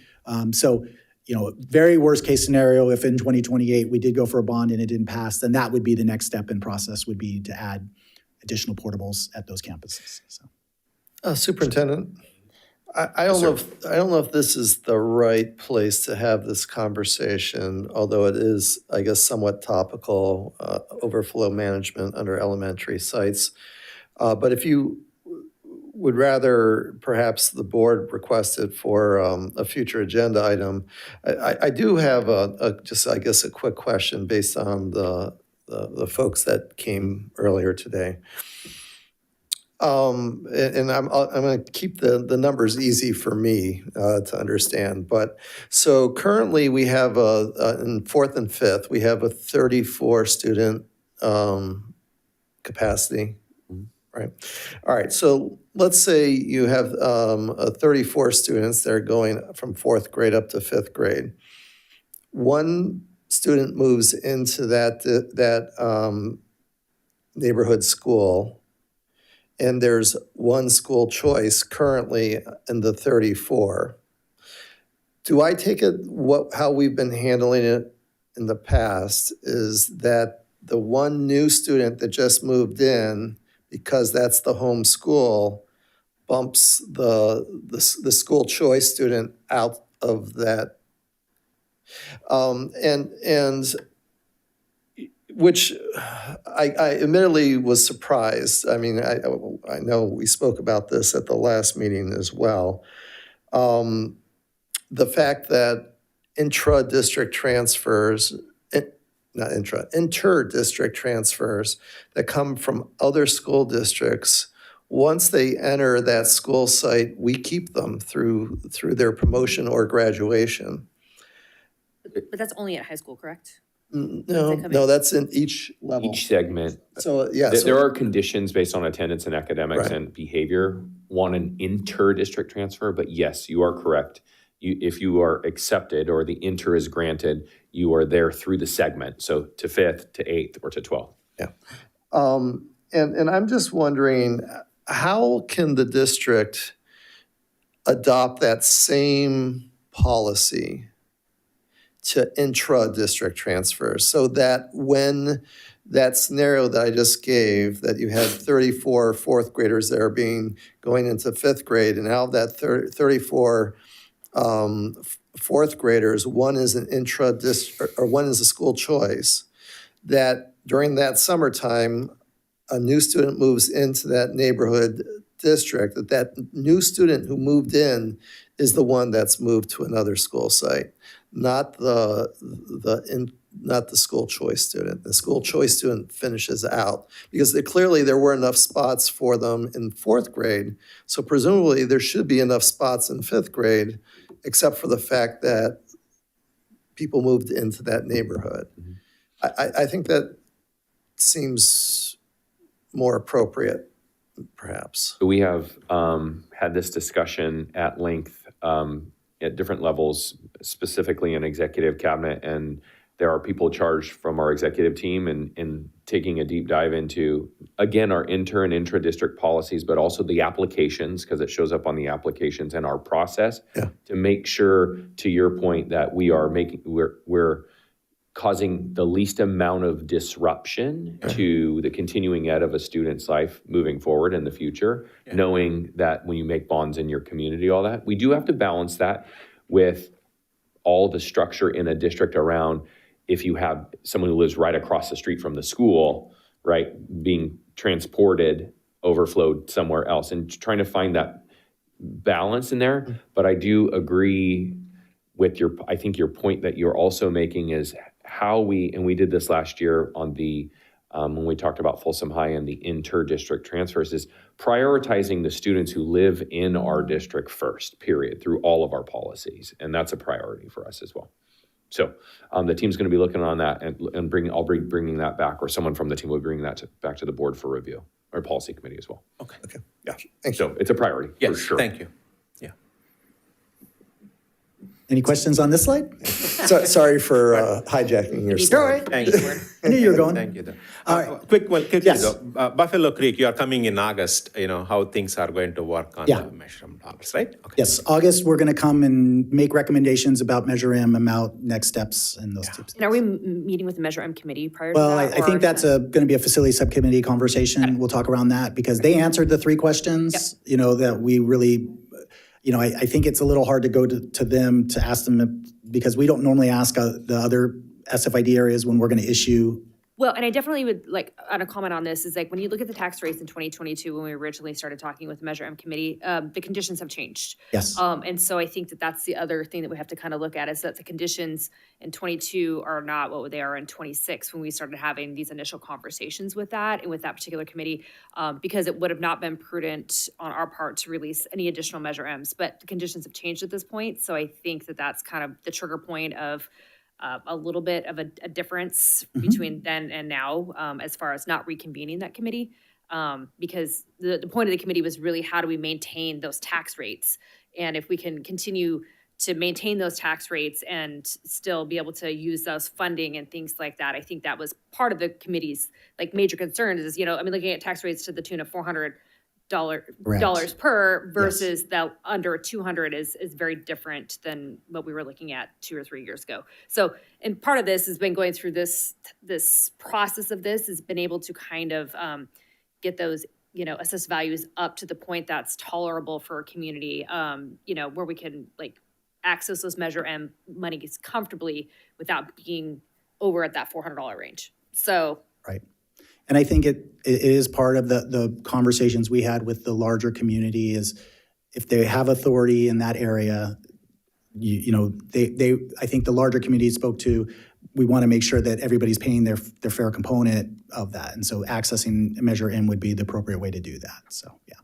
Very worst case scenario, if in 2028 we did go for a bond and it didn't pass, then that would be the next step in process, would be to add additional portables at those campuses. So,
Superintendent, I don't know if this is the right place to have this conversation, although it is, I guess, somewhat topical, overflow management under elementary sites. But if you would rather perhaps the board request it for a future agenda item, I do have just, I guess, a quick question based on the folks that came earlier today. And I'm going to keep the numbers easy for me to understand. But so currently we have in 4th and 5th, we have a 34 student capacity, right? All right, so let's say you have 34 students that are going from 4th grade up to 5th grade. One student moves into that neighborhood school, and there's one school choice currently in the 34. Do I take it how we've been handling it in the past is that the one new student that just moved in, because that's the home school, bumps the school choice student out of that, and which I admittedly was surprised. I mean, I know we spoke about this at the last meeting as well. The fact that intra-district transfers, inter-district transfers that come from other school districts, once they enter that school site, we keep them through their promotion or graduation.
But that's only at high school, correct?
No, that's in each level.
Each segment.
So, yeah.
There are conditions based on attendance and academics and behavior, want an inter-district transfer, but yes, you are correct. If you are accepted or the inter is granted, you are there through the segment, so to 5th, to 8th, or to 12th.
Yeah. And I'm just wondering, how can the district adopt that same policy to intra-district transfers so that when that scenario that I just gave, that you had 34 4th graders that are going into 5th grade, and out of that 34 fourth graders, one is an one is a school choice, that during that summertime, a new student moves into that neighborhood district, that new student who moved in is the one that's moved to another school site, not the school choice student. The school choice student finishes out because clearly there were enough spots for them in fourth grade. So presumably there should be enough spots in fifth grade, except for the fact that people moved into that neighborhood. I think that seems more appropriate, perhaps.
We have had this discussion at length at different levels, specifically in executive cabinet, and there are people charged from our executive team in taking a deep dive into, again, our inter and intra-district policies, but also the applications, because it shows up on the applications and our process, to make sure, to your point, that we're causing the least amount of disruption to the continuing ed of a student's life moving forward in the future, knowing that when you make bonds in your community, all that, we do have to balance that with all the structure in a district around if you have someone who lives right across the street from the school, right, being transported, overflowed somewhere else, and trying to find that balance in there. But I do agree with I think your point that you're also making is how we did this last year on the, when we talked about Folsom High and the inter-district transfers, is prioritizing the students who live in our district first, period, through all of our policies. And that's a priority for us as well. So the team's going to be looking on that and I'll be bringing that back, or someone from the team will be bringing that back to the board for review, or policy committee as well.
Okay.
Yeah. So it's a priority, for sure.
Thank you.
Any questions on this slide?
Sorry for hijacking your slide.
Thank you. I knew you were going.
Thank you.
All right.
Quickly
Yes.
though, Buffalo Creek, you are coming in August, how things are going to work on the measurement dollars, right? Okay.
Yes, August, we're going to come and make recommendations about Measure M, amount, next steps, and those types.
And are we meeting with the Measure M committee prior to
Well,
that?
I think that's going to be a facility subcommittee conversation. We'll talk around that because they answered the three questions, that we really, I think it's a little hard to go to them to ask them because we don't normally ask the other SFID areas when we're going to issue.
Well, and I definitely would on a comment on this is when you look at the tax rates in 2022, when we originally started talking with the Measure M committee, the conditions have changed.
Yes.
And so I think that's the other thing that we have to kind of look at is that the conditions in 22 are not what they are in 26 when we started having these initial conversations with that and with that particular committee, because it would have not been prudent on our part to release any additional Measure M's, but the conditions have changed at this point. So I think that's kind of the trigger point of a little bit of a difference between then and now as far as not reconvening that committee, because the point of the committee was really how do we maintain those tax rates? And if we can continue to maintain those tax rates and still be able to use those funding and things like that, I think that was part of the committee's major concerns is, looking at tax rates to the tune of $400 per versus the under 200 is very different than what we were looking at 2 or 3 years ago. So, and part of this has been going through this process of this has been able to kind of get those, assessed values up to the point that's tolerable for a community, where we can access those Measure M monies comfortably without being over at that $400 range. So.
Right. And I think it is part of the conversations we had with the larger community is if they have authority in that area, I think the larger community spoke to, we want to make sure that everybody's paying their fair component of that. And so accessing Measure M would be the appropriate way to do that. So, yeah.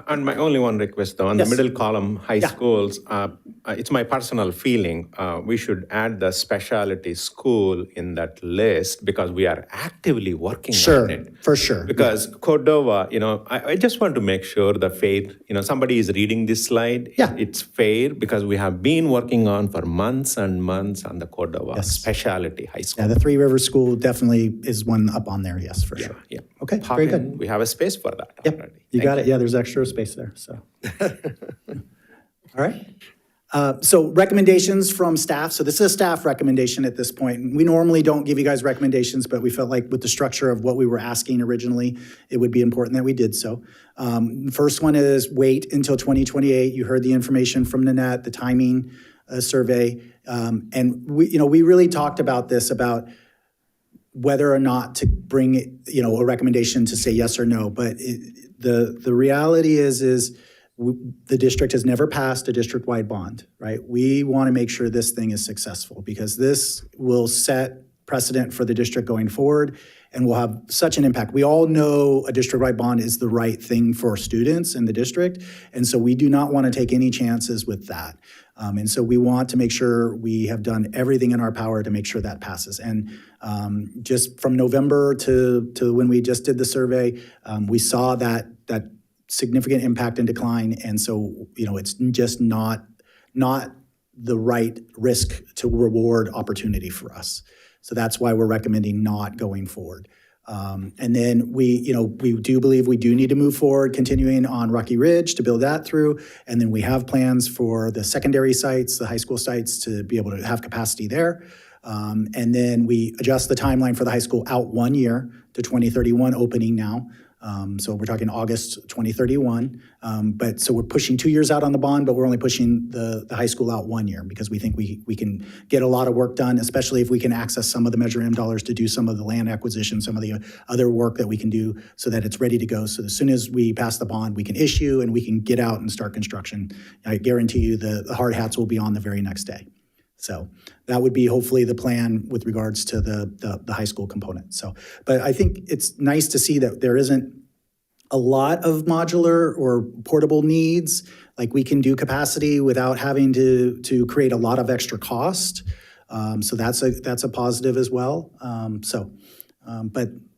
And my only one request though, on the middle column, high schools, it's my personal feeling, we should add the specialty school in that list because we are actively working on it.
For sure.
Because Cordova, I just want to make sure the fair, somebody is reading this slide, it's fair because we have been working on for months and months on the Cordova specialty high school.
Yeah, the Three Rivers School definitely is one up on there, yes, for sure.
Yeah.
Okay, very good.
We have a space for that already.
You got it. Yeah, there's extra space there, so. All right. So recommendations from staff. So this is a staff recommendation at this point. We normally don't give you guys recommendations, but we felt like with the structure of what we were asking originally, it would be important that we did so. First one is wait until 2028. You heard the information from Nanette, the timing. survey. And we really talked about this, about whether or not to bring, a recommendation to say yes or no. But the reality is the district has never passed a district-wide bond, right? We want to make sure this thing is successful because this will set precedent for the district going forward and will have such an impact. We all know a district-wide bond is the right thing for students in the district, and so we do not want to take any chances with that. And so we want to make sure we have done everything in our power to make sure that passes. And just from November to when we just did the survey, we saw that significant impact and decline. And so, it's just not the right risk to reward opportunity for us. So that's why we're recommending not going forward. And then we do believe we do need to move forward, continuing on Rocky Ridge to build that through. And then we have plans for the secondary sites, the high school sites, to be able to have capacity there. And then we adjust the timeline for the high school out 1 year to 2031 opening now. So we're talking August 2031. So we're pushing 2 years out on the bond, but we're only pushing the high school out 1 year because we think we can get a lot of work done, especially if we can access some of the Measure M dollars to do some of the land acquisition, some of the other work that we can do so that it's ready to go. So as soon as we pass the bond, we can issue and we can get out and start construction. I guarantee you the hard hats will be on the very next day. So that would be hopefully the plan with regards to the high school component. So, but I think it's nice to see that there isn't a lot of modular or portable needs. Like we can do capacity without having to create a lot of extra cost. So that's a positive as well.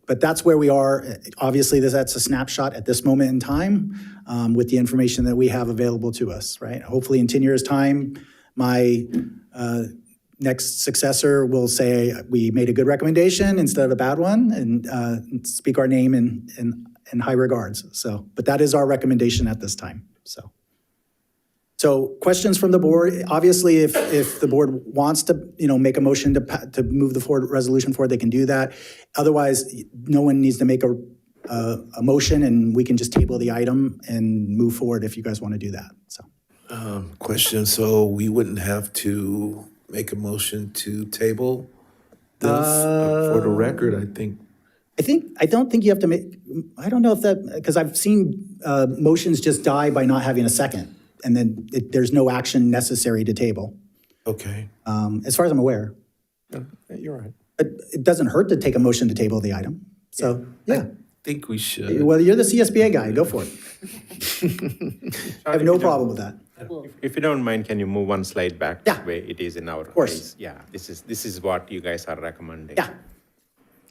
But that's where we are. Obviously, that's a snapshot at this moment in time with the information that we have available to us, right? Hopefully in 10 years' time, my next successor will say we made a good recommendation instead of a bad one and speak our name in high regards. So, but that is our recommendation at this time. So questions from the board. Obviously, if the board wants to, make a motion to move the resolution forward, they can do that. Otherwise, no one needs to make a motion, and we can just table the item and move forward if you guys want to do that. So.
Question, so we wouldn't have to make a motion to table this for the record,
I don't think you have to make, I don't know if that, because I've seen motions just die by not having a second, and then there's no action necessary to table.
Okay.
As far as I'm aware.
You're right.
It doesn't hurt to take a motion to table the item. So, yeah.
I think we should.
Well, you're the CSBA guy, go for it. I have no problem with that.
If you don't mind, can you move one slide back?
Yeah.
The way it is in our
Of course.
case? Yeah, this is what you guys are recommending.
Yeah.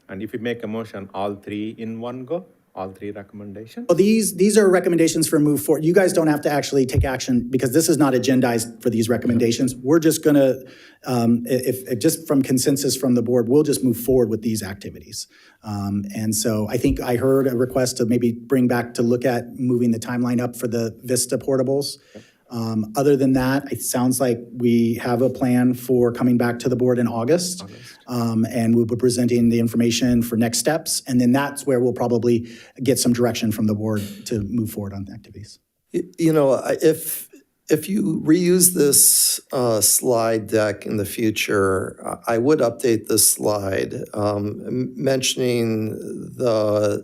And if you make a motion, all three in one go, all three recommendations?
Well, these are recommendations for move forward. You guys don't have to actually take action because this is not agendized for these recommendations. We're just going to, if just from consensus from the board, we'll just move forward with these activities. And so I think I heard a request to maybe bring back to look at moving the timeline up for the Vista portables. Other than that, it sounds like we have a plan for coming back to the board in August. And we'll be presenting the information for next steps. And then that's where we'll probably get some direction from the board to move forward on the activities.
If you reuse this slide deck in the future, I would update this slide mentioning the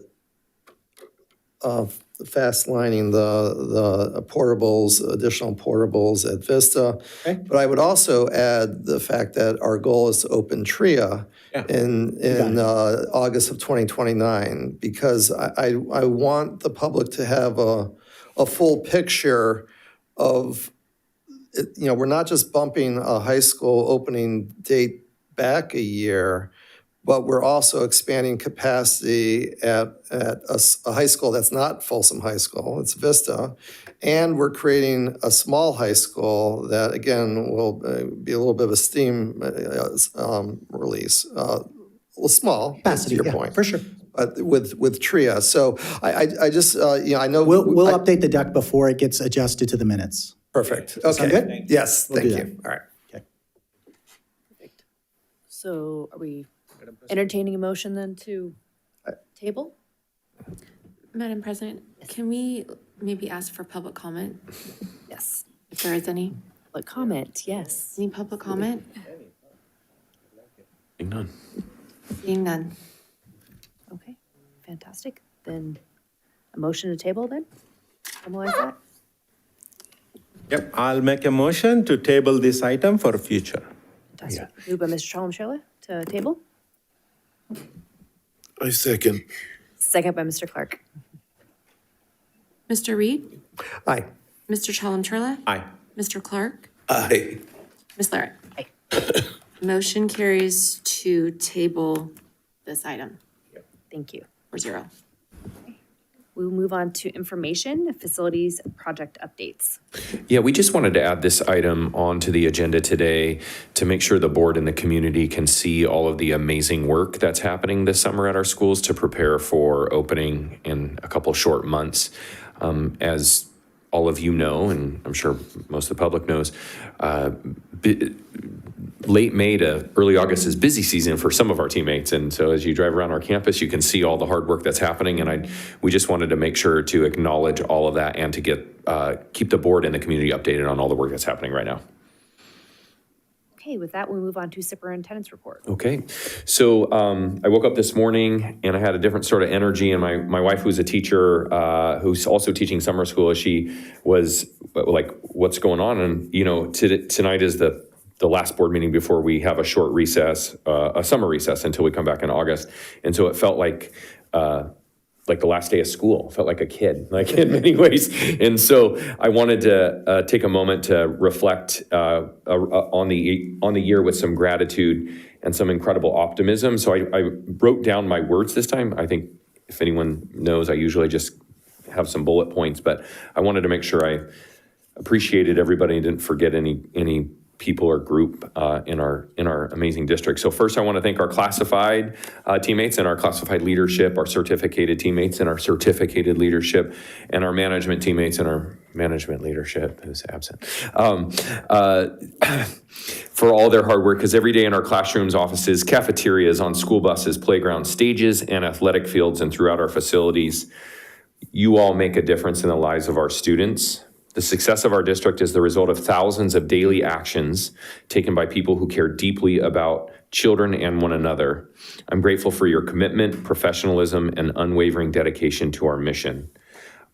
fast lining, the portables, additional portables at Vista. Okay. But I would also add the fact that our goal is to open TRIA in August of 2029, because I want the public to have a full picture of, we're not just bumping a high school opening date back a year, but we're also expanding capacity at a high school that's not Folsom High School, it's Vista. And we're creating a small high school that, again, will be a little bit of a steam release. A little small,
capacity,
to your point.
For sure.
But with TRIA. So I just, I know.
We'll update the deck before it gets adjusted to the minutes.
Perfect.
Okay.
Sound good? Yes,
We'll
thank
do
you.
that.
All right.
Okay.
So are we entertaining a motion then to table?
Madam President, can we maybe ask for public comment,
Yes.
if there is any?
Public comment, yes.
Any public comment?
Seeing none.
Seeing none.
Okay, fantastic. Then a motion to table then? Formalize that?
Yep, I'll make a motion to table this item for future.
Fantastic. Moved by Mr. Chalem-Sherla to table,
I second.
second by Mr. Clark.
Mr. Reed?
Aye.
Mr. Chalem-Churla?
Aye.
Mr. Clark?
Aye.
Ms. Larrett?
Aye.
Motion carries to table this item.
Thank you.
4-0.
We'll move on to information, facilities, project updates.
Yeah, we just wanted to add this item onto the agenda today to make sure the board and the community can see all of the amazing work that's happening this summer at our schools to prepare for opening in a couple short months. As all of you know, and I'm sure most of the public knows, late May to early August is busy season for some of our teammates. And so as you drive around our campus, you can see all the hard work that's happening. And we just wanted to make sure to acknowledge all of that and to keep the board and the community updated on all the work that's happening right now.
Okay, with that, we'll move on to superintendent's report.
Okay, so I woke up this morning and I had a different sort of energy, and my wife, who's a teacher, who's also teaching summer school, she was like, what's going on? And, you know, tonight is the last board meeting before we have a short recess, a summer recess until we come back in August. And so it felt like the last day of school, felt like a kid, like in many ways. And so I wanted to take a moment to reflect on the year with some gratitude and some incredible optimism. So I wrote down my words this time. I think if anyone knows, I usually just have some bullet points, but I wanted to make sure I appreciated everybody and didn't forget any people or group in our amazing district. So first, I want to thank our classified teammates and our classified leadership, our certificated teammates and our certificated leadership, and our management teammates and our management leadership who's absent, for all their hard work, because every day in our classrooms, offices, cafeterias, on school buses, playgrounds, stages, and athletic fields, and throughout our facilities, you all make a difference in the lives of our students. The success of our district is the result of thousands of daily actions taken by people who care deeply about children and one another. I'm grateful for your commitment, professionalism, and unwavering dedication to our mission.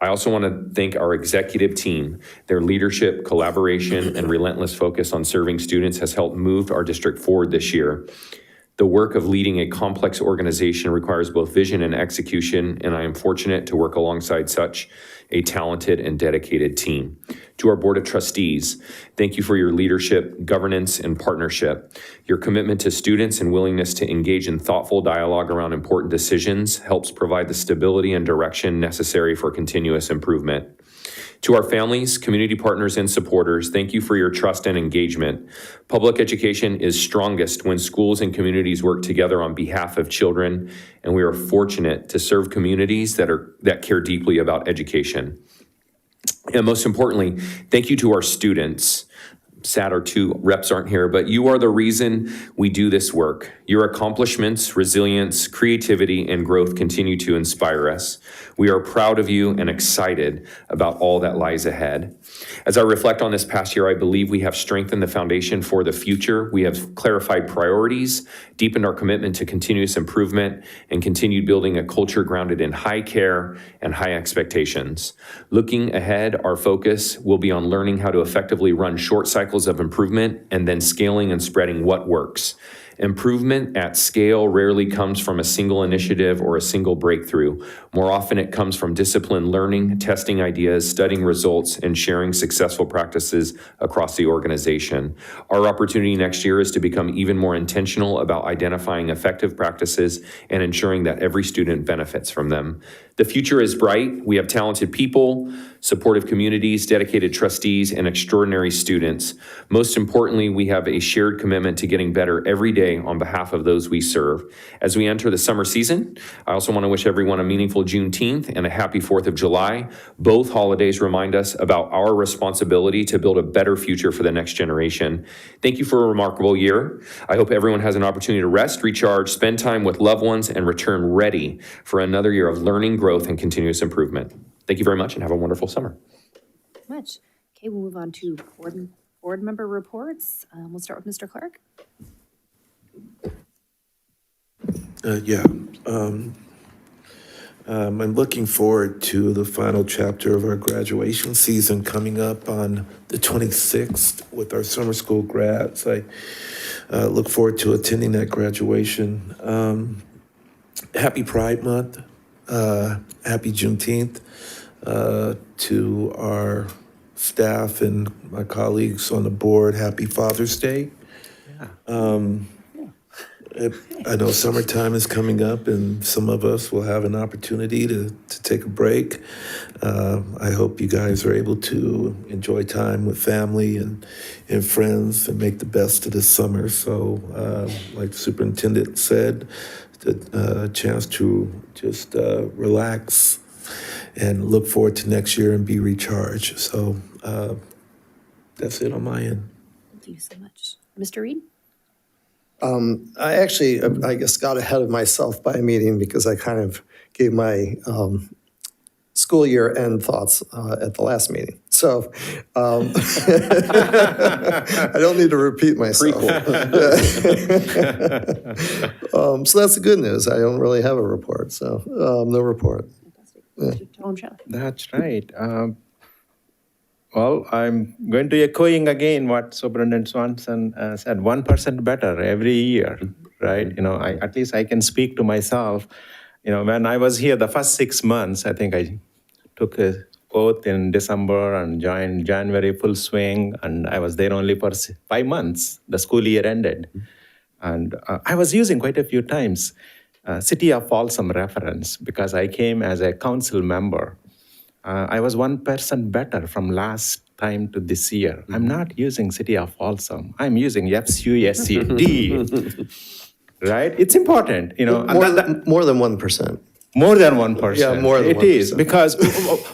I also want to thank our executive team. Their leadership, collaboration, and relentless focus on serving students has helped move our district forward this year. The work of leading a complex organization requires both vision and execution, and I am fortunate to work alongside such a talented and dedicated team. To our Board of Trustees, thank you for your leadership, governance, and partnership. Your commitment to students and willingness to engage in thoughtful dialogue around important decisions helps provide the stability and direction necessary for continuous improvement. To our families, community partners, and supporters, thank you for your trust and engagement. Public education is strongest when schools and communities work together on behalf of children, and we are fortunate to serve communities that care deeply about education. And most importantly, thank you to our students. Sad our two reps aren't here, but you are the reason we do this work. Your accomplishments, resilience, creativity, and growth continue to inspire us. We are proud of you and excited about all that lies ahead. As I reflect on this past year, I believe we have strengthened the foundation for the future. We have clarified priorities, deepened our commitment to continuous improvement, and continued building a culture grounded in high care and high expectations. Looking ahead, our focus will be on learning how to effectively run short cycles of improvement and then scaling and spreading what works. Improvement at scale rarely comes from a single initiative or a single breakthrough. More often, it comes from disciplined learning, testing ideas, studying results, and sharing successful practices across the organization. Our opportunity next year is to become even more intentional about identifying effective practices and ensuring that every student benefits from them. The future is bright. We have talented people, supportive communities, dedicated trustees, and extraordinary students. Most importantly, we have a shared commitment to getting better every day on behalf of those we serve. As we enter the summer season, I also want to wish everyone a meaningful Juneteenth and a happy 4th of July. Both holidays remind us about our responsibility to build a better future for the next generation. Thank you for a remarkable year. I hope everyone has an opportunity to rest, recharge, spend time with loved ones, and return ready for another year of learning, growth, and continuous improvement. Thank you very much and have a wonderful summer.
Much. Okay, we'll move on to board board member reports. We'll start with Mr. Clark.
I'm looking forward to the final chapter of our graduation season coming up on the 26th with our summer school grads. I look forward to attending that graduation. Happy Pride Month. Happy Juneteenth to our staff and my colleagues on the board. Happy Father's Day. I know summertime is coming up and some of us will have an opportunity to take a break. I hope you guys are able to enjoy time with family and friends and make the best of this summer. So like the superintendent said, the chance to just relax and look forward to next year and be recharged. So that's it on my end.
Thank you so much. Mr. Reed?
I guess, got ahead of myself by a meeting because I kind of gave my school year end thoughts at the last meeting. So I don't need to repeat myself. So that's the good news. I don't really have a report, so no report.
That's right. Well, I'm going to echoing again what Superintendent Swanson said, 1% better every year, right? At least I can speak to myself. When I was here the first 6 months, I think I took a oath in December and joined January full swing, and I was there only for 5 months. The school year ended. And I was using quite a few times City of Folsom reference because I came as a council member. I was 1% better from last time to this year. I'm not using City of Folsom. I'm using FCUSD, right? It's important,
More than 1%.
More than 1%.
Yeah, more than 1%.
It is, because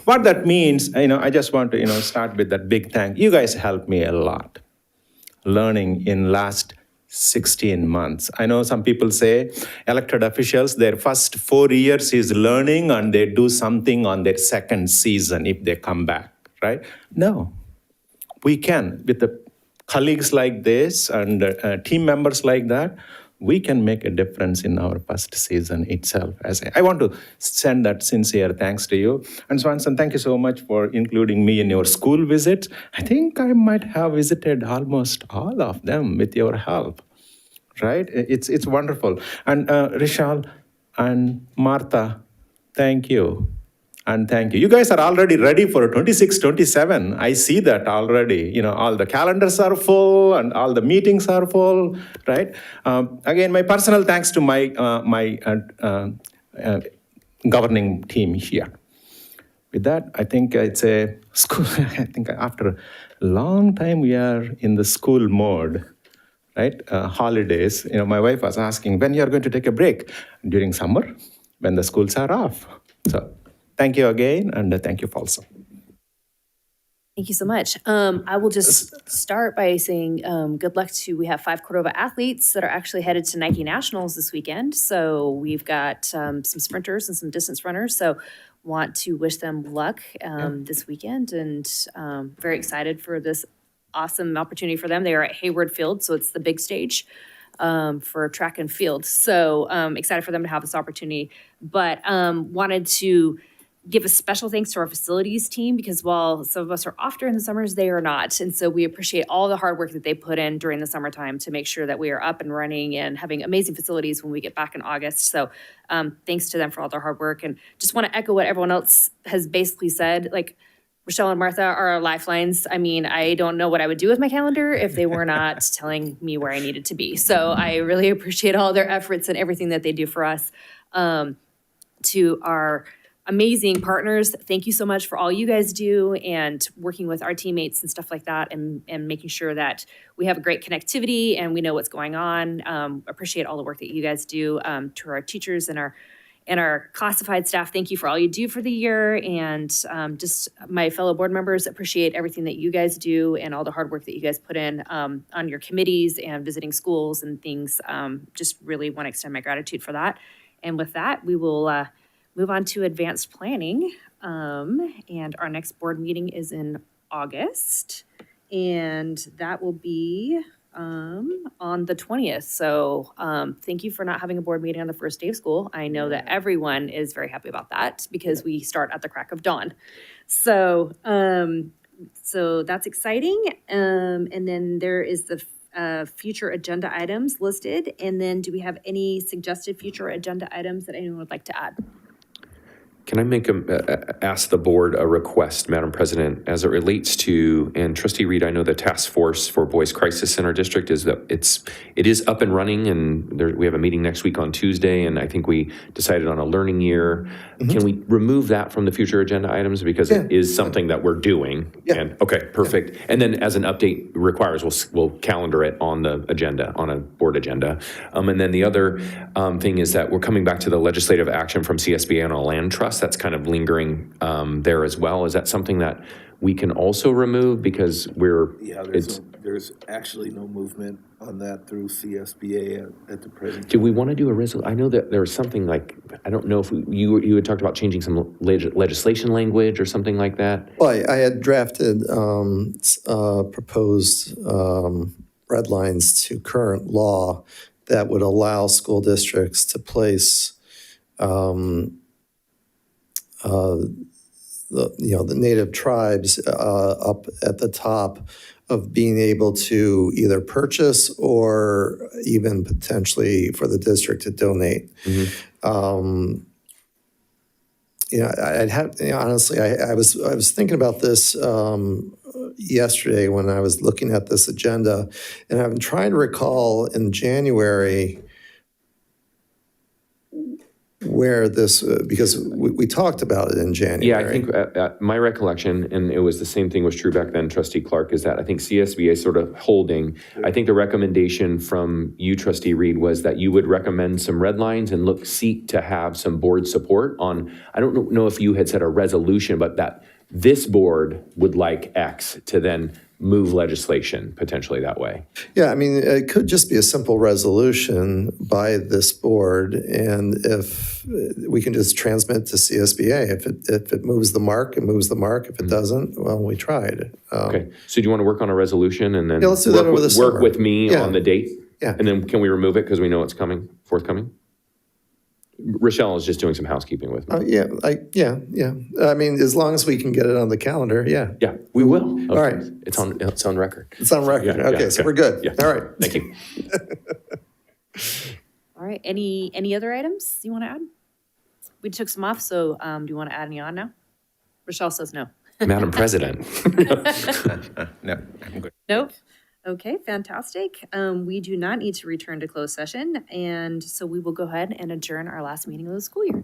what that means, I just want to, start with that big thank. You guys helped me a lot learning in last 16 months. I know some people say elected officials, their first 4 years is learning and they do something on their second season if they come back, right? No, we can. With the colleagues like this and team members like that, we can make a difference in our first season itself. I want to send that sincere thanks to you. And Swanson, thank you so much for including me in your school visits. I think I might have visited almost all of them with your help, right? It's wonderful. And Rishal and Martha, thank you. And thank you. You guys are already ready for 26, 27. I see that already. All the calendars are full and all the meetings are full, right? Again, my personal thanks to my governing team here. With that, I think it's a school. I think after a long time we are in the school mode, right? Holidays. My wife was asking when you are going to take a break during summer, when the schools are off. So. Thank you again, and thank you, Folsom.
Thank you so much. I will just start by saying good luck we have 5 Cordova athletes that are actually headed to Nike Nationals this weekend. So we've got some sprinters and some distance runners. So want to wish them luck this weekend, and very excited for this awesome opportunity for them. They are at Hayward Field, so it's the big stage for track and field. So excited for them to have this opportunity, but wanted to give a special thanks to our facilities team, because while some of us are off during the summers, they are not. And so we appreciate all the hard work that they put in during the summertime to make sure that we are up and running and having amazing facilities when we get back in August. So thanks to them for all their hard work. And just want to echo what everyone else has basically said. Like, Rochelle and Martha are our lifelines. I mean, I don't know what I would do with my calendar if they were not telling me where I needed to be. So I really appreciate all their efforts and everything that they do for us. To our amazing partners, thank you so much for all you guys do and working with our teammates and stuff like that, and making sure that we have a great connectivity and we know what's going on. Appreciate all the work that you guys do. To our teachers and our classified staff, thank you for all you do for the year. And just my fellow board members, appreciate everything that you guys do and all the hard work that you guys put in on your committees and visiting schools and things. Just really want to extend my gratitude for that. And with that, we will move on to advanced planning. And our next board meeting is in August. And that will be on the 20th. So thank you for not having a board meeting on the first day of school. I know that everyone is very happy about that because we start at the crack of dawn. So so that's exciting. And then there is the future agenda items listed. And then do we have any suggested future agenda items that anyone would like to add?
Can I ask the board a request, Madam President, as it relates to, and Trustee Reed, I know the task force for boys crisis in our district is that it is up and running, and we have a meeting next week on Tuesday, and I think we decided on a learning year. Can we remove that from the future agenda items because it is something that we're doing? And okay, perfect. And then as an update requires, we'll calendar it on the agenda, on a board agenda. And then the other thing is that we're coming back to the legislative action from CSBA on a land trust. That's kind of lingering there as well. Is that something that we can also remove because
there's actually no movement on that through CSBA at the present.
Do we want to do a resolution? I know that there was something like, I don't know if you had talked about changing some legislation language or something like that.
Well, I had drafted proposed red lines to current law that would allow school districts to place the native tribes up at the top of being able to either purchase or even potentially for the district to donate. Honestly, I was thinking about this yesterday when I was looking at this agenda, and I'm trying to recall in January where this, because we talked about it in January.
Yeah, I think my recollection, and it was the same thing was true back then, Trustee Clark, is that I think CSBA sort of holding, I think the recommendation from you, Trustee Reed, was that you would recommend some red lines and seek to have some board support on, I don't know if you had said a resolution, but that this board would like X to then move legislation potentially that way.
Yeah, I mean, it could just be a simple resolution by this board, and if we can just transmit to CSBA, if it moves the mark, it moves the mark. If it doesn't, well, we tried.
Okay, so do you want to work on a resolution and then
let's do that over the summer.
Work with me on the date?
Yeah.
And then can we remove it because we know it's forthcoming? Rochelle is just doing some housekeeping with me.
Yeah. I mean, as long as we can get it on the calendar, yeah.
Yeah, we will. Okay.
All right.
It's on record.
It's on record.
Yeah,
okay, so we're good.
Yeah.
All right.
Thank you.
All right, any other items you want to add? We took some off, so do you want to add any on now? Rochelle says no.
Madam President.
No, I'm good.
Nope. Okay, fantastic. We do not need to return to closed session, and so we will go ahead and adjourn our last meeting of the school year.